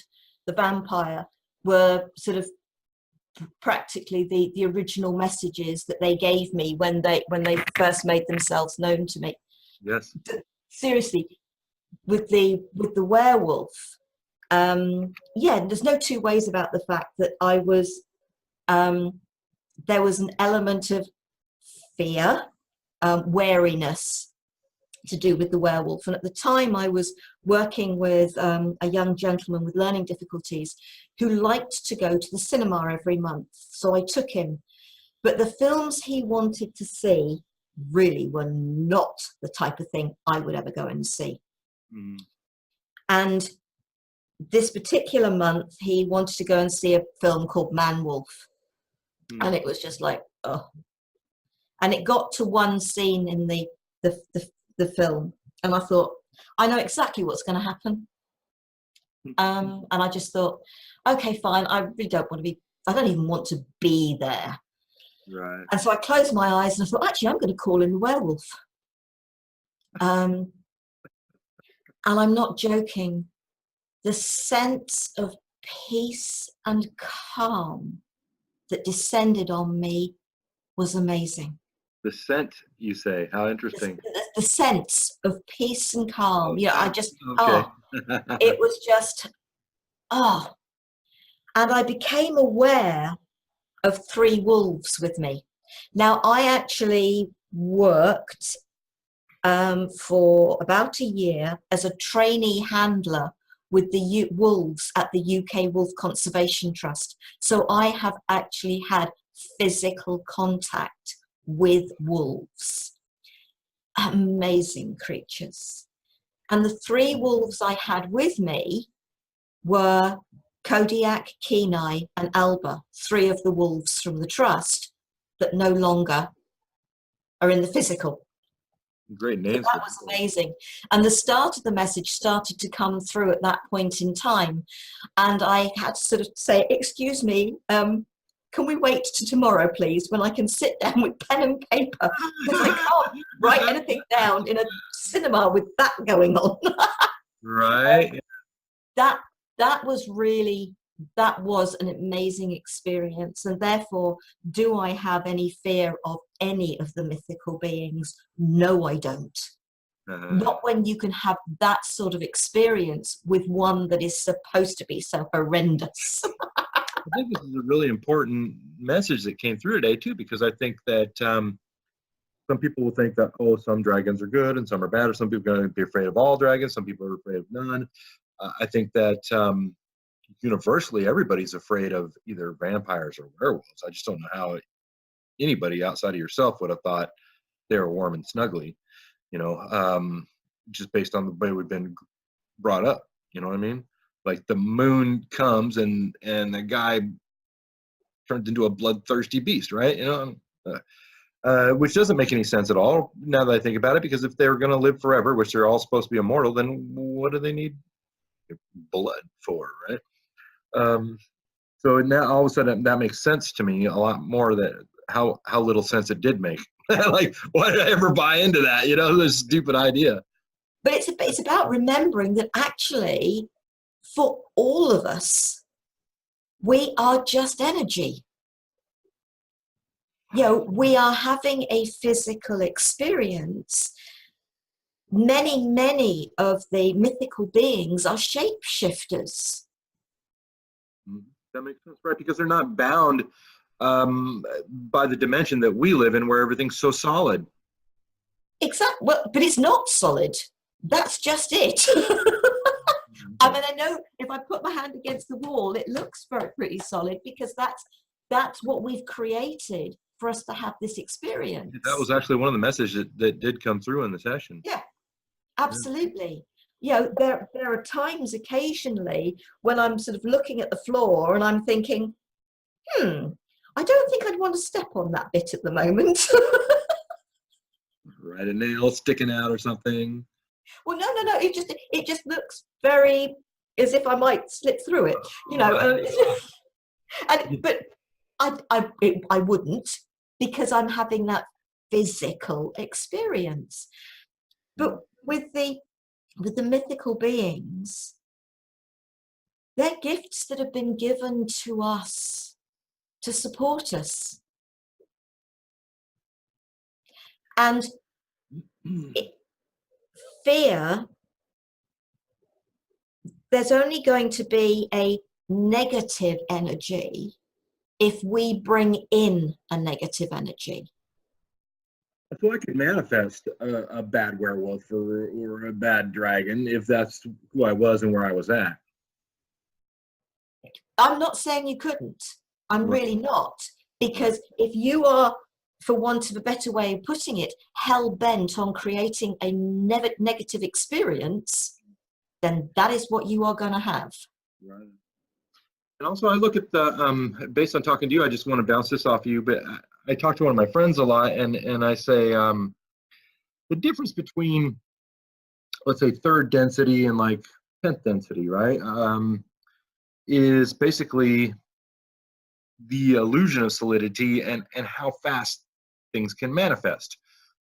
the vampire were sort of practically the original messages that they gave me when they first made themselves known to me. Yes. Seriously, with the werewolf, yeah, there's no two ways about the fact that I was there was an element of fear, wariness to do with the werewolf. And at the time I was working with a young gentleman with learning difficulties who liked to go to the cinema every month. So I took him. But the films he wanted to see really were not the type of thing I would ever go and see. Mm. And this particular month, he wanted to go and see a film called Man Wolf. Mm. And it was just like, oh. And it got to one scene in the film. And I thought, I know exactly what's going to happen. And I just thought, okay, fine. I really don't want to be, I don't even want to be there. Right. And so I closed my eyes and I thought, actually, I'm going to call in the werewolf. And I'm not joking. The sense of peace and calm that descended on me was amazing. The scent, you say? How interesting. The sense of peace and calm. Okay. I just, Okay. it was just, and I became aware of three wolves with me. Now, I actually worked for about a year as a trainee handler with the wolves at the UK Wolf Conservation Trust. So I have actually had physical contact with wolves. Amazing creatures. And the three wolves I had with me were Kodiak, Kenai, and Alba, three of the wolves from the trust that no longer are in the physical. Great names. So that was amazing. And the start of the message started to come through at that point in time. And I had to sort of say, excuse me, can we wait to tomorrow, please, when I can sit down with pen and paper? Because I can't write anything down in a cinema with that going on. Right. That was really, that was an amazing experience. And therefore, do I have any fear of any of the mythical beings? No, I don't. Not when you can have that sort of experience with one that is supposed to be so horrendous. I think this is a really important message that came through today too, because I think that some people will think that, oh, some dragons are good and some are bad, or some people are going to be afraid of all dragons, some people are afraid of none. I think that universally everybody's afraid of either vampires or werewolves. I just don't know how anybody outside of yourself would have thought they were warm and snuggly, just based on the way we've been brought up. You know what I mean? Like the moon comes and the guy turns into a bloodthirsty beast, right? Which doesn't make any sense at all now that I think about it, because if they're going to live forever, which they're all supposed to be immortal, then what do they need blood for, right? So now all of a sudden that makes sense to me a lot more, that how little sense it did make. Like, why did I ever buy into that? This stupid idea. But it's about remembering that actually, for all of us, we are just energy. We are having a physical experience. Many of the mythical beings are shapeshifters. That makes sense, right? Because they're not bound by the dimension that we live in, where everything's so solid. Exactly. Well, but it's not solid. That's just it. I mean, I know if I put my hand against the wall, it looks pretty solid, because that's what we've created for us to have this experience. That was actually one of the messages that did come through in the session. Yeah, absolutely. There are times occasionally when I'm sort of looking at the floor and I'm thinking, I don't think I'd want to step on that bit at the moment. Right, a nail sticking out or something. Well, no. It just looks very as if I might slip through it, but I wouldn't, because I'm having that physical experience. But with the mythical beings, they're gifts that have been given to us to support us. And fear, there's only going to be a negative energy if we bring in a negative energy. I feel I could manifest a bad werewolf or a bad dragon if that's who I was and where I was at. I'm not saying you couldn't. I'm Right. really not. Because if you are, for want of a better way of putting it, hell-bent on creating a negative experience, then that is what you are going to have. Right. And also, I look at the based on talking to you, I just want to bounce this off you, but I talk to one of my friends a lot, and I say the difference between, let's say, third density and like 10th density, right? Is basically the illusion of solidity and how fast things can manifest.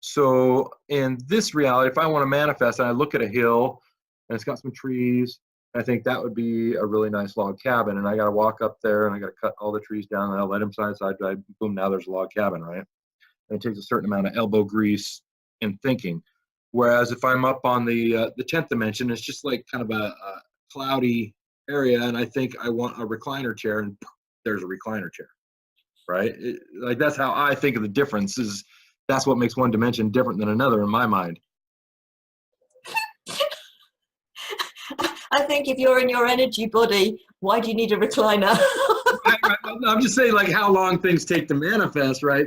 So in this reality, if I want to manifest and I look at a hill and it's got some trees, I think that would be a really nice log cabin. And I got to walk up there and I got to cut all the trees down and I'll let them side drive. Boom, now there's a log cabin, right? And it takes a certain amount of elbow grease in thinking. Whereas if I'm up on the 10th dimension, it's just like kind of a cloudy area, and I think I want a recliner chair, and there's a recliner chair, right? Like that's how I think of the difference. Is that's what makes one dimension different than another in my mind. I think if you're in your energy body, why do you need a recliner? Right. I'm just saying, like how long things take to manifest, right?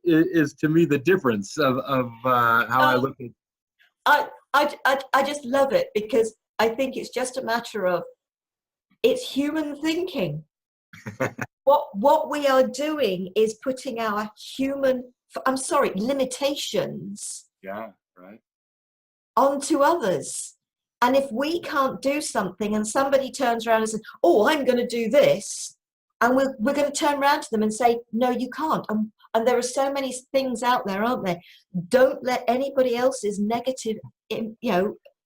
Is to me the difference of how I look at. I just love it because I think it's just a matter of it's human thinking. What we are doing is putting our limitations Right. onto others. And if we can't do something and somebody turns around and says, oh, I'm going to do this, and we're going to turn around to them and say, no, you can't. And there are so many things out there, aren't there? Don't let anybody else's negative,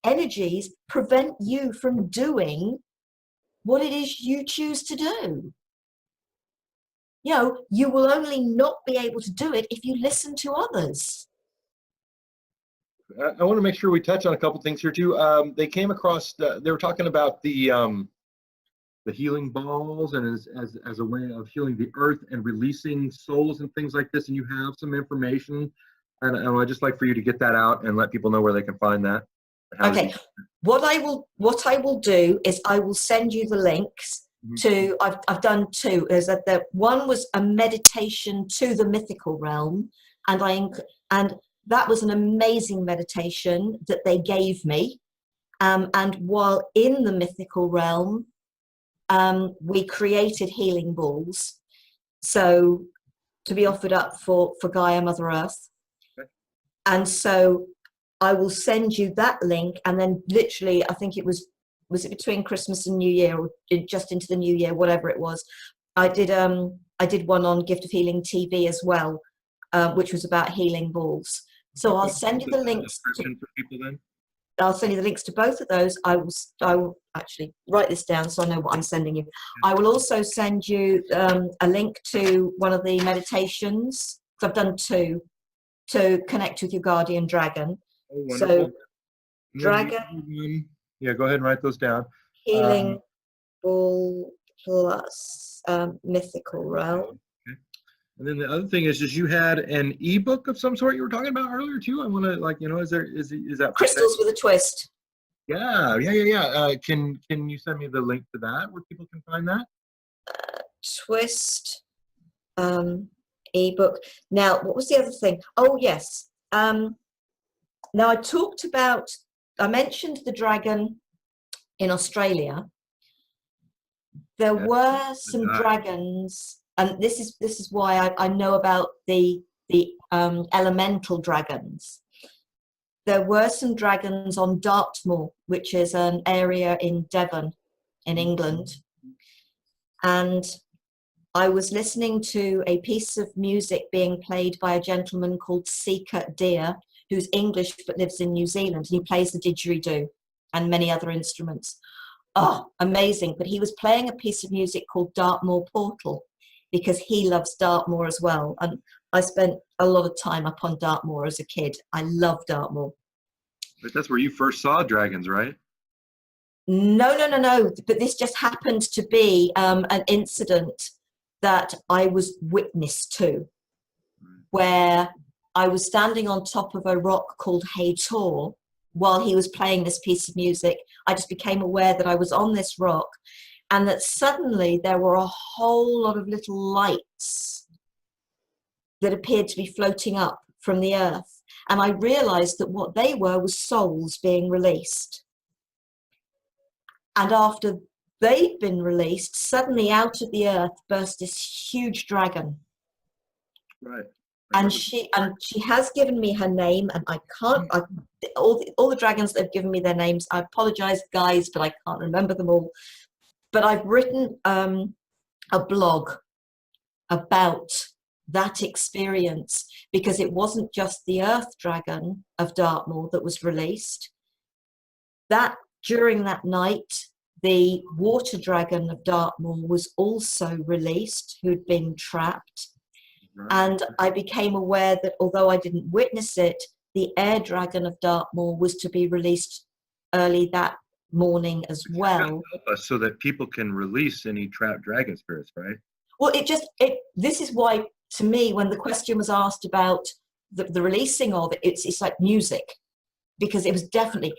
energies prevent you from doing what it is you choose to do. You will only not be able to do it if you listen to others. I want to make sure we touch on a couple things here too. They came across. They were talking about the healing balls and as a way of healing the earth and releasing souls and things like this. And you have some information, and I'd just like for you to get that out and let people know where they can find that. Okay. What I will do is I will send you the links. To I've done two. Is that the one was a meditation to the mythical realm, and that was an amazing meditation that they gave me. And while in the mythical realm, we created healing balls, so to be offered up for Gaia, Mother Earth. Okay. And so I will send you that link, and then literally, I think it was it between Christmas and New Year, or just into the New Year, whatever it was. I did one on Gift of Healing TV as well, which was about healing balls. So I'll send you the links. For people then? I'll send you the links to both of those. I will actually write this down so I know what I'm sending you. I will also send you a link to one of the meditations, because I've done two, to connect with your guardian dragon. Oh, wonderful. So dragon. Yeah, go ahead and write those down. Healing ball plus mythical realm. Okay. And then the other thing is you had an ebook of some sort you were talking about earlier too. I want to is that Crystals with a Twist? Yeah. Can you send me the link to that where people can find that? Twist ebook. Now, what was the other thing? Oh yes. Now I mentioned the dragon in Australia. There were some dragons, and this is why I know about the elemental dragons. There were some dragons on Dartmoor, which is an area in Devon, in England, and I was listening to a piece of music being played by a gentleman called Seeker Deer, who's English but lives in New Zealand. He plays the didgeridoo and many other instruments. Oh, amazing. But he was playing a piece of music called Dartmoor Portal because he loves Dartmoor as well. And I spent a lot of time up on Dartmoor as a kid. I love Dartmoor. But that's where you first saw dragons, right? No. But this just happened to be an incident that I was witness to, where I was standing on top of a rock called Hey Tor while he was playing this piece of music. I just became aware that I was on this rock, and that suddenly there were a whole lot of little lights that appeared to be floating up from the earth. And I realized that what they were was souls being released. And after they'd been released, suddenly out of the earth burst this huge dragon. Right. And she has given me her name, and all the dragons that have given me their names, I apologize, guys, but I can't remember them all. But I've written a blog about that experience, because it wasn't just the earth dragon of Dartmoor that was released. That during that night, the water dragon of Dartmoor was also released, who'd been trapped. Right. And I became aware that although I didn't witness it, the air dragon of Dartmoor was to be released early that morning as well. Help us so that people can release any trapped dragon spirits, right? Well, this is why, to me, when the question was asked about the releasing of it, it's like music, because it was definitely,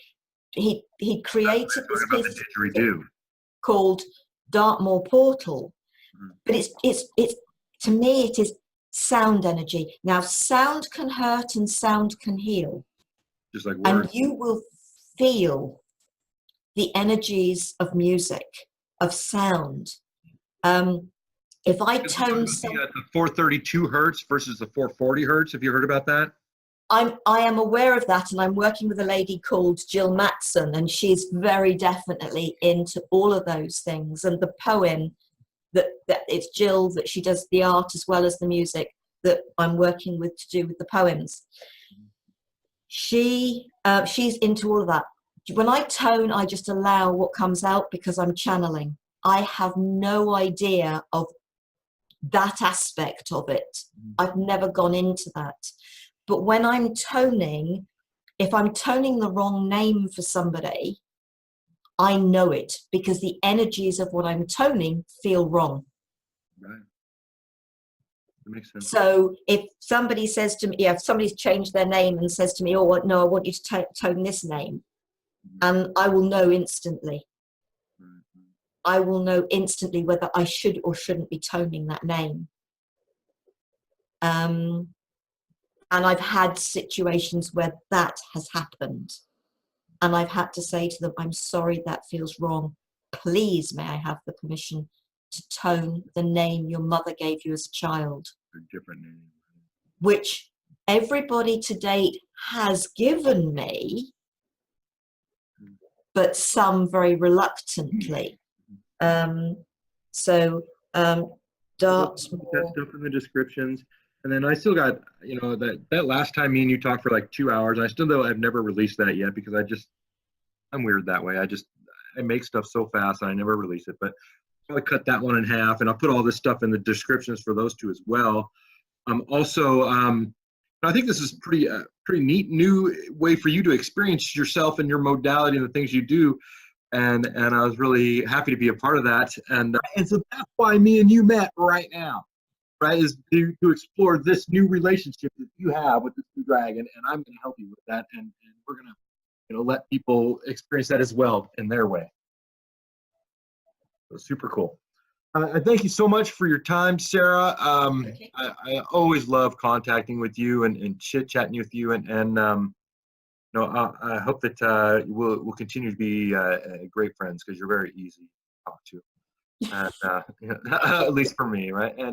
he created this piece called Dartmoor Portal, but it's to me it is sound energy. Now, sound can hurt and sound can heal, just like words. And you will feel the energies of music, of sound. If I tone the 432 hertz versus the 440 hertz, have you heard about that? I am aware of that, and I'm working with a lady called Jill Matson, and she's very definitely into all of those things. And the poem that it's Jill, that she does the art as well as the music, that I'm working with to do with the poems. She's into all of that. When I tone, I just allow what comes out because I'm channeling. I have no idea of that aspect of it. I've never gone into that. But when I'm toning, if I'm toning the wrong name for somebody, I know it, because the energies of what I'm toning feel wrong. Right. That makes sense. So if somebody says to me, if somebody's changed their name and says to me, oh, no, I want you to tone this name, and I will know instantly. I will know instantly whether I should or shouldn't be toning that name. And I've had situations where that has happened. And I've had to say to them, I'm sorry, that feels wrong. Please, may I have the permission to tone the name your mother gave you as a child? A different name. Which everybody to date has given me, but some very reluctantly. Dartmoor. That stuff in the descriptions. And then I still got, that last time me and you talked for like 2 hours, I still, though, I've never released that yet, because I'm weird that way. I make stuff so fast and I never release it, but I'll cut that one in half, and I'll put all this stuff in the descriptions for those two as well. I think this is pretty neat new way for you to experience yourself and your modality and the things you do. And I was really happy to be a part of that. And so that's why me and you met right now. Right, is to explore this new relationship that you have with this new dragon, and I'm going to help you with that, and we're going to, let people experience that as well in their way. So super cool. I thank you so much for your time, Sarah. Okay. I always love contacting with you and chit-chatting with you, and I hope that we'll continue to be great friends, because you're very easy to talk to, and, at least for me, right? And